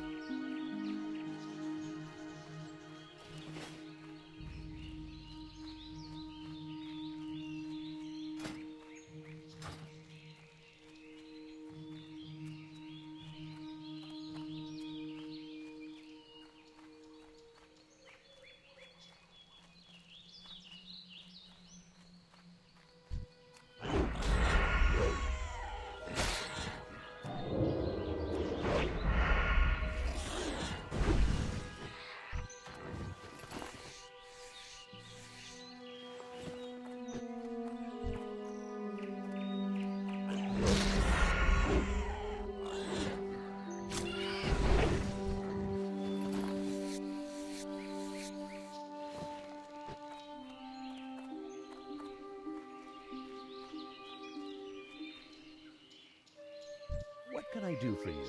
What can I do for you?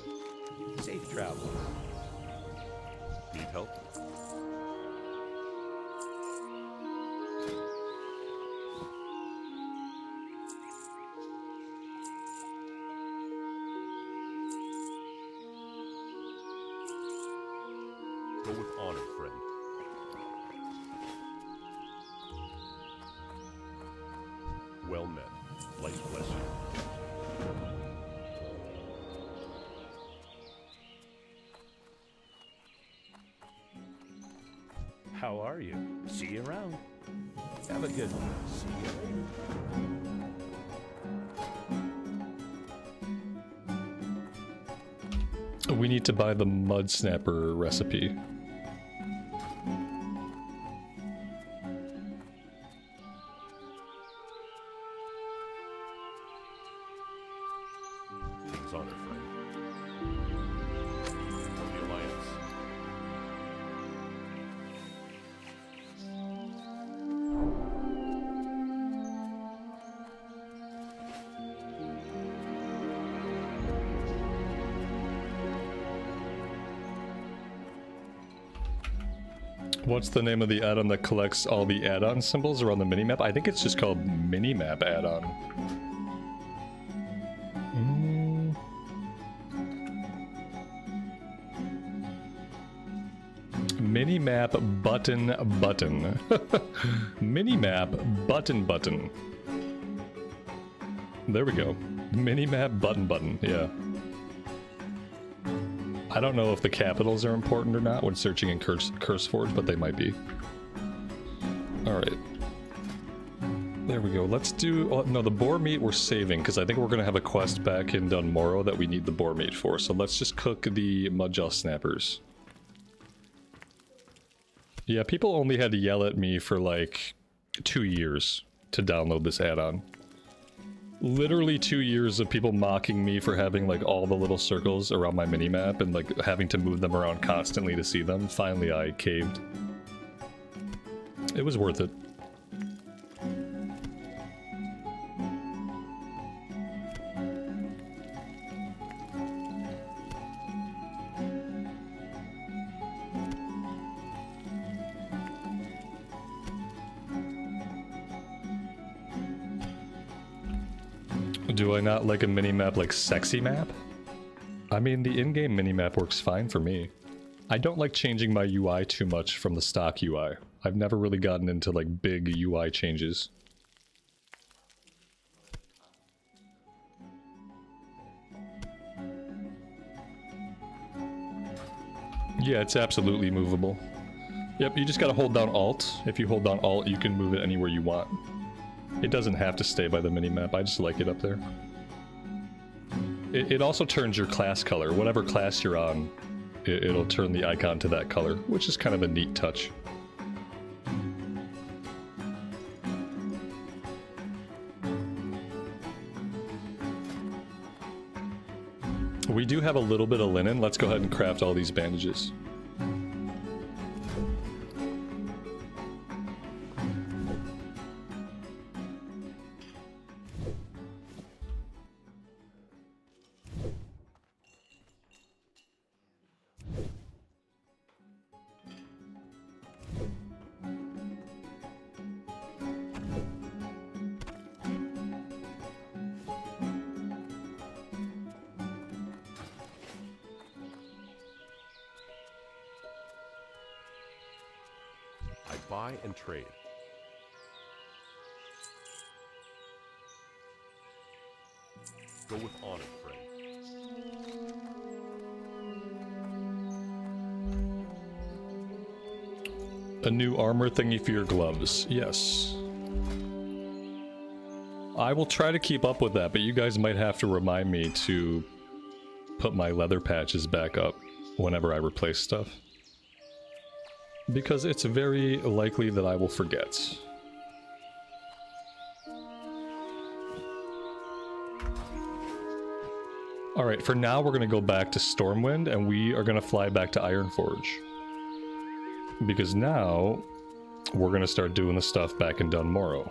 Safe travel. Need help? Go with honor, friend. Well met. Light bless you. How are you? See you around. Have a good one. See you later. We need to buy the mud snapper recipe. King's honor, friend. For the Alliance. What's the name of the add-on that collects all the add-on symbols around the minimap? I think it's just called Minimap add-on. Minimap button. Minimap button. There we go. Minimap button, yeah. I don't know if the capitals are important or not when searching in CurseForge, but they might be. Alright. There we go. Let's do... Oh, no, the boar meat we're saving, because I think we're going to have a quest back in Dunmorrow that we need the boar meat for. So let's just cook the Mudjaw snappers. Yeah, people only had to yell at me for like 2 years to download this add-on. Literally 2 years of people mocking me for having like all the little circles around my minimap and like having to move them around constantly to see them. Finally I caved. It was worth it. Do I not like a minimap like Sexy Map? I mean, the in-game minimap works fine for me. I don't like changing my UI too much from the stock UI. I've never really gotten into like big UI changes. Yeah, it's absolutely movable. Yep, you just gotta hold down Alt. If you hold down Alt, you can move it anywhere you want. It doesn't have to stay by the minimap, I just like it up there. It also turns your class color. Whatever class you're on, it'll turn the icon to that color, which is kind of a neat touch. We do have a little bit of linen. Let's go ahead and craft all these bandages. Buy and trade. Go with honor, friend. A new armor thingy for your gloves. Yes. I will try to keep up with that, but you guys might have to remind me to put my leather patches back up whenever I replace stuff. Because it's very likely that I will forget. Alright, for now we're going to go back to Stormwind and we are going to fly back to Ironforge. Because now we're going to start doing the stuff back in Dunmorrow.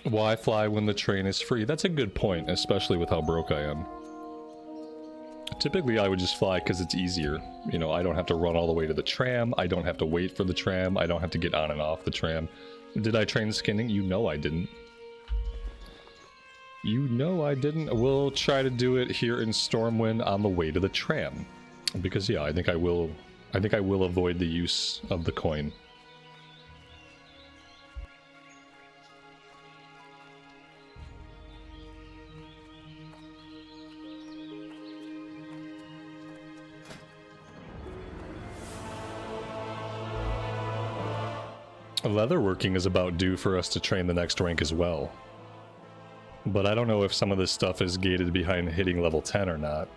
Why fly when the train is free? That's a good point, especially with how broke I am. Typically I would just fly because it's easier. You know, I don't have to run all the way to the tram, I don't have to wait for the tram, I don't have to get on and off the tram. Did I train skinning? You know I didn't. You know I didn't. We'll try to do it here in Stormwind on the way to the tram. Because yeah, I think I will avoid the use of the coin. Leatherworking is about due for us to train the next rank as well. But I don't know if some of this stuff is gated behind hitting level 10 or not.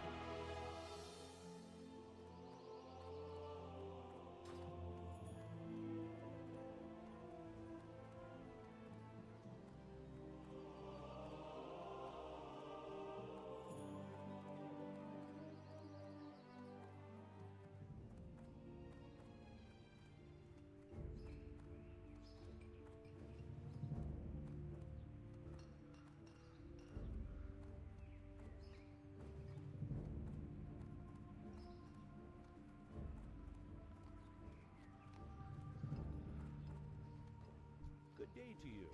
Good day to you.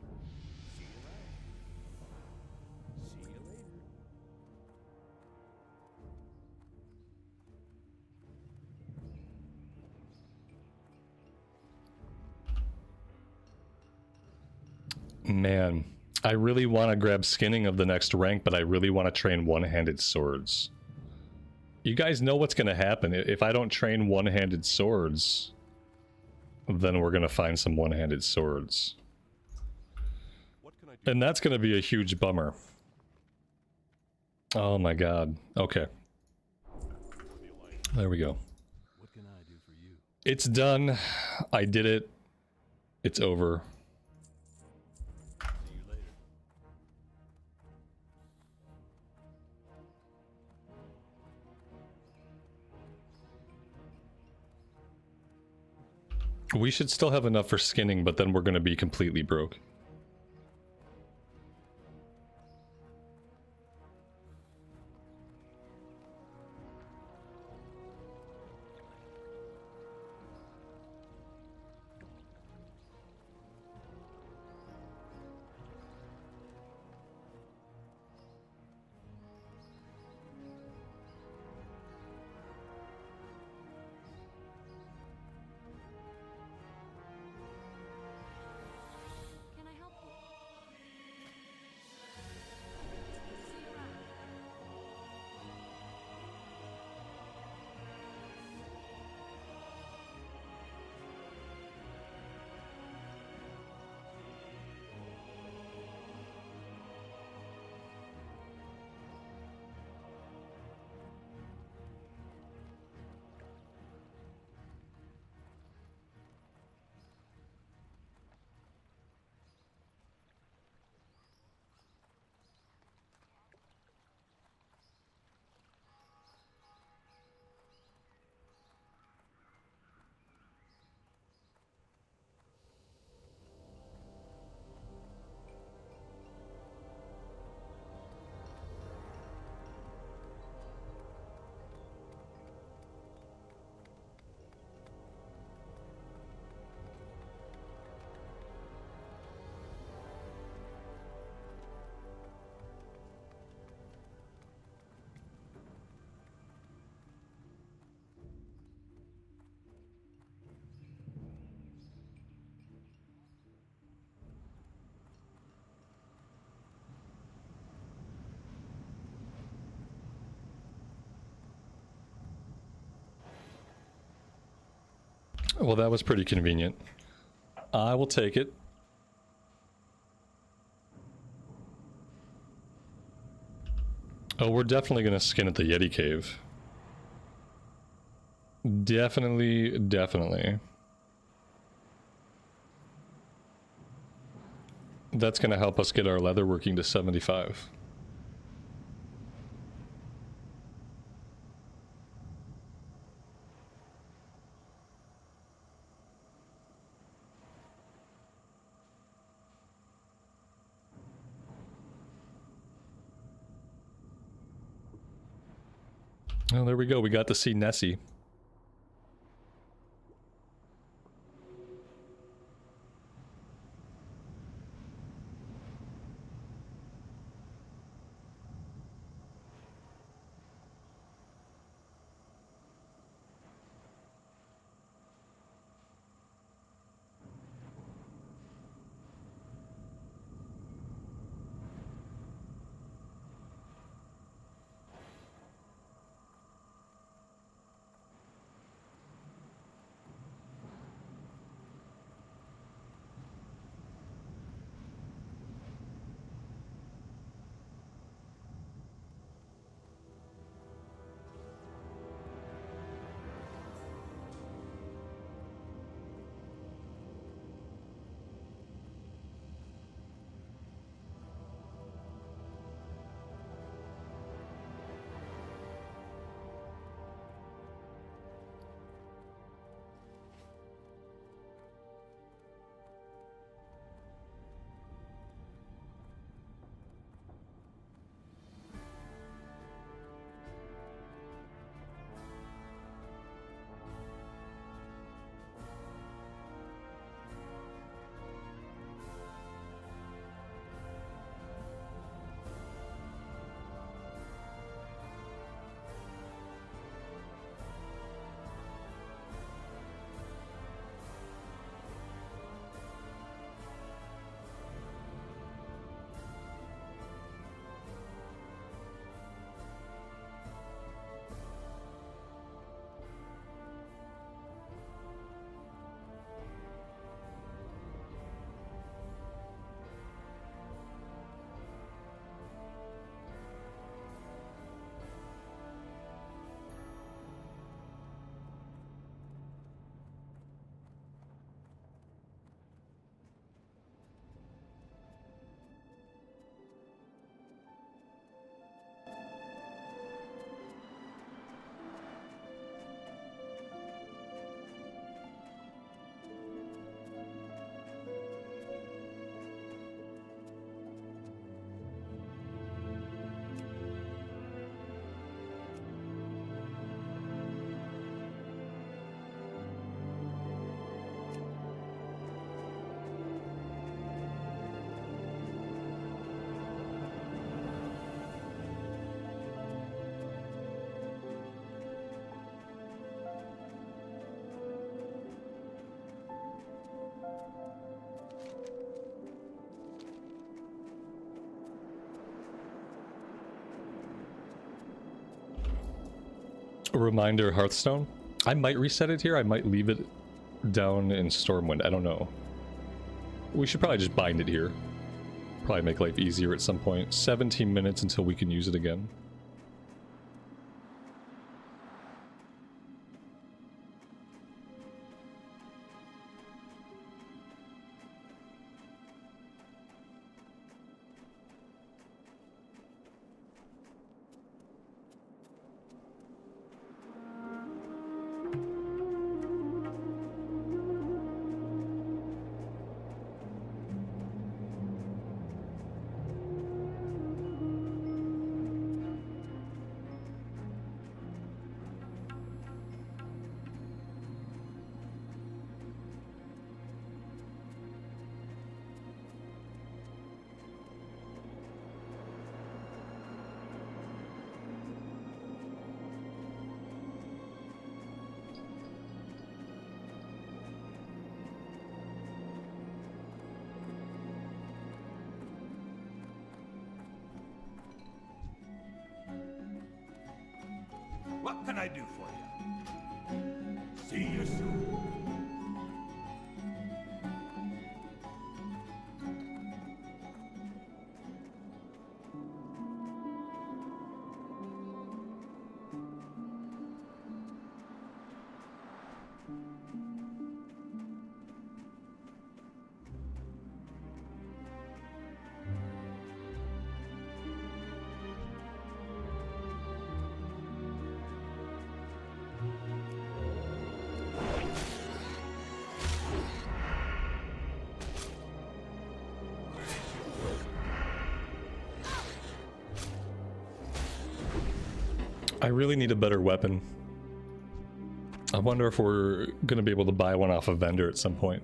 See you around. See you later. Man, I really want to grab skinning of the next rank, but I really want to train one-handed swords. You guys know what's going to happen. If I don't train one-handed swords, then we're going to find some one-handed swords. What can I do? And that's going to be a huge bummer. Oh my god. Okay. There we go. What can I do for you? It's done. I did it. It's over. See you later. We should still have enough for skinning, but then we're going to be completely broke. Can I Well, that was pretty convenient. I will take it. Oh, we're definitely gonna skin at the Yeti Cave. Definitely, definitely. That's gonna help us get our leatherworking to 75. Oh, there we go. We got to see Nessie. Reminder Hearthstone. I might reset it here. I might leave it down in Stormwind. I don't know. We should probably just bind it here. Probably make life easier at some point. 17 minutes until we can use it again. What can I do for you? See you soon. I really need a better weapon. I wonder if we're gonna be able to buy one off a vendor at some point.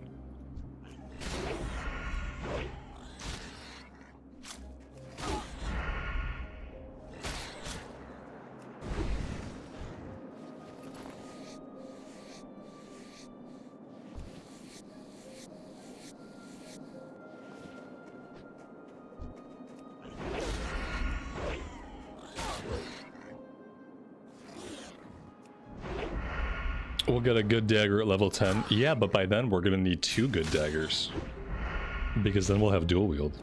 We'll get a good dagger at level 10. Yeah, but by then we're gonna need 2 good daggers. Because then we'll have dual wield.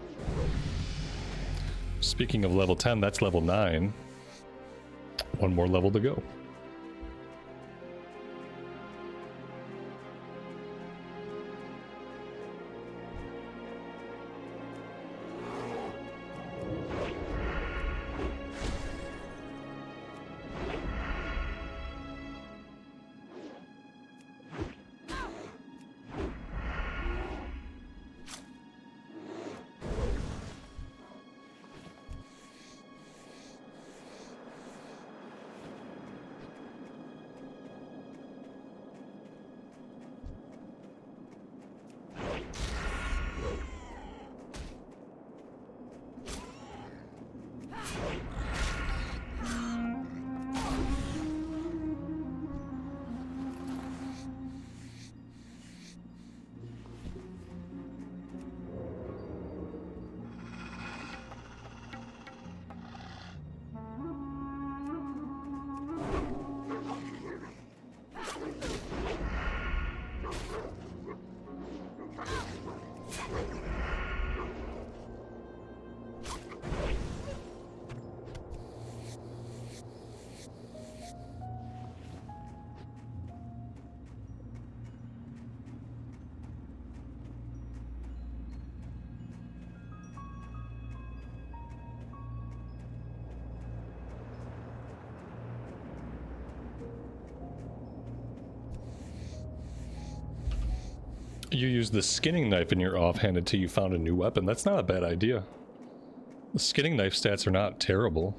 Speaking of level 10, that's level 9. 1 more level to go. You used the skinning knife in your offhand until you found a new weapon. That's not a bad idea. The skinning knife stats are not terrible.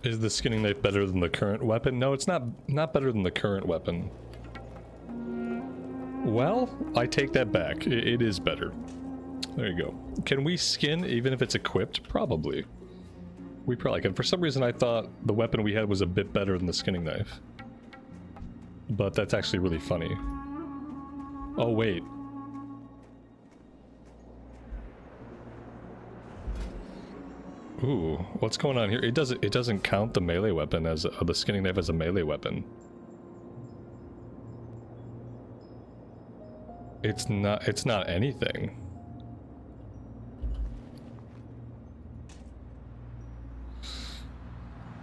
Is the skinning knife better than the current weapon? No, it's not better than the current weapon. Well, I take that back. It is better. There you go. Can we skin even if it's equipped? Probably. We probably can. For some reason I thought the weapon we had was a bit better than the skinning knife. But that's actually really funny. Oh wait. Ooh, what's going on here? It doesn't count the melee weapon as the skinning knife as a melee weapon. It's not anything.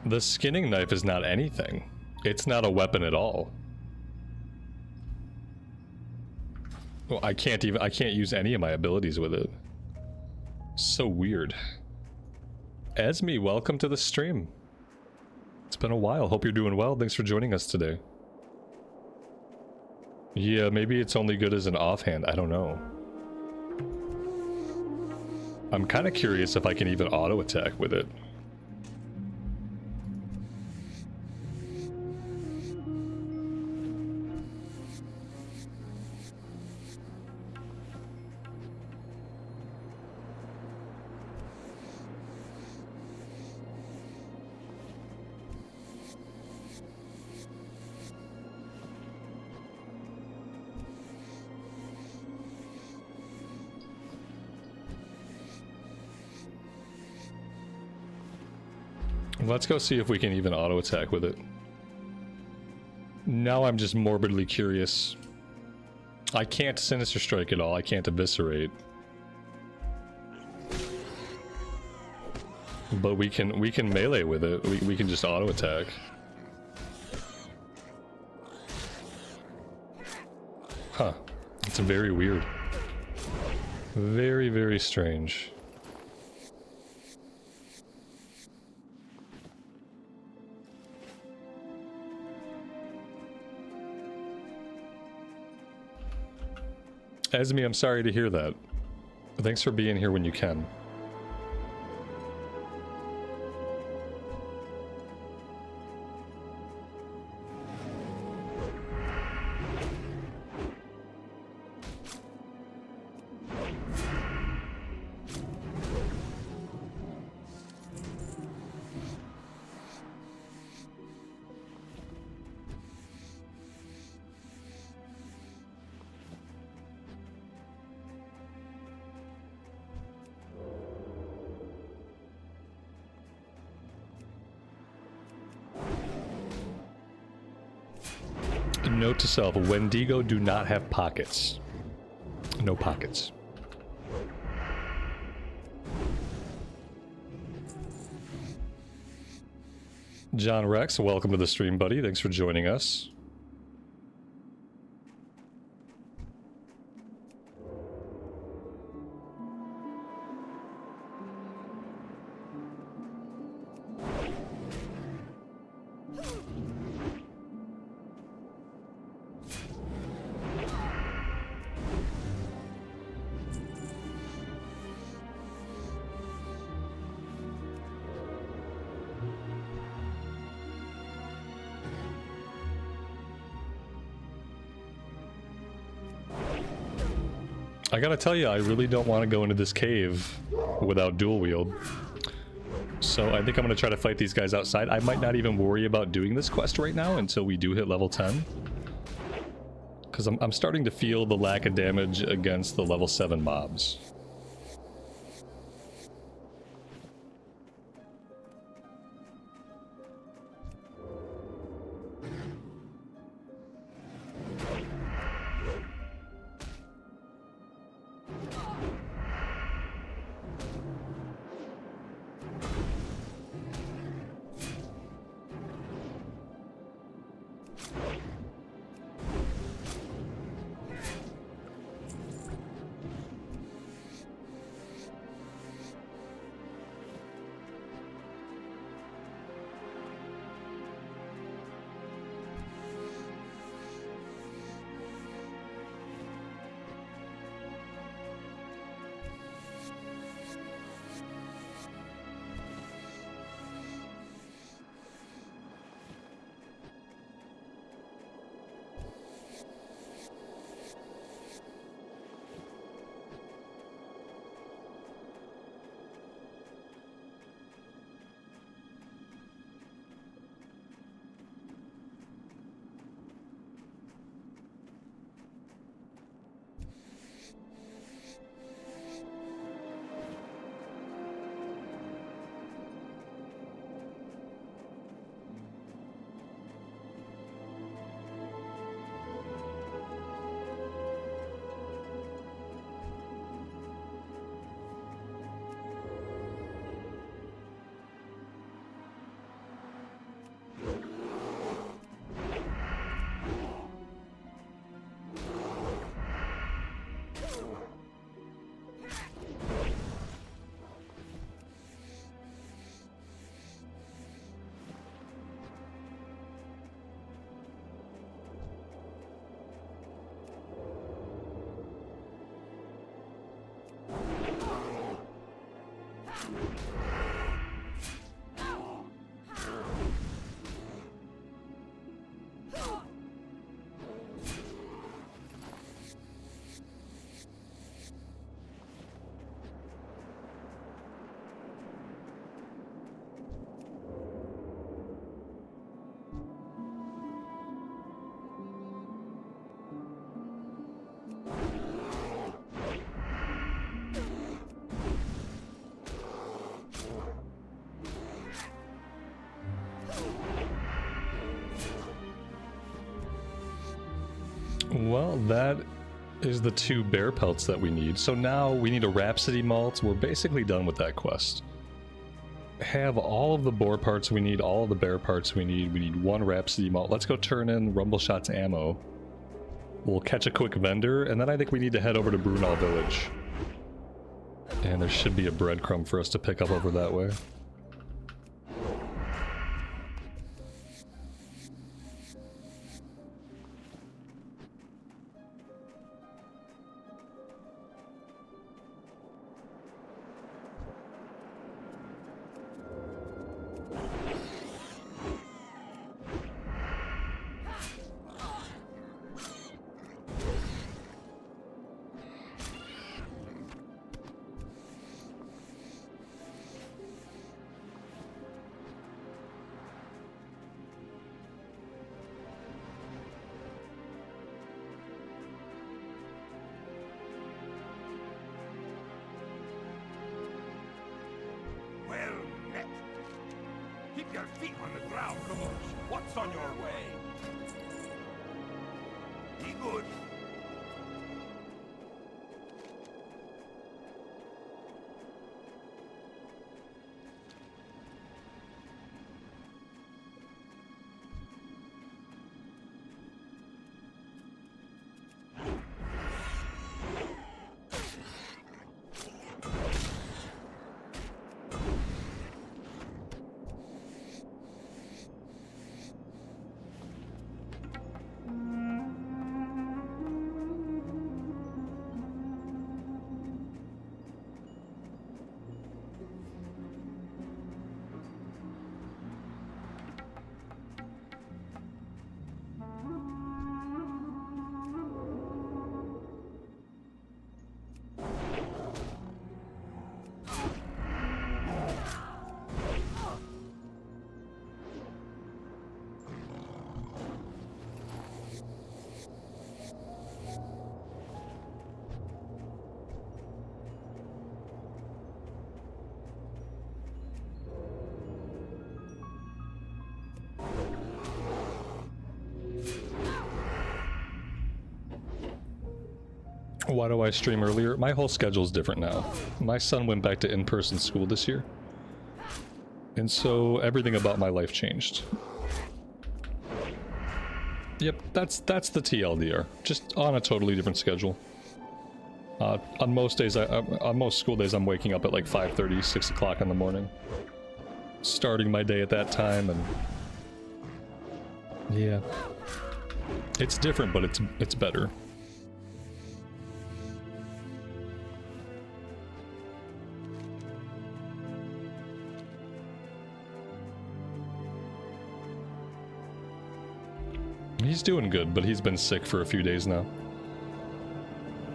The skinning knife is not anything. It's not a weapon at all. Well, I can't use any of my abilities with it. So weird. Esme, welcome to the stream. It's been a while. Hope you're doing well. Thanks for joining us today. Yeah, maybe it's only good as an offhand. I don't know. I'm kind of curious if I can even auto attack with it. Let's go see if we can even auto attack with it. Now I'm just morbidly curious. I can't Sinister Strike at all. I can't Eviscerate. But we can melee with it. We can just auto attack. Huh. It's very weird. Very, very strange. Esme, I'm sorry to hear that. Thanks for being here when you can. Note to self, Wendigo do not have pockets. No pockets. John Rex, welcome to the stream, buddy. Thanks for joining us. I gotta tell you, I really don't want to go into this cave without dual wield. So I think I'm gonna try to fight these guys outside. I might not even worry about doing this quest right now until we do hit level 10. Because I'm starting to feel the lack of damage against the level 7 mobs. Well, that is the 2 bear pelts that we need. So now we need a Rhapsody malt. We're basically done with that quest. Have all of the boar parts we need, all of the bear parts we need. We need 1 Rhapsody malt. Let's go turn in Rumbleshot's ammo. We'll catch a quick vendor, and then I think we need to head over to Brunel Village. And there should be a breadcrumb for us to pick up over that way. Well met. Keep your feet on the ground, Kamosh. What's on your way? Be good. Why do I stream earlier? My whole schedule's different now. My son went back to in-person school this year. And so everything about my life changed. Yep, that's the TLDR. Just on a totally different schedule. On most days, on most school days, I'm waking up at like 5:30, 6 o'clock in the morning. Starting my day at that time, and yeah. It's different, but it's better. He's doing good, but he's been sick for a few days now.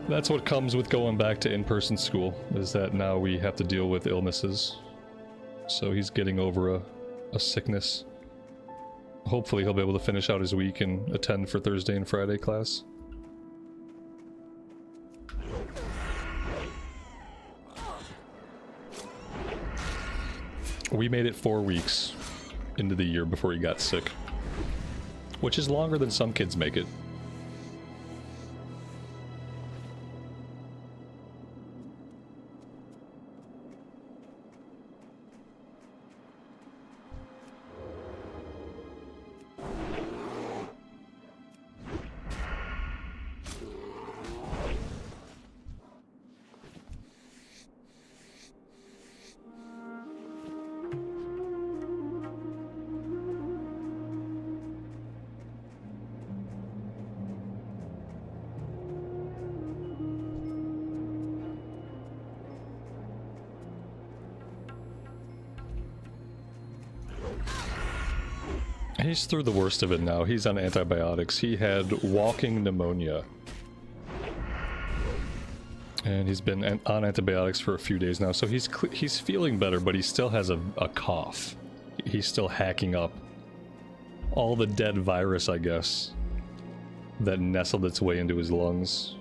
That's what comes with going back to in-person school, is that now we have to deal with illnesses. So he's getting over a sickness. Hopefully he'll be able to finish out his week and attend for Thursday and Friday class. We made it 4 weeks into the year before he got sick. Which is longer than some kids make it. He's through the worst of it now. He's on antibiotics. He had walking pneumonia. And he's been on antibiotics for a few days now, so he's feeling better, but he still has a cough. He's still hacking up all the dead virus, I guess, that nestled its way into his lungs.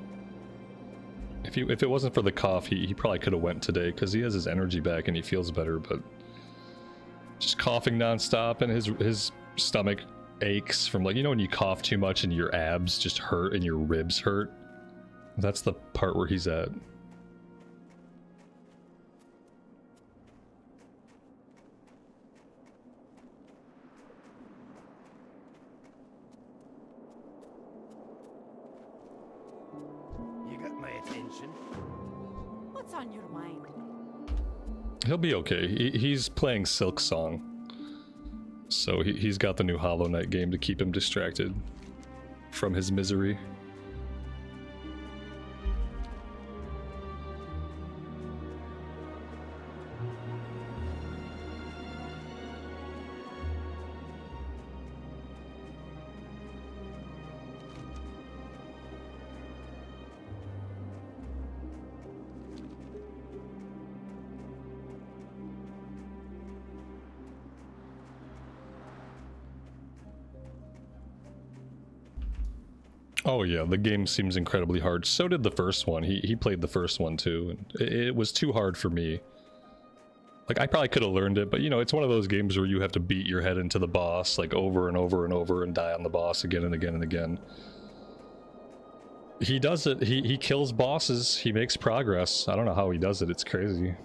If it wasn't for the cough, he probably could have went today, because he has his energy back and he feels better, but just coughing nonstop, and his stomach aches from, like, you know when you cough too much and your abs just hurt and your ribs hurt? That's the part where he's at. You got my attention. What's on your mind? He'll be okay. He's playing Silk Song. So he's got the new Hollow Knight game to keep him distracted from his misery. Oh yeah, the game seems incredibly hard. So did the first one. He played the first one too, and it was too hard for me. Like, I probably could have learned it, but you know, it's one of those games where you have to beat your head into the boss like over and over and over and die on the boss again and again and again. He does it. He kills bosses. He makes progress. I don't know how he does it. It's crazy.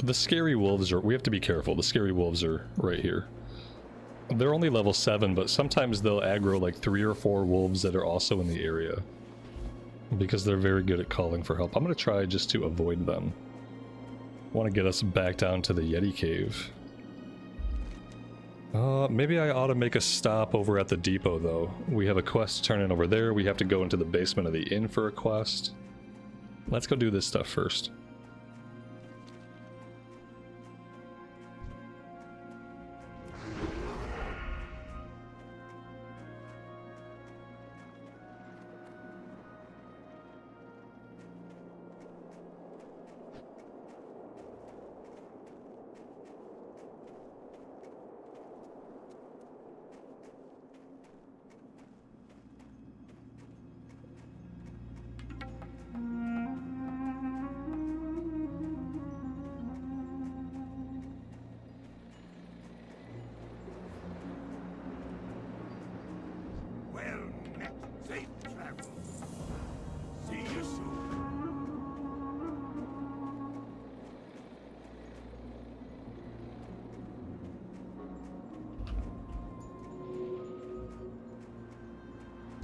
The scary wolves are... We have to be careful. The scary wolves are right here. They're only level 7, but sometimes they'll aggro like 3 or 4 wolves that are also in the area. Because they're very good at calling for help. I'm going to try just to avoid them. I want to get us back down to the Yeti Cave. Maybe I ought to make a stop over at the depot, though. We have a quest to turn in over there. We have to go into the basement of the inn for a quest. Let's go do this stuff first.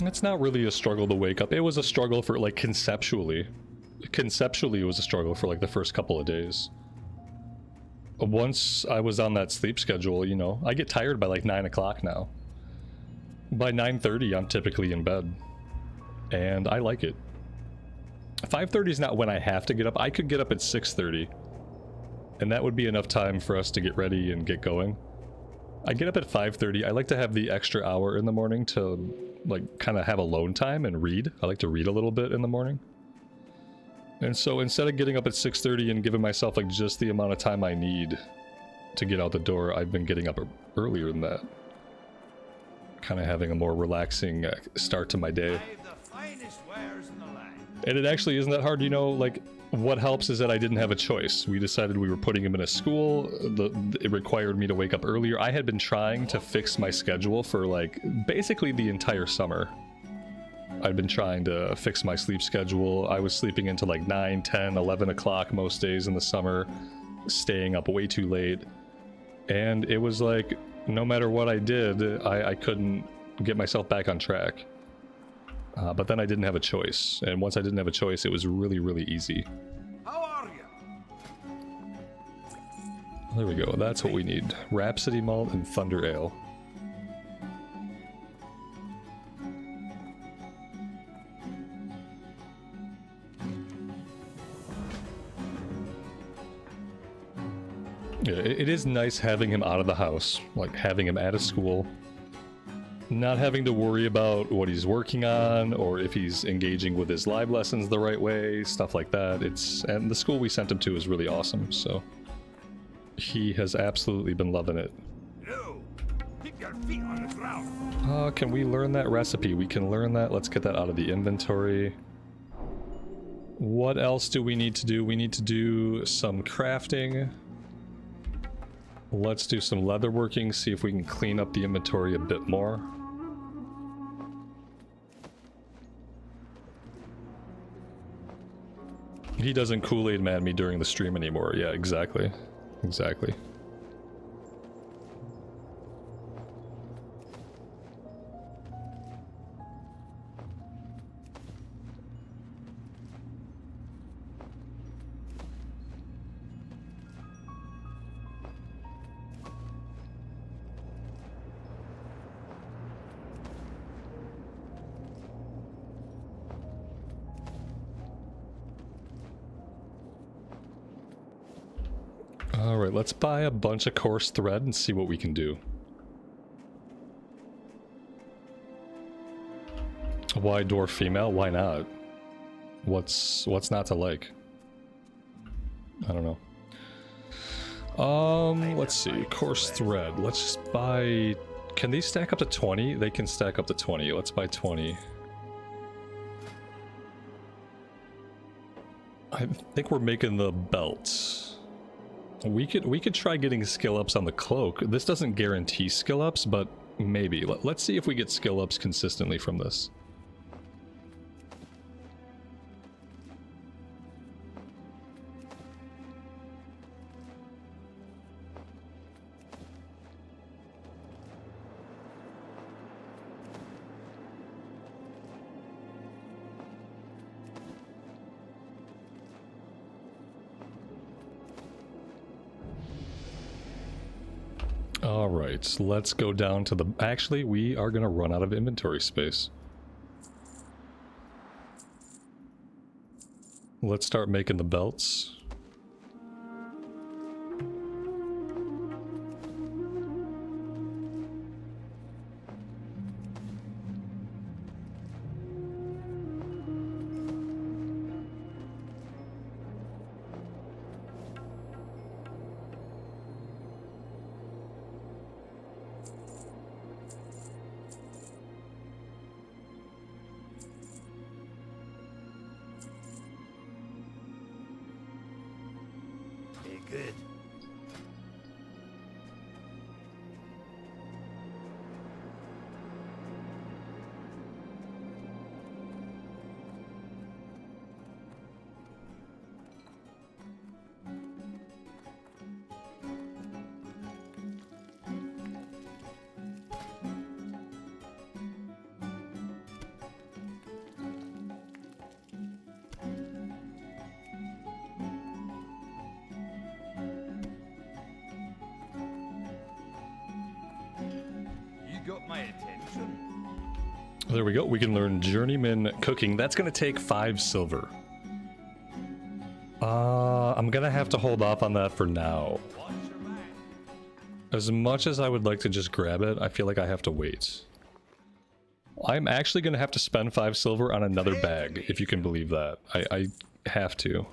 It's not really a struggle to wake up. It was a struggle for, like, conceptually. Conceptually, it was a struggle for, like, the first couple of days. Once I was on that sleep schedule, you know, I get tired by, like, 9 o'clock now. By 9:30, I'm typically in bed. And I like it. 5:30 is not when I have to get up. I could get up at 6:30. And that would be enough time for us to get ready and get going. I get up at 5:30. I like to have the extra hour in the morning to, like, kind of have alone time and read. I like to read a little bit in the morning. And so instead of getting up at 6:30 and giving myself, like, just the amount of time I need to get out the door, I've been getting up earlier than that. Kind of having a more relaxing start to my day. I've the finest wares in the land. And it actually isn't that hard, you know, like, what helps is that I didn't have a choice. We decided we were putting him in a school. It required me to wake up earlier. I had been trying to fix my schedule for, like, basically the entire summer. I'd been trying to fix my sleep schedule. I was sleeping into like 9, 10, 11 o'clock most days in the summer, staying up way too late. And it was like, no matter what I did, I couldn't get myself back on track. But then I didn't have a choice. And once I didn't have a choice, it was really, really easy. How are you? There we go. That's what we need. Rhapsody Malt and Thunder Ale. Yeah, it is nice having him out of the house, like having him at a school, not having to worry about what he's working on or if he's engaging with his live lessons the right way, stuff like that. And the school we sent him to is really awesome, so he has absolutely been loving it. No. Keep your feet on the ground. Can we learn that recipe? We can learn that. Let's get that out of the inventory. What else do we need to do? We need to do some crafting. Let's do some leatherworking, see if we can clean up the inventory a bit more. He doesn't Kool-Aid man me during the stream anymore. Yeah, exactly. Exactly. Alright, let's buy a bunch of coarse thread and see what we can do. Why dwarf female? Why not? What's not to like? I don't know. Let's see. Coarse thread. Let's just buy... Can these stack up to 20? They can stack up to 20. Let's buy 20. I think we're making the belts. We could try getting skill ups on the cloak. This doesn't guarantee skill ups, but maybe. Let's see if we get skill ups consistently from this. Alright, let's go down to the... Actually, we are going to run out of inventory space. Let's start making the belts. Good. Got my attention. There we go. We can learn journeyman cooking. That's going to take 5 silver. I'm going to have to hold off on that for now. As much as I would like to just grab it, I feel like I have to wait. I'm actually going to have to spend 5 silver on another bag, if you can believe that. I have to.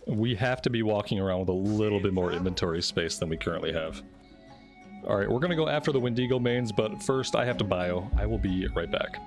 We have to be walking around with a little bit more inventory space than we currently have. Alright, we're gonna go after the Wendigo mains, but first I have to bio. I will be right back.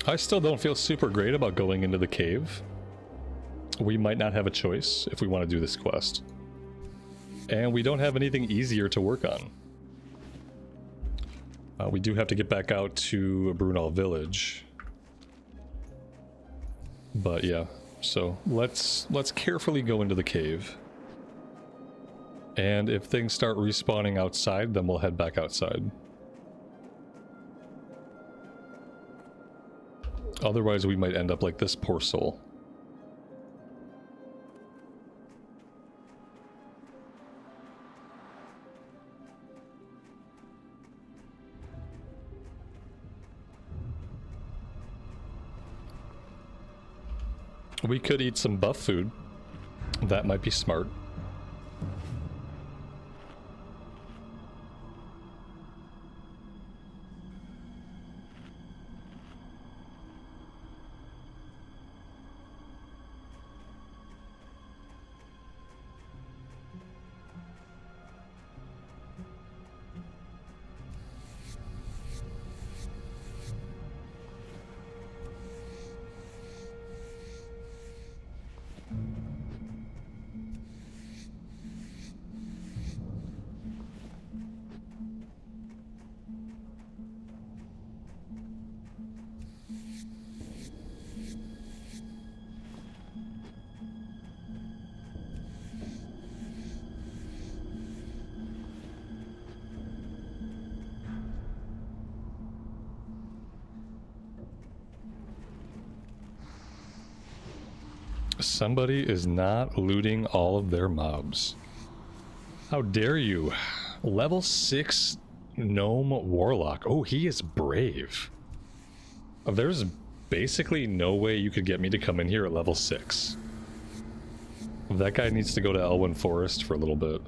I still don't feel super great about going into the cave. We might not have a choice if we want to do this quest. And we don't have anything easier to work on. We do have to get back out to Brunel Village. But yeah, so let's carefully go into the cave. And if things start respawning outside, then we'll head back outside. Otherwise, we might end up like this poor soul. We could eat some buff food. That might be smart. Somebody is not looting all of their mobs. How dare you? Level 6 Gnome Warlock. Oh, he is brave. There's basically no way you could get me to come in here at level 6. That guy needs to go to Elwyn Forest for a little bit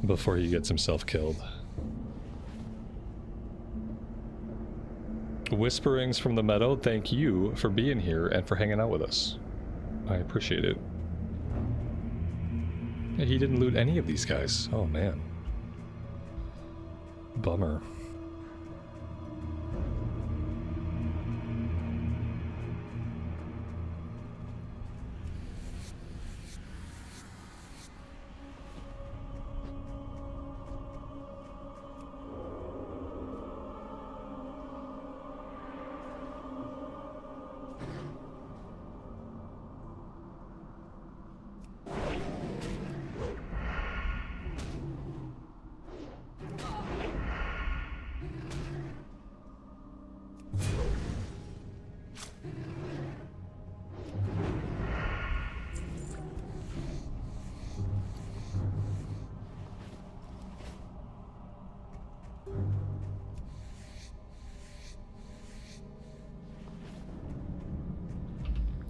before he gets himself killed. Whisperings from the Meadow, thank you for being here and for hanging out with us. I appreciate it. Yeah, he didn't loot any of these guys. Oh man. Bummer.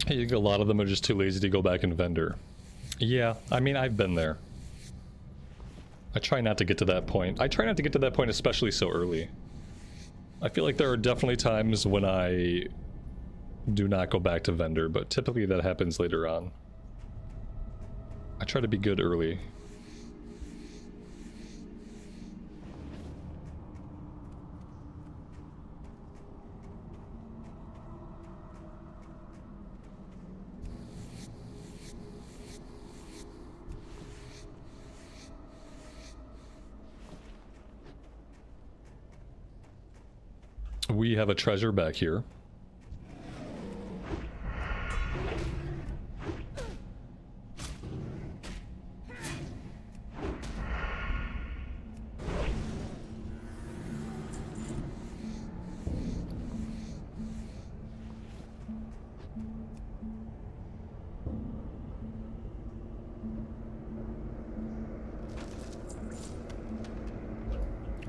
I think a lot of them are just too lazy to go back and vendor. Yeah, I mean, I've been there. I try not to get to that point. I try not to get to that point especially so early. I feel like there are definitely times when I do not go back to vendor, but typically that happens later on. I try to be good early. We have a treasure back here.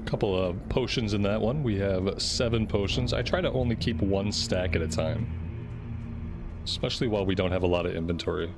Couple of potions in that one. We have 7 potions. I try to only keep 1 stack at a time, especially while we don't have a lot of inventory.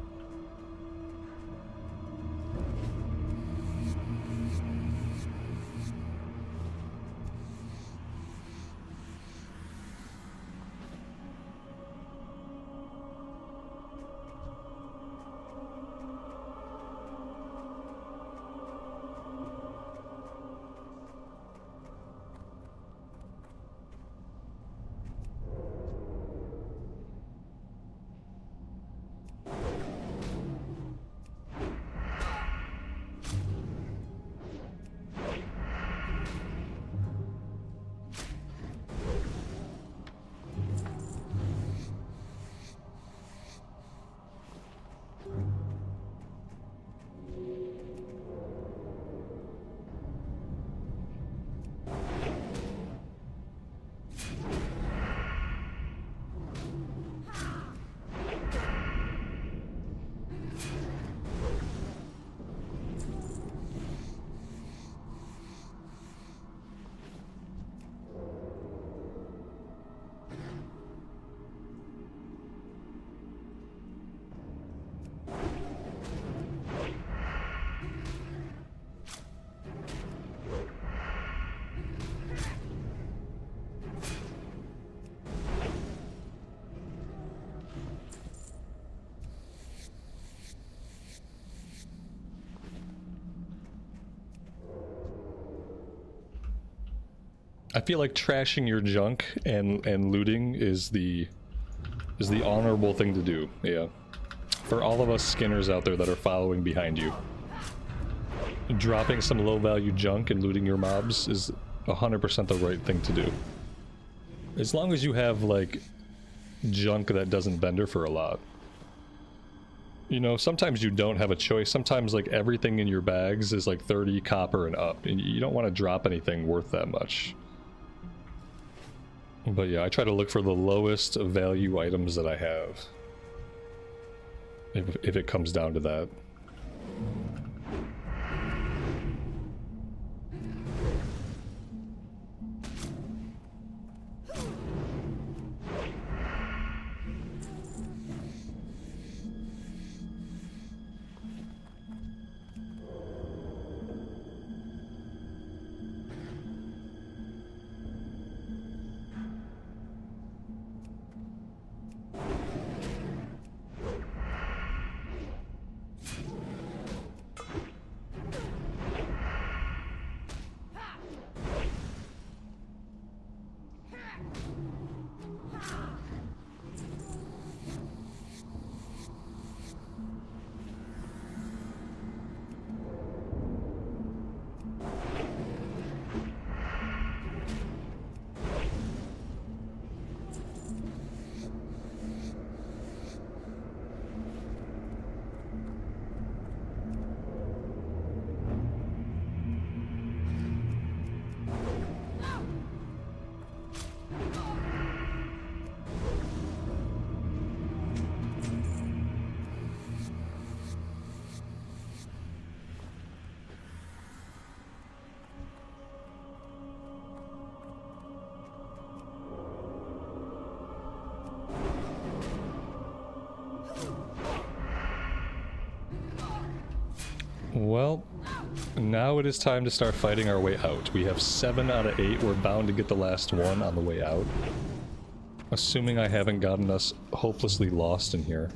I feel like trashing your junk and looting is the honorable thing to do. Yeah. For all of us skinners out there that are following behind you, dropping some low value junk and looting your mobs is 100% the right thing to do. As long as you have like junk that doesn't vendor for a lot. You know, sometimes you don't have a choice. Sometimes like everything in your bags is like 30 copper and up, and you don't want to drop anything worth that much. But yeah, I try to look for the lowest value items that I have. If it comes down to that. Well, now it is time to start fighting our way out. We have 7 out of 8. We're bound to get the last one on the way out. Assuming I haven't gotten us hopelessly lost in here.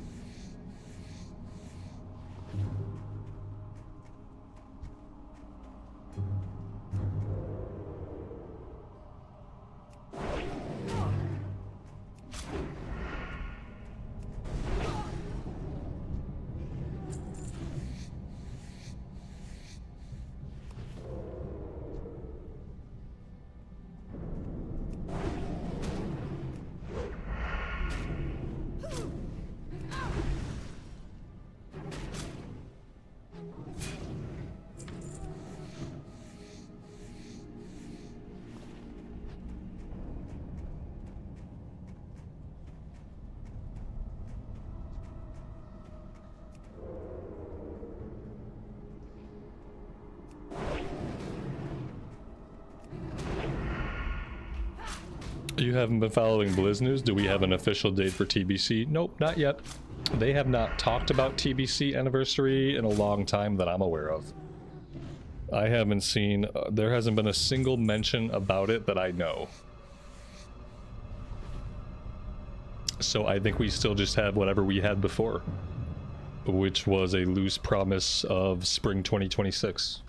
You haven't been following Blizz news? Do we have an official date for TBC? Nope, not yet. They have not talked about TBC anniversary in a long time that I'm aware of. I haven't seen, there hasn't been a single mention about it that I know. So I think we still just have whatever we had before, which was a loose promise of spring 2026.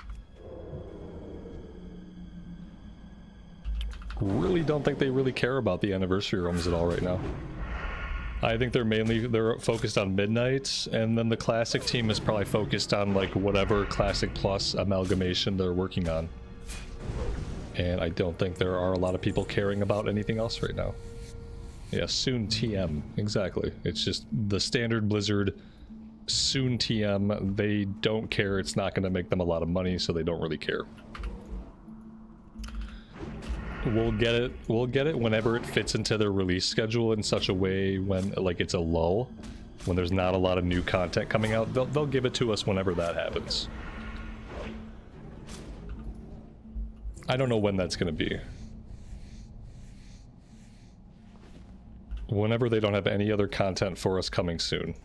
Really don't think they really care about the anniversary rooms at all right now. I think they're focused on Midnight, and then the Classic team is probably focused on like whatever Classic Plus amalgamation they're working on. And I don't think there are a lot of people caring about anything else right now. Yeah, soon TM, exactly. It's just the standard Blizzard soon TM. They don't care. It's not going to make them a lot of money, so they don't really care. We'll get it whenever it fits into their release schedule in such a way when like it's a lull, when there's not a lot of new content coming out. They'll give it to us whenever that happens. I don't know when that's going to be. Whenever they don't have any other content for us coming soon.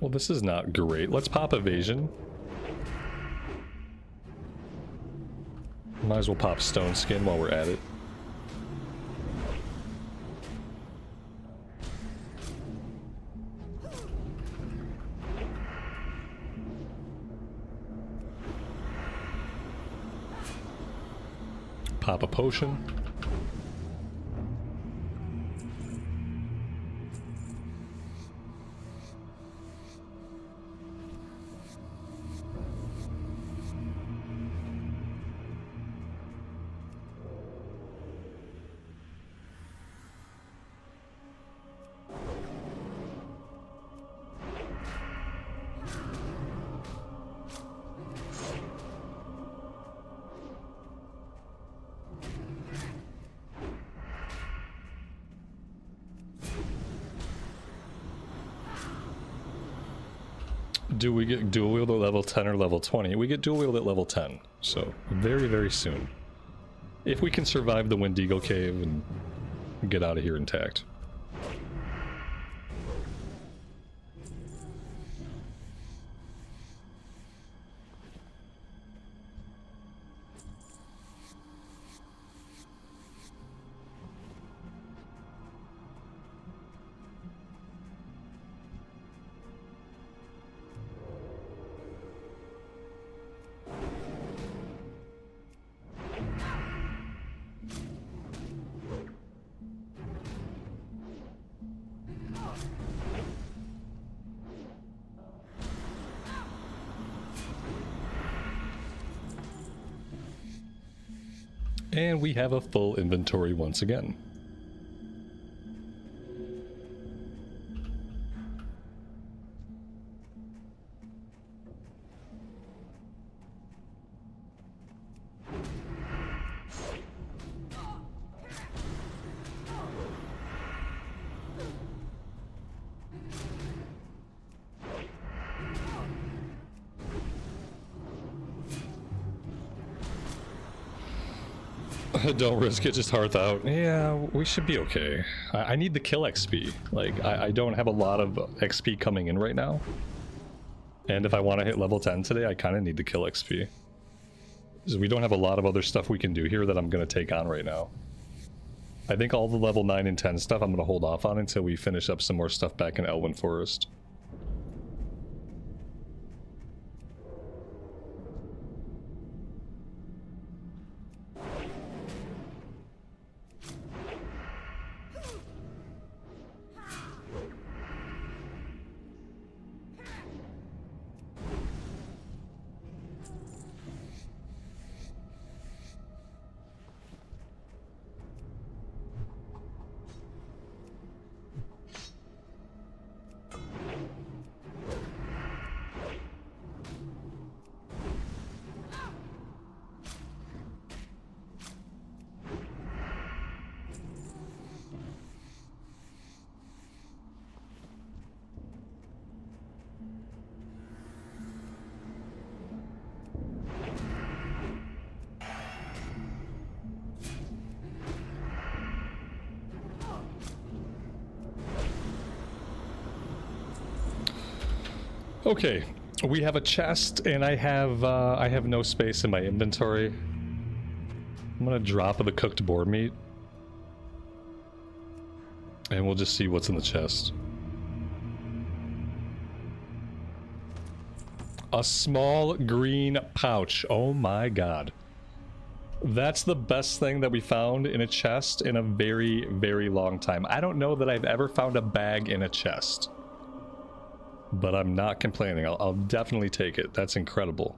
Well, this is not great. Let's pop evasion. Might as well pop stone skin while we're at it. Pop a potion. Do we get dual wield at level 10 or level 20? We get dual wield at level 10, so very, very soon. If we can survive the Wendigo Cave and get out of here intact. And we have a full inventory once again. Don't risk it, just hearth out. Yeah, we should be okay. I need the kill XP. Like, I don't have a lot of XP coming in right now. And if I want to hit level 10 today, I kind of need the kill XP. Because we don't have a lot of other stuff we can do here that I'm going to take on right now. I think all the level 9 and 10 stuff I'm going to hold off on until we finish up some more stuff back in Elwyn Forest. Okay, we have a chest, and I have no space in my inventory. I'm gonna drop the cooked boar meat, and we'll just see what's in the chest. A small green pouch. Oh my god. That's the best thing that we found in a chest in a very, very long time. I don't know that I've ever found a bag in a chest. But I'm not complaining. I'll definitely take it. That's incredible.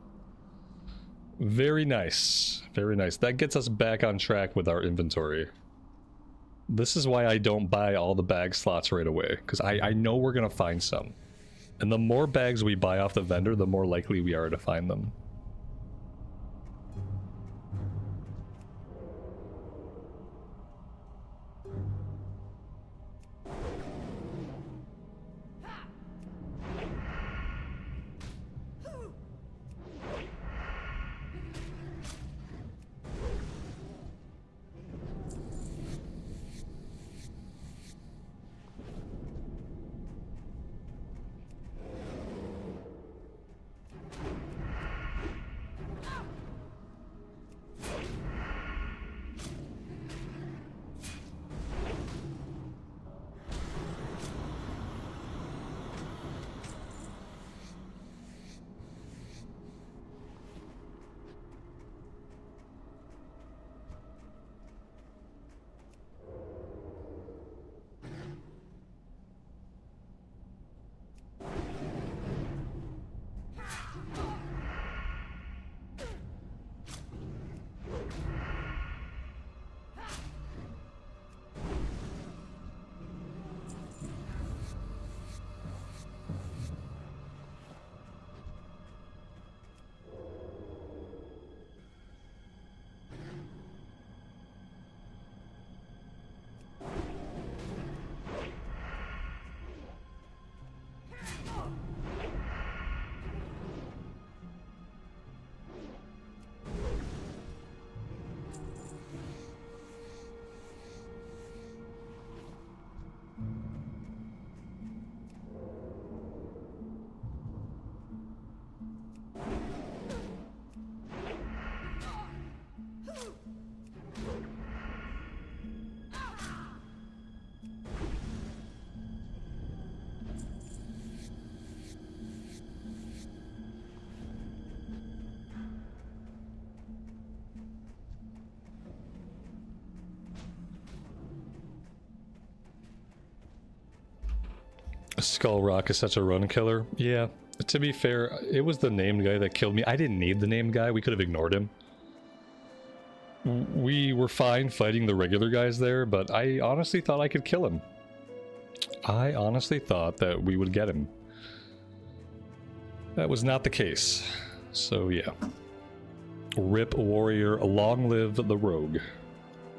Very nice. Very nice. That gets us back on track with our inventory. This is why I don't buy all the bag slots right away. Because I know we're going to find some. And the more bags we buy off the vendor, the more likely we are to find them. Skull Rock is such a run killer. Yeah, to be fair, it was the named guy that killed me. I didn't need the named guy. We could have ignored him. We were fine fighting the regular guys there, but I honestly thought I could kill him. I honestly thought that we would get him. That was not the case. So yeah. Rip Warrior, long live the rogue.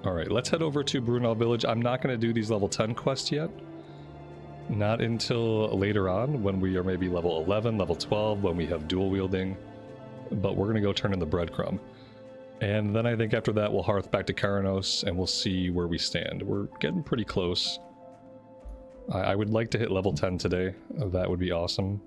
Alright, let's head over to Brunel Village. I'm not going to do these level 10 quests yet. Not until later on, when we are maybe level 11, level 12, when we have dual wielding. But we're going to go turn in the breadcrumb. And then I think after that we'll hearth back to Karanos and we'll see where we stand. We're getting pretty close. I would like to hit level 10 today. That would be awesome.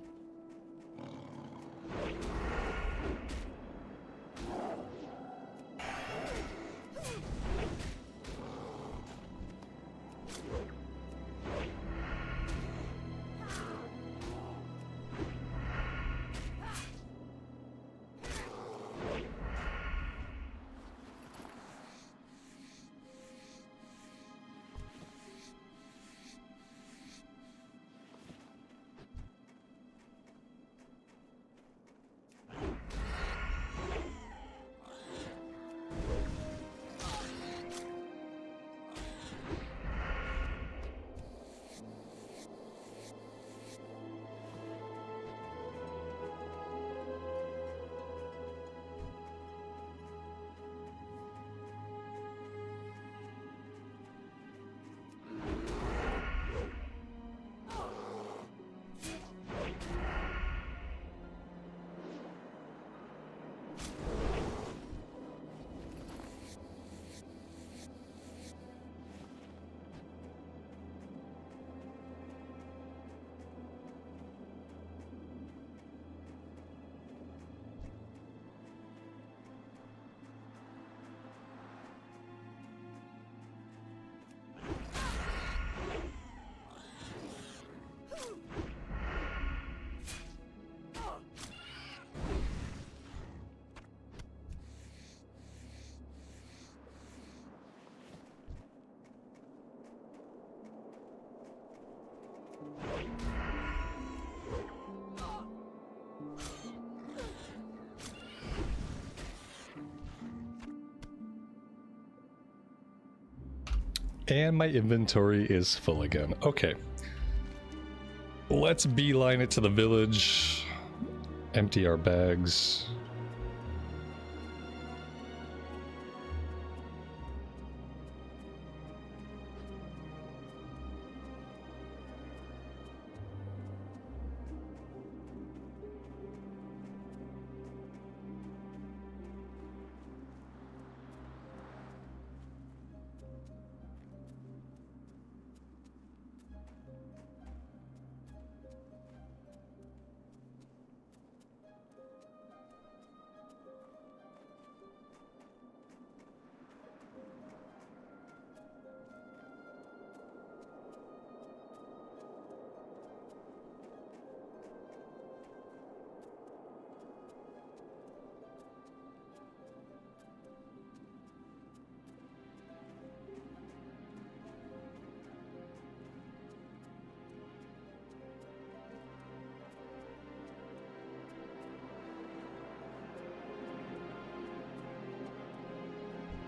And my inventory is full again. Okay. Let's beeline it to the village. Empty our bags.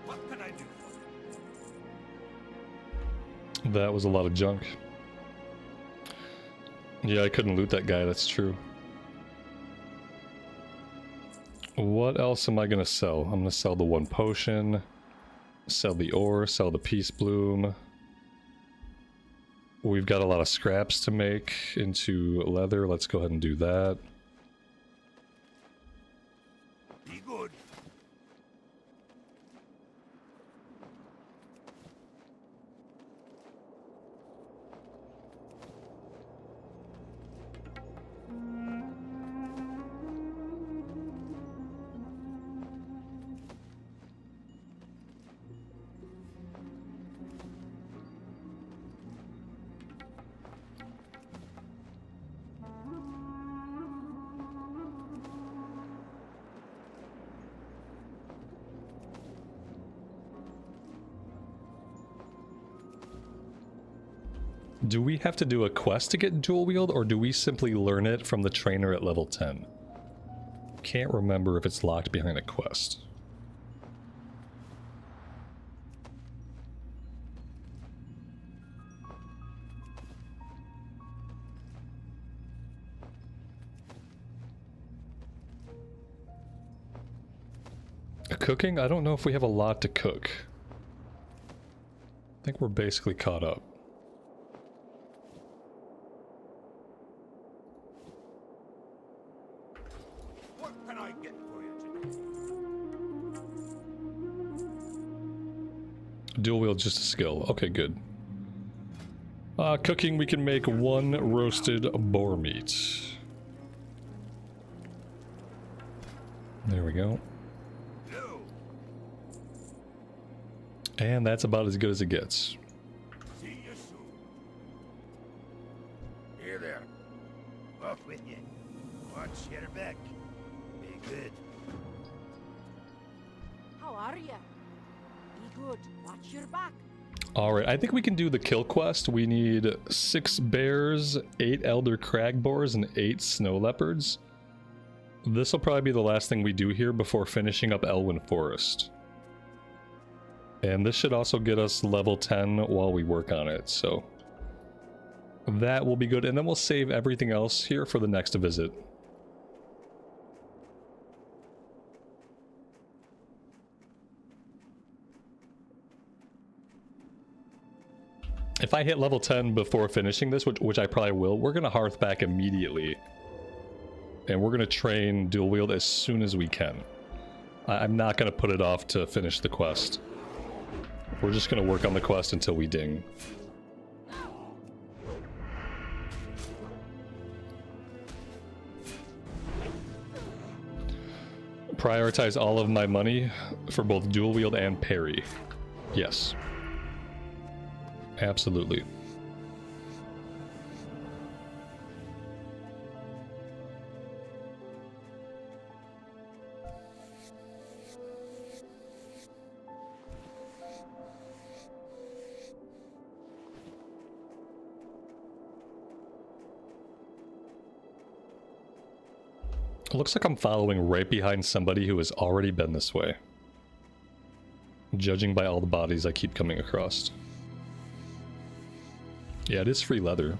What can I do? That was a lot of junk. Yeah, I couldn't loot that guy, that's true. What else am I gonna sell? I'm gonna sell the one potion, sell the ore, sell the peace bloom. We've got a lot of scraps to make into leather. Let's go ahead and do that. Be good. Do we have to do a quest to get dual wield, or do we simply learn it from the trainer at level 10? Can't remember if it's locked behind a quest. Cooking? I don't know if we have a lot to cook. I think we're basically caught up. What can I get for you today? Dual wield, just a skill. Okay, good. Cooking, we can make 1 roasted boar meat. There we go. And that's about as good as it gets. See you soon. Here there. Off with you. Watch your back. Be good. How are ya? Be good. Watch your back. Alright, I think we can do the kill quest. We need 6 bears, 8 elder crag boars, and 8 snow leopards. This will probably be the last thing we do here before finishing up Elwyn Forest. And this should also get us level 10 while we work on it, so that will be good. And then we'll save everything else here for the next visit. If I hit level 10 before finishing this, which I probably will, we're going to hearth back immediately. And we're going to train dual wield as soon as we can. I'm not going to put it off to finish the quest. We're just going to work on the quest until we ding. Prioritize all of my money for both dual wield and parry. Yes. Absolutely. It looks like I'm following right behind somebody who has already been this way. Judging by all the bodies I keep coming across. Yeah, it is free leather.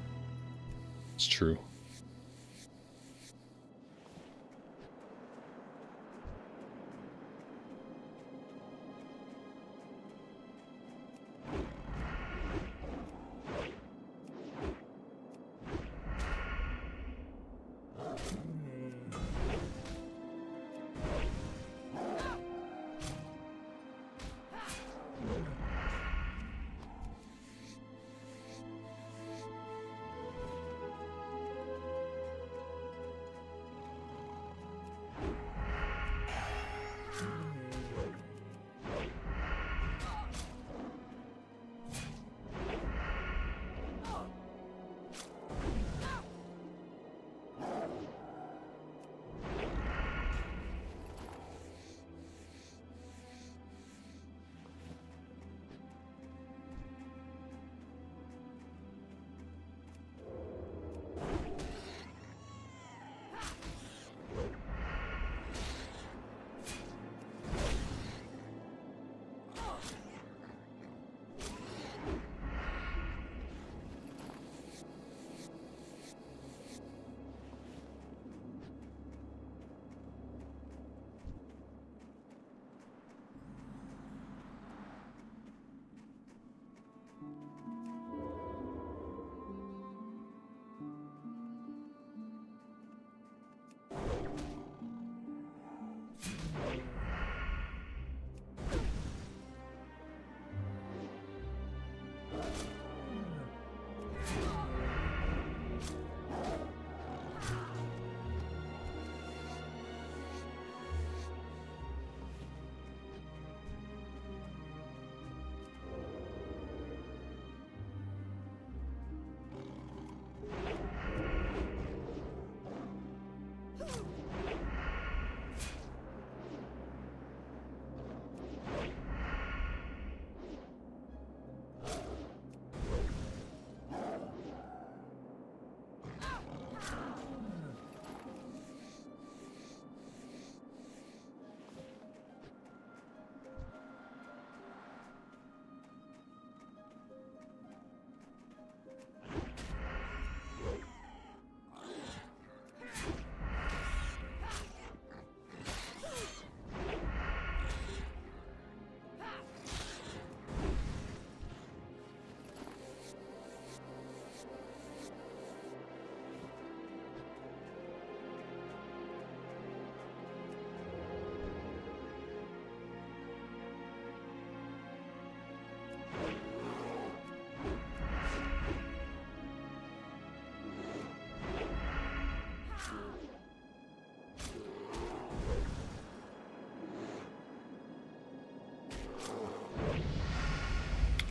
It's true.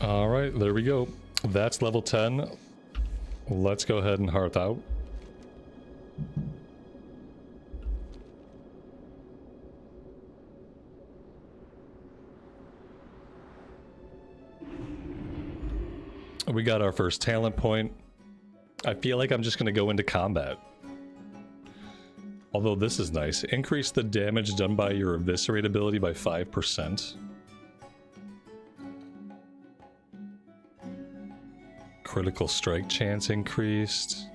All right, there we go. That's level 10. Let's go ahead and hearth out. We got our first talent point. I feel like I'm just going to go into combat. Although this is nice. Increase the damage done by your eviscerate ability by 5%. Critical strike chance increased.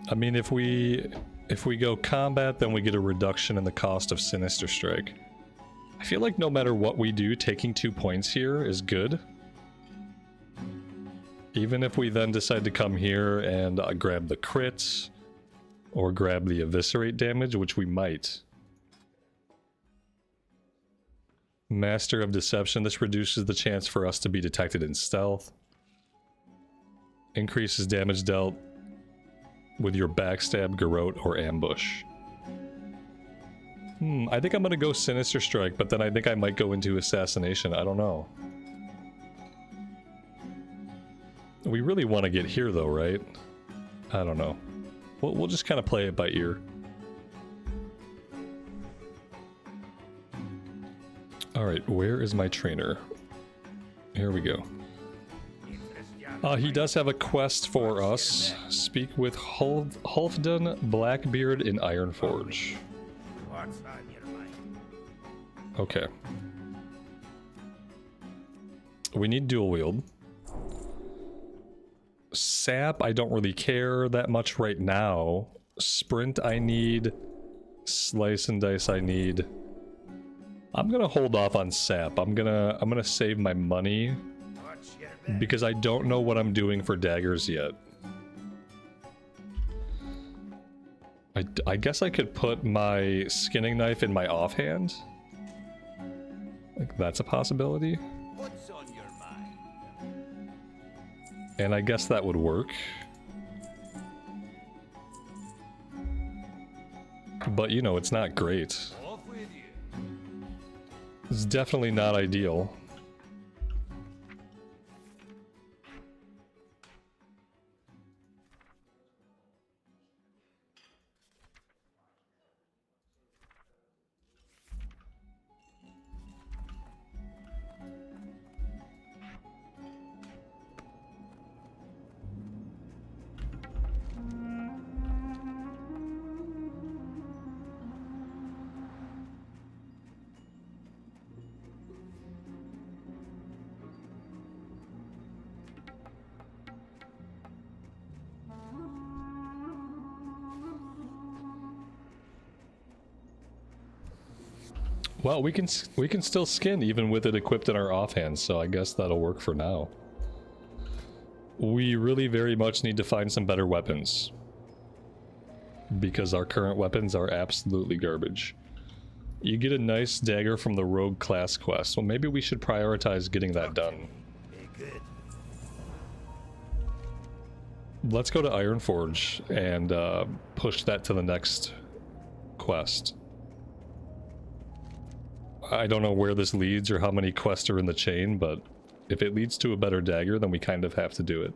I mean, if we go combat, then we get a reduction in the cost of Sinister Strike. I feel like no matter what we do, taking 2 points here is good. Even if we then decide to come here and grab the crits, or grab the eviscerate damage, which we might. Master of Deception, this reduces the chance for us to be detected in stealth. Increases damage dealt with your backstab, garrote, or ambush. I think I'm gonna go Sinister Strike, but then I think I might go into Assassination. I don't know. We really want to get here though, right? I don't know. We'll just kind of play it by ear. Alright, where is my trainer? Here we go. He does have a quest for us. Speak with Halfdan Blackbeard in Ironforge. What's on your mind? Okay. We need dual wield. Sap, I don't really care that much right now. Sprint, I need. Slice and dice, I need. I'm gonna hold off on sap. I'm gonna save my money Watch your back. because I don't know what I'm doing for daggers yet. I guess I could put my skinning knife in my offhand. Like, that's a possibility. What's on your mind? And I guess that would work. But, you know, it's not great. Off with you. It's definitely not ideal. Well, we can still skin even with it equipped in our offhand, so I guess that'll work for now. We really very much need to find some better weapons, because our current weapons are absolutely garbage. You get a nice dagger from the rogue class quest. Well, maybe we should prioritize getting that done. Be good. Let's go to Ironforge and push that to the next quest. I don't know where this leads or how many quests are in the chain, but if it leads to a better dagger, then we kind of have to do it.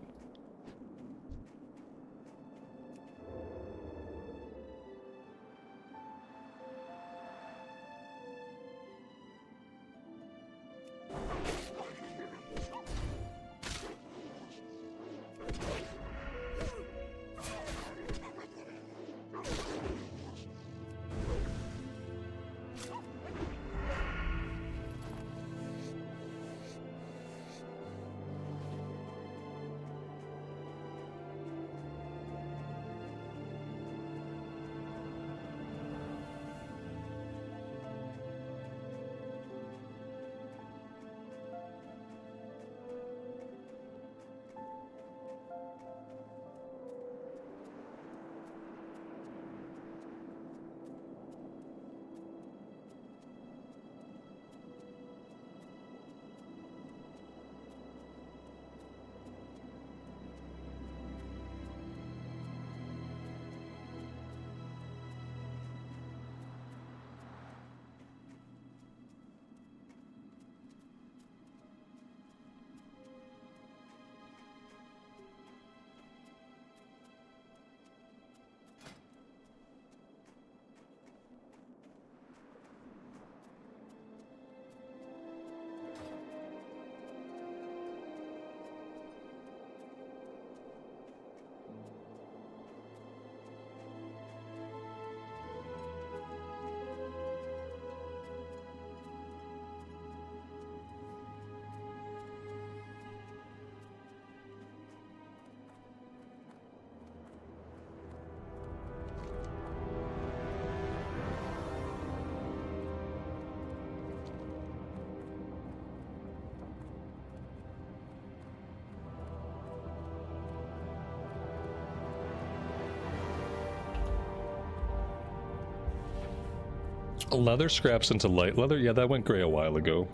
Leather scraps into light leather? Yeah, that went gray a while ago.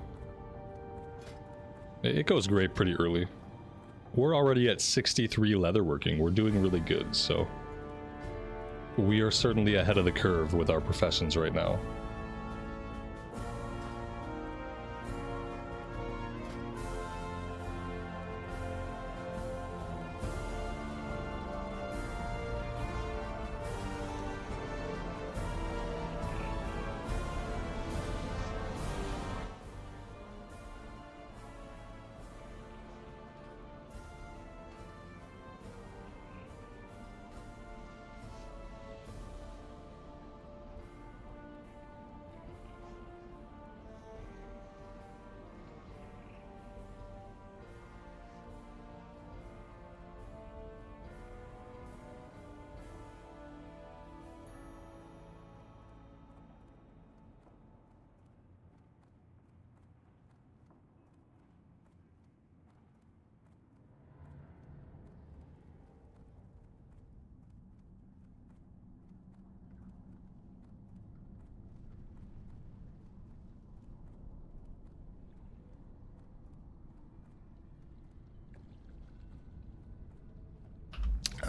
It goes gray pretty early. We're already at 63 leatherworking. We're doing really good, so... we are certainly ahead of the curve with our professions right now.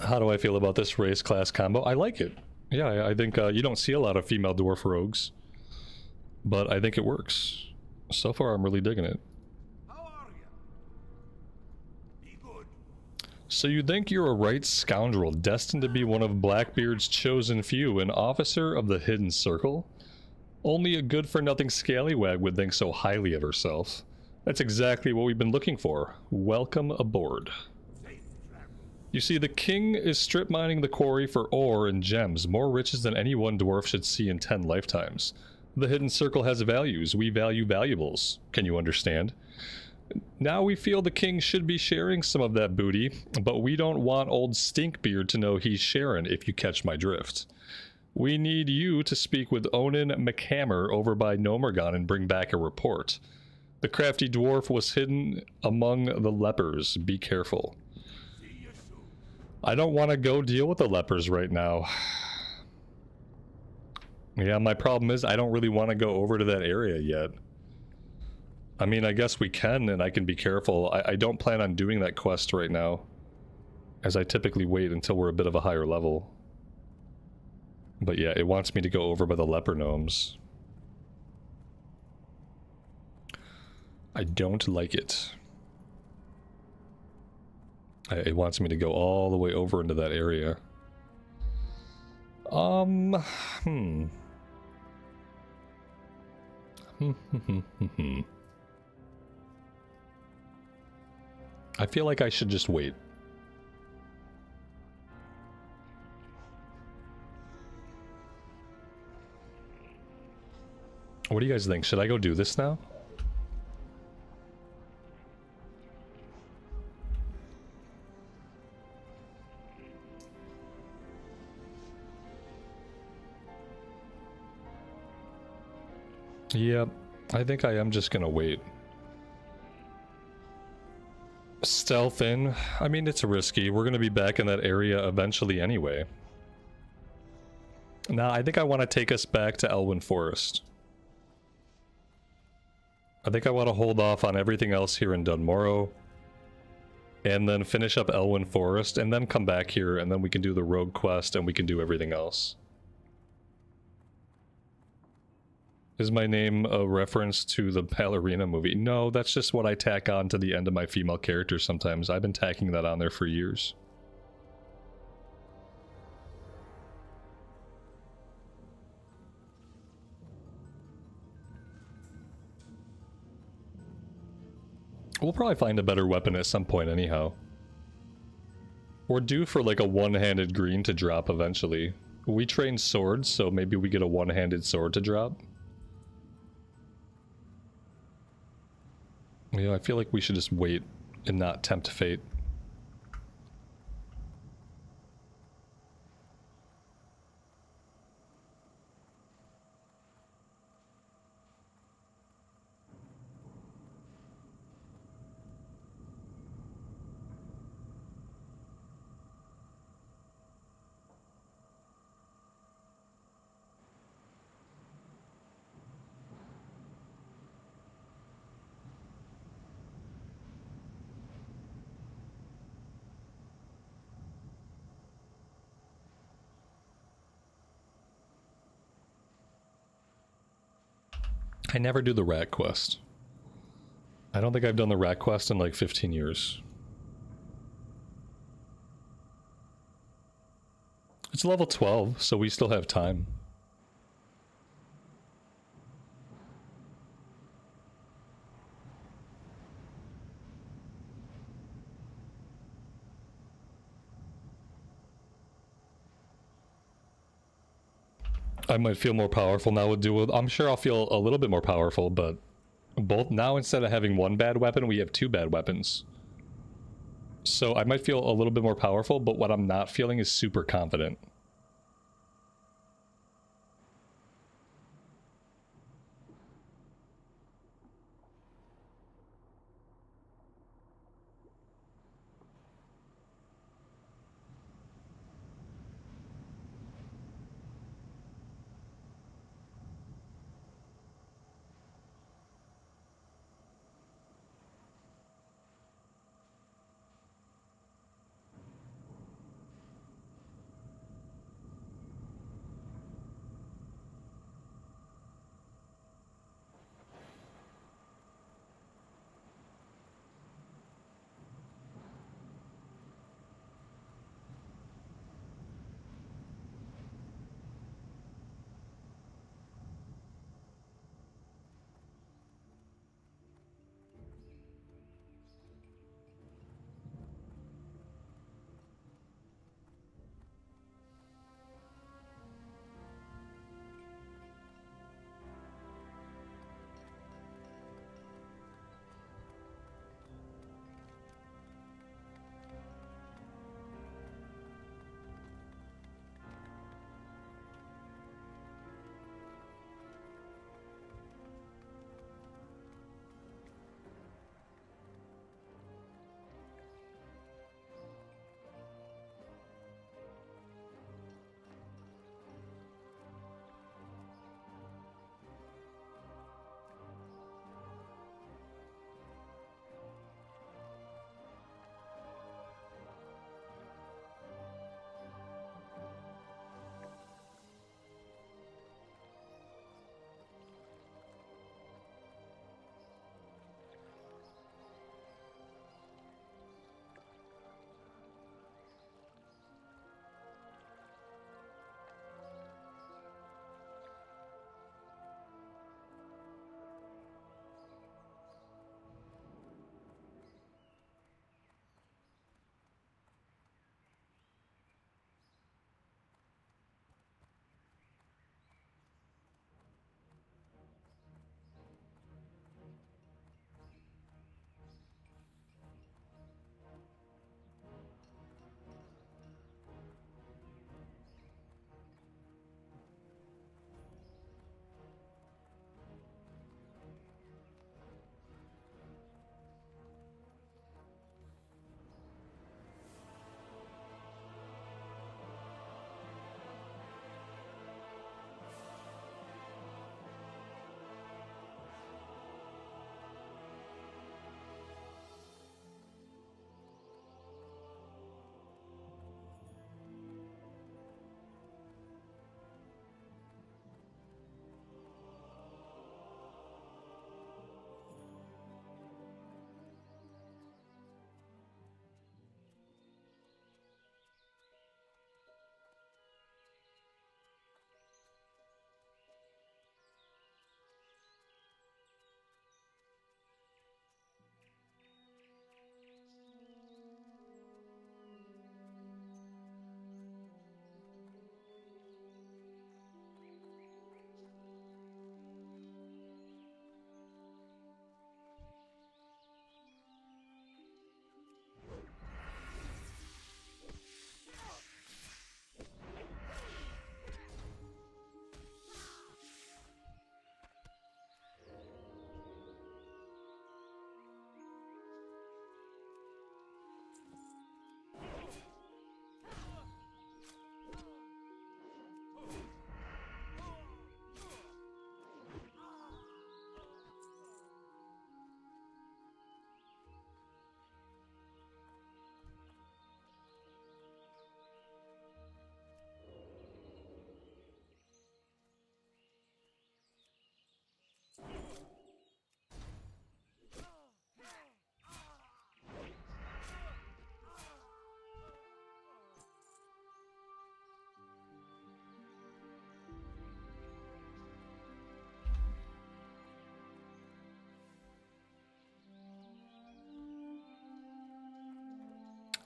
How do I feel about this race class combo? I like it. Yeah, I think you don't see a lot of female dwarf rogues, but I think it works. So far, I'm really digging it. How are you? Be good. So you think you're a right scoundrel, destined to be one of Blackbeard's chosen few, an officer of the Hidden Circle? Only a good-for-nothing scallywag would think so highly of herself. That's exactly what we've been looking for. Welcome aboard. You see, the king is strip mining the quarry for ore and gems, more riches than any one dwarf should see in 10 lifetimes. The Hidden Circle has values. We value valuables. Can you understand? Now we feel the king should be sharing some of that booty, but we don't want old Stinkbeard to know he's sharing, if you catch my drift. We need you to speak with Onan McHammer over by Nomergon and bring back a report. The crafty dwarf was hidden among the lepers. Be careful. I don't want to go deal with the lepers right now. Yeah, my problem is I don't really want to go over to that area yet. I mean, I guess we can, and I can be careful. I don't plan on doing that quest right now, as I typically wait until we're a bit of a higher level. But yeah, it wants me to go over by the leper gnomes. I don't like it. It wants me to go all the way over into that area. I feel like I should just wait. What do you guys think? Should I go do this now? Yep, I think I am just gonna wait. Stealth in? I mean, it's risky. We're gonna be back in that area eventually anyway. Nah, I think I want to take us back to Elwyn Forest. I think I want to hold off on everything else here in Dunmorrow, and then finish up Elwyn Forest, and then come back here, and then we can do the rogue quest, and we can do everything else. Is my name a reference to the ballerina movie? No, that's just what I tack on to the end of my female characters sometimes. I've been tacking that on there for years. We'll probably find a better weapon at some point anyhow. We're due for like a one-handed green to drop eventually. We train swords, so maybe we get a one-handed sword to drop. Yeah, I feel like we should just wait and not tempt fate. I never do the rat quest. I don't think I've done the rat quest in like 15 years. It's level 12, so we still have time. I might feel more powerful now with dual. I'm sure I'll feel a little bit more powerful, but both now, instead of having one bad weapon, we have two bad weapons. So I might feel a little bit more powerful, but what I'm not feeling is super confident.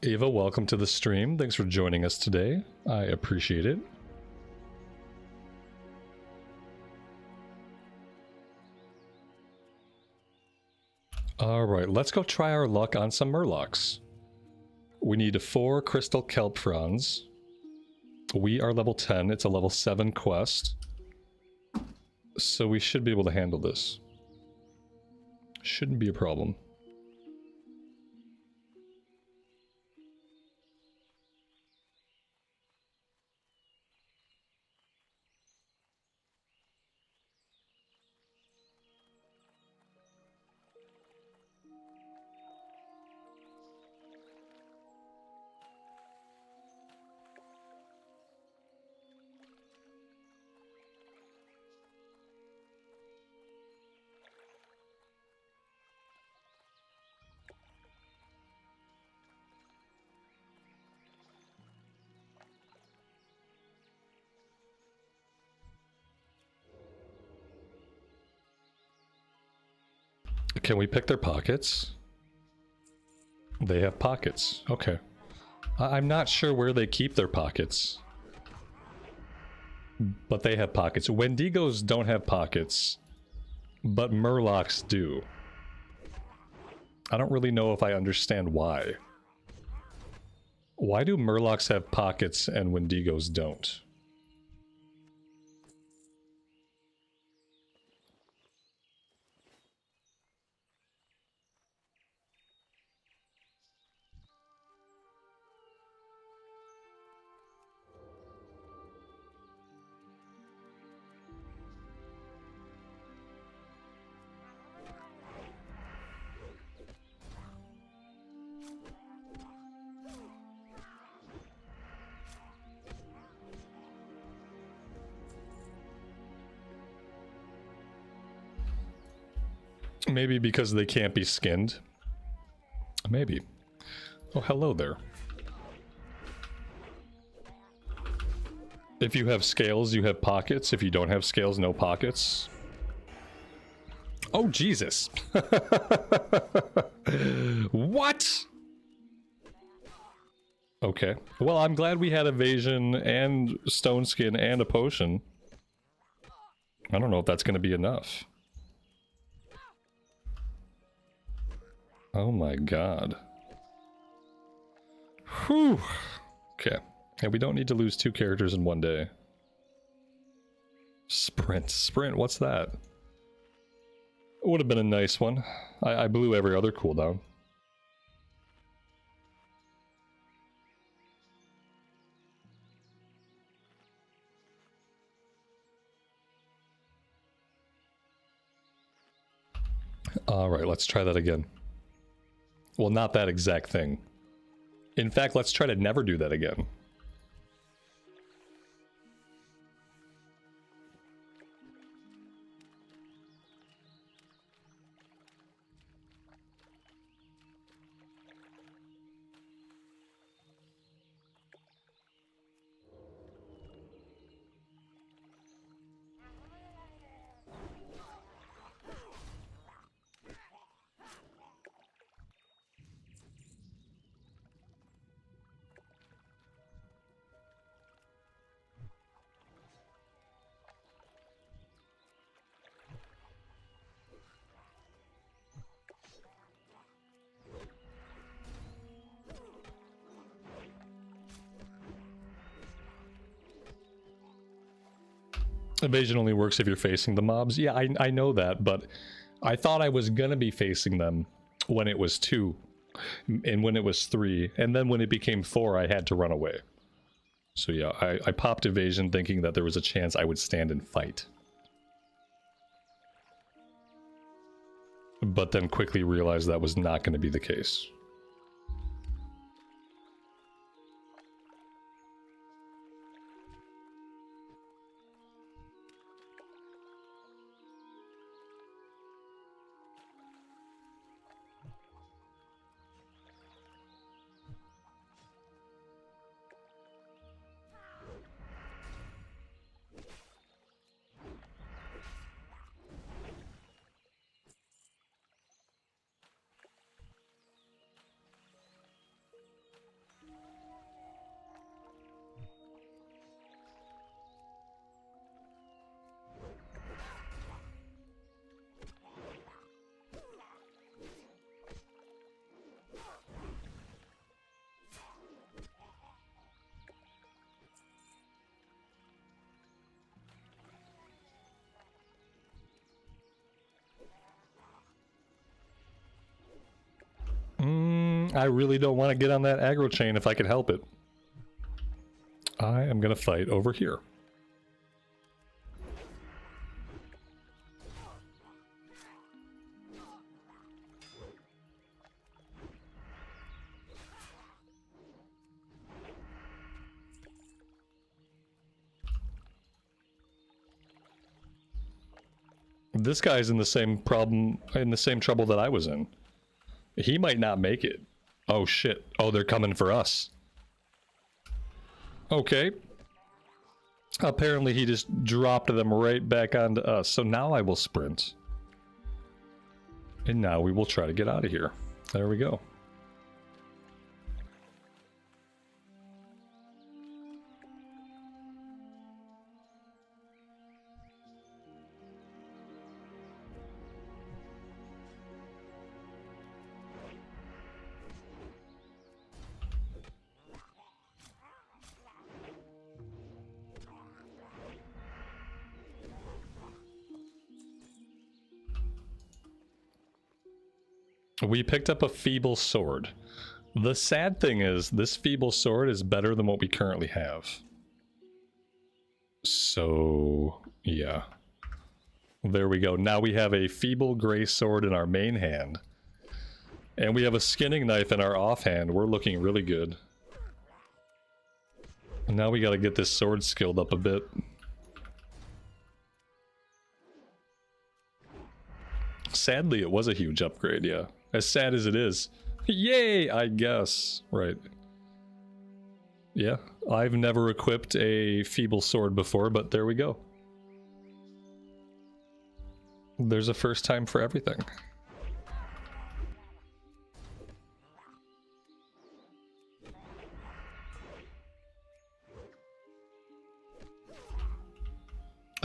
Ava, welcome to the stream. Thanks for joining us today. I appreciate it. Alright, let's go try our luck on some murlocs. We need 4 crystal kelp fronds. We are level 10. It's a level 7 quest. So we should be able to handle this. Shouldn't be a problem. Can we pick their pockets? They have pockets. Okay. I'm not sure where they keep their pockets. But they have pockets. Wendigos don't have pockets. But murlocs do. I don't really know if I understand why. Why do murlocs have pockets and Wendigos don't? Maybe because they can't be skinned. Maybe. Oh, hello there. If you have scales, you have pockets. If you don't have scales, no pockets. Oh, Jesus. What? Okay. Well, I'm glad we had evasion and stone skin and a potion. I don't know if that's going to be enough. Oh my god. Whew. Okay. And we don't need to lose 2 characters in one day. Sprint. Sprint, what's that? It would have been a nice one. I blew every other cooldown. Alright, let's try that again. Well, not that exact thing. In fact, let's try to never do that again. Evasion only works if you're facing the mobs. Yeah, I know that, but I thought I was gonna be facing them when it was 2, and when it was 3, and then when it became 4, I had to run away. So yeah, I popped evasion thinking that there was a chance I would stand and fight. But then quickly realized that was not going to be the case. I really don't want to get on that aggro chain if I can help it. I am going to fight over here. This guy's in the same trouble that I was in. He might not make it. Oh shit. Oh, they're coming for us. Okay. Apparently he just dropped them right back onto us. So now I will sprint. And now we will try to get out of here. There we go. We picked up a feeble sword. The sad thing is, this feeble sword is better than what we currently have. So, yeah. There we go. Now we have a feeble gray sword in our main hand. And we have a skinning knife in our offhand. We're looking really good. And now we gotta get this sword skilled up a bit. Sadly, it was a huge upgrade, yeah. As sad as it is. Yay, I guess. Right. Yeah, I've never equipped a feeble sword before, but there we go. There's a first time for everything.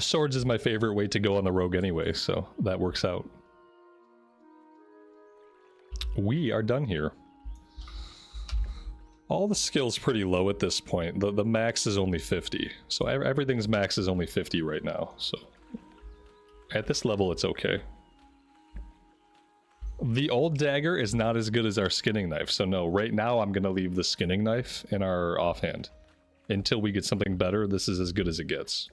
Swords is my favorite way to go on the rogue anyway, so that works out. We are done here. All the skills pretty low at this point. The max is only 50. So everything's max is only 50 right now. So at this level, it's okay. The old dagger is not as good as our skinning knife. So no, right now I'm going to leave the skinning knife in our offhand. Until we get something better, this is as good as it gets.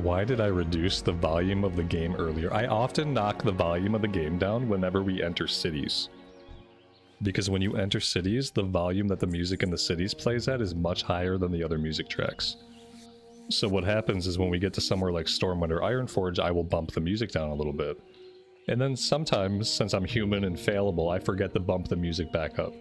Why did I reduce the volume of the game earlier? I often knock the volume of the game down whenever we enter cities. Because when you enter cities, the volume that the music in the cities plays at is much higher than the other music tracks. So what happens is when we get to somewhere like Stormwind or Ironforge, I will bump the music down a little bit. And then sometimes, since I'm human and fallible, I forget to bump the music back up.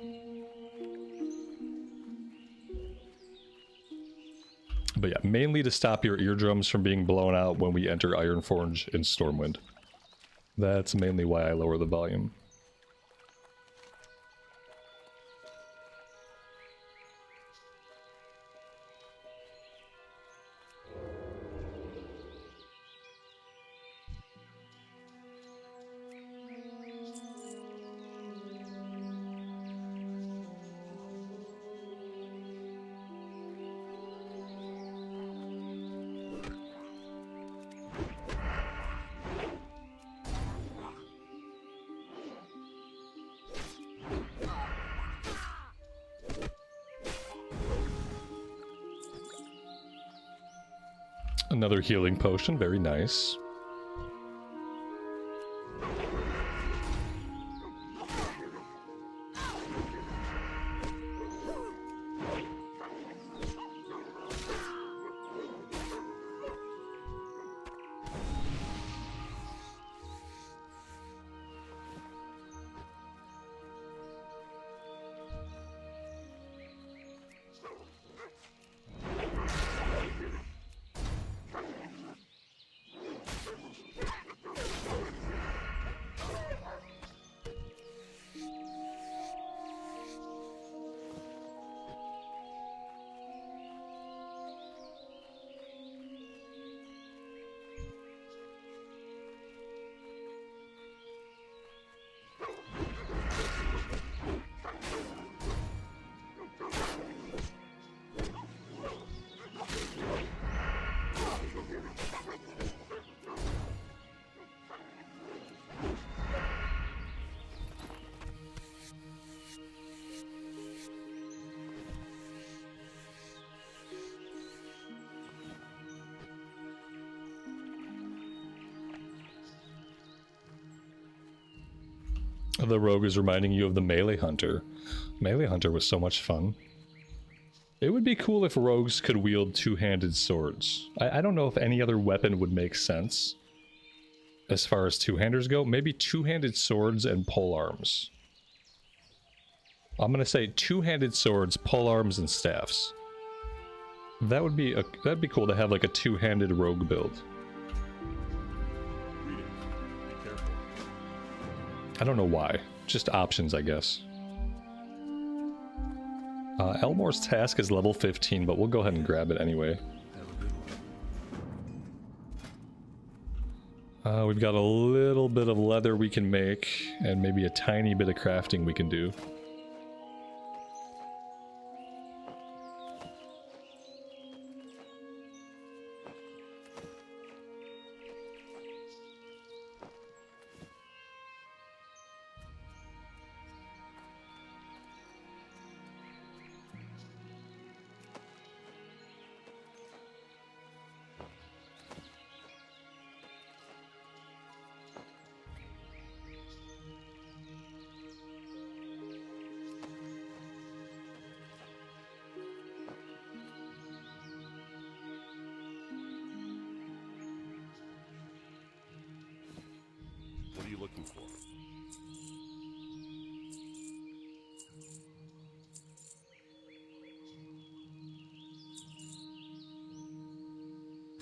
But yeah, mainly to stop your eardrums from being blown out when we enter Ironforge and Stormwind. That's mainly why I lower the volume. Another healing potion, very nice. The rogue is reminding you of the melee hunter. Melee hunter was so much fun. It would be cool if rogues could wield two-handed swords. I don't know if any other weapon would make sense. As far as two-handers go, maybe two-handed swords and polearms. I'm gonna say two-handed swords, polearms, and staffs. That'd be cool to have like a two-handed rogue build. Greetings. Be careful. I don't know why. Just options, I guess. Elmore's task is level 15, but we'll go ahead and grab it anyway. We've got a little bit of leather we can make, and maybe a tiny bit of crafting we can do. What are you looking for?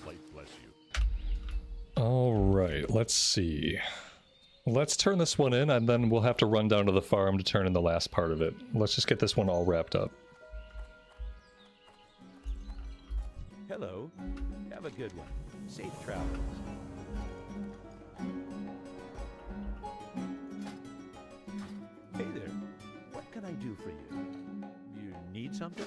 Light bless you. Alright, let's see. Let's turn this one in, and then we'll have to run down to the farm to turn in the last part of it. Let's just get this one all wrapped up. Hello. Have a good one. Safe travels. Hey there. What can I do for you? You need something?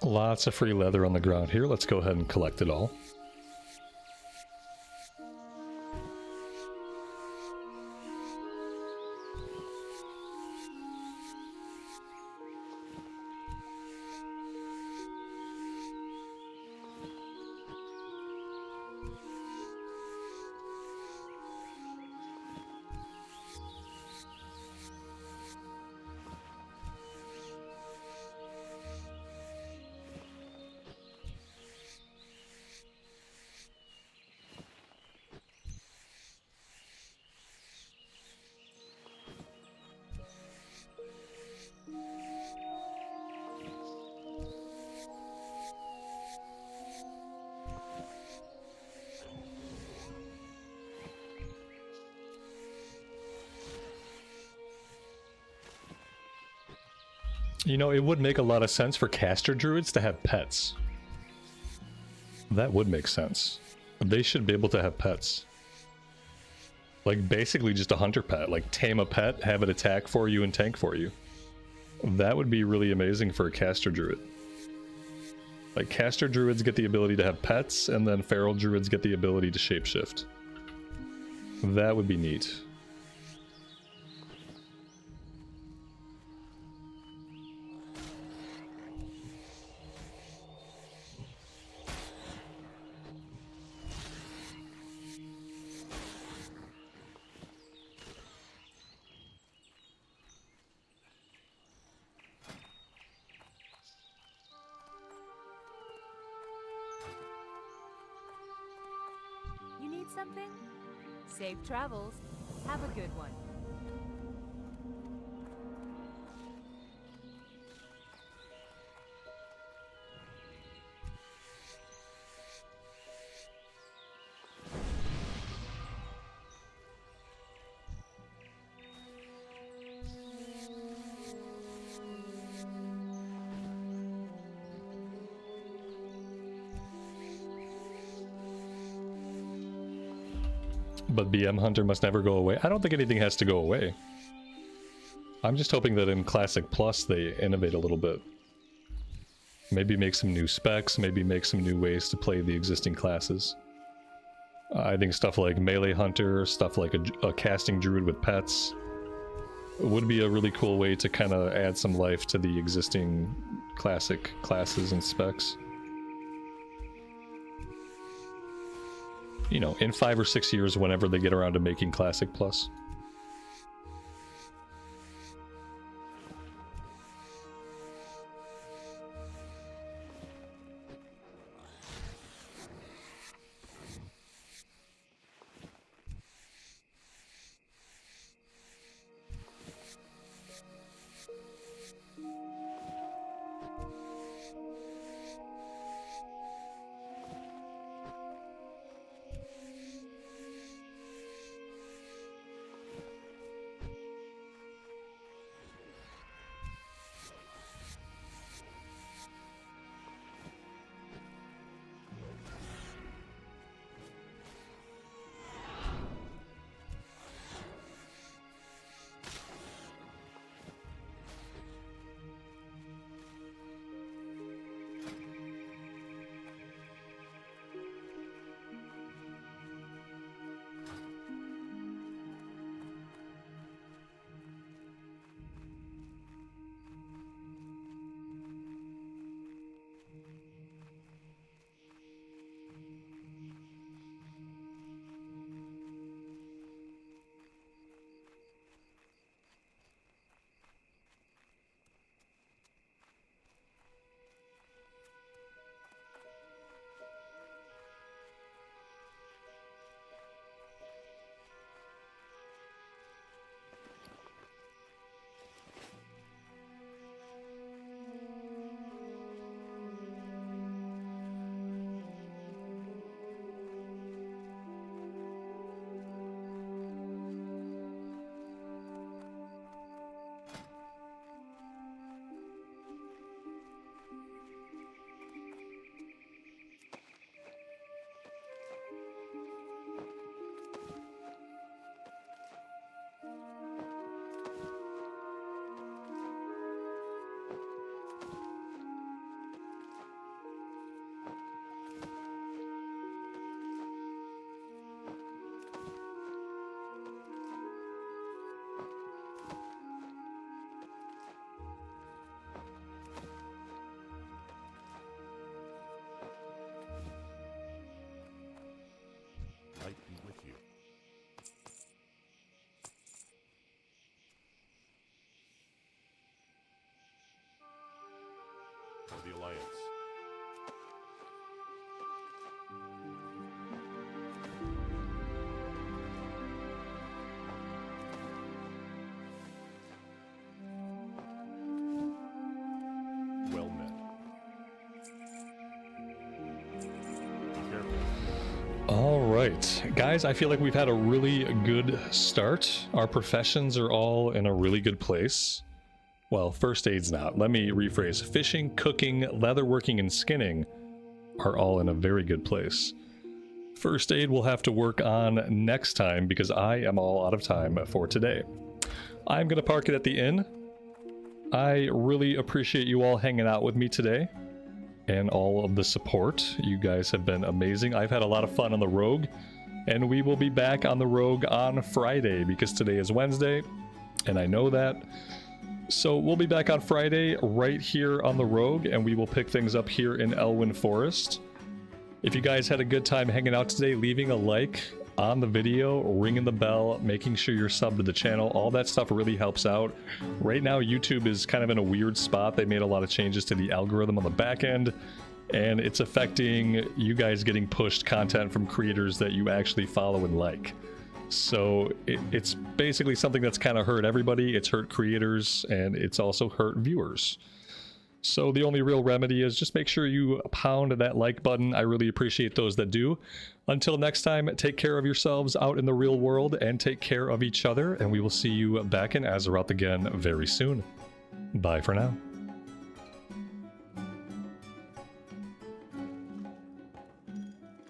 Lots of free leather on the ground here. Let's go ahead and collect it all. You know, it would make a lot of sense for caster druids to have pets. That would make sense. They should be able to have pets. Like, basically just a hunter pet. Like, tame a pet, have it attack for you, and tank for you. That would be really amazing for a caster druid. Like, caster druids get the ability to have pets, and then feral druids get the ability to shapeshift. That would be neat. Something? Safe travels. Have a good one. But BM Hunter must never go away. I don't think anything has to go away. I'm just hoping that in Classic Plus they innovate a little bit. Maybe make some new specs, maybe make some new ways to play the existing classes. I think stuff like Melee Hunter, stuff like a casting druid with pets would be a really cool way to kind of add some life to the existing classic classes and specs. You know, in 5 or 6 years, whenever they get around to making Classic Plus. Light be with you. For the Alliance. Well met. Be careful. All right, guys, I feel like we've had a really good start. Our professions are all in a really good place. Well, first aid's not. Let me rephrase. Fishing, cooking, leatherworking, and skinning are all in a very good place. First aid we'll have to work on next time because I am all out of time for today. I'm going to park it at the inn. I really appreciate you all hanging out with me today. and all of the support. You guys have been amazing. I've had a lot of fun on the Rogue, and we will be back on the Rogue on Friday because today is Wednesday, and I know that. So we'll be back on Friday right here on the Rogue, and we will pick things up here in Elwyn Forest. If you guys had a good time hanging out today, leaving a like on the video, ringing the bell, making sure you're subbed to the channel, all that stuff really helps out. Right now, YouTube is kind of in a weird spot. They made a lot of changes to the algorithm on the back end, and it's affecting you guys getting pushed content from creators that you actually follow and like. So it's basically something that's kind of hurt everybody. It's hurt creators, and it's also hurt viewers. So the only real remedy is just make sure you pound that like button. I really appreciate those that do. Until next time, take care of yourselves out in the real world and take care of each other, and we will see you back in Azeroth again very soon. Bye for now.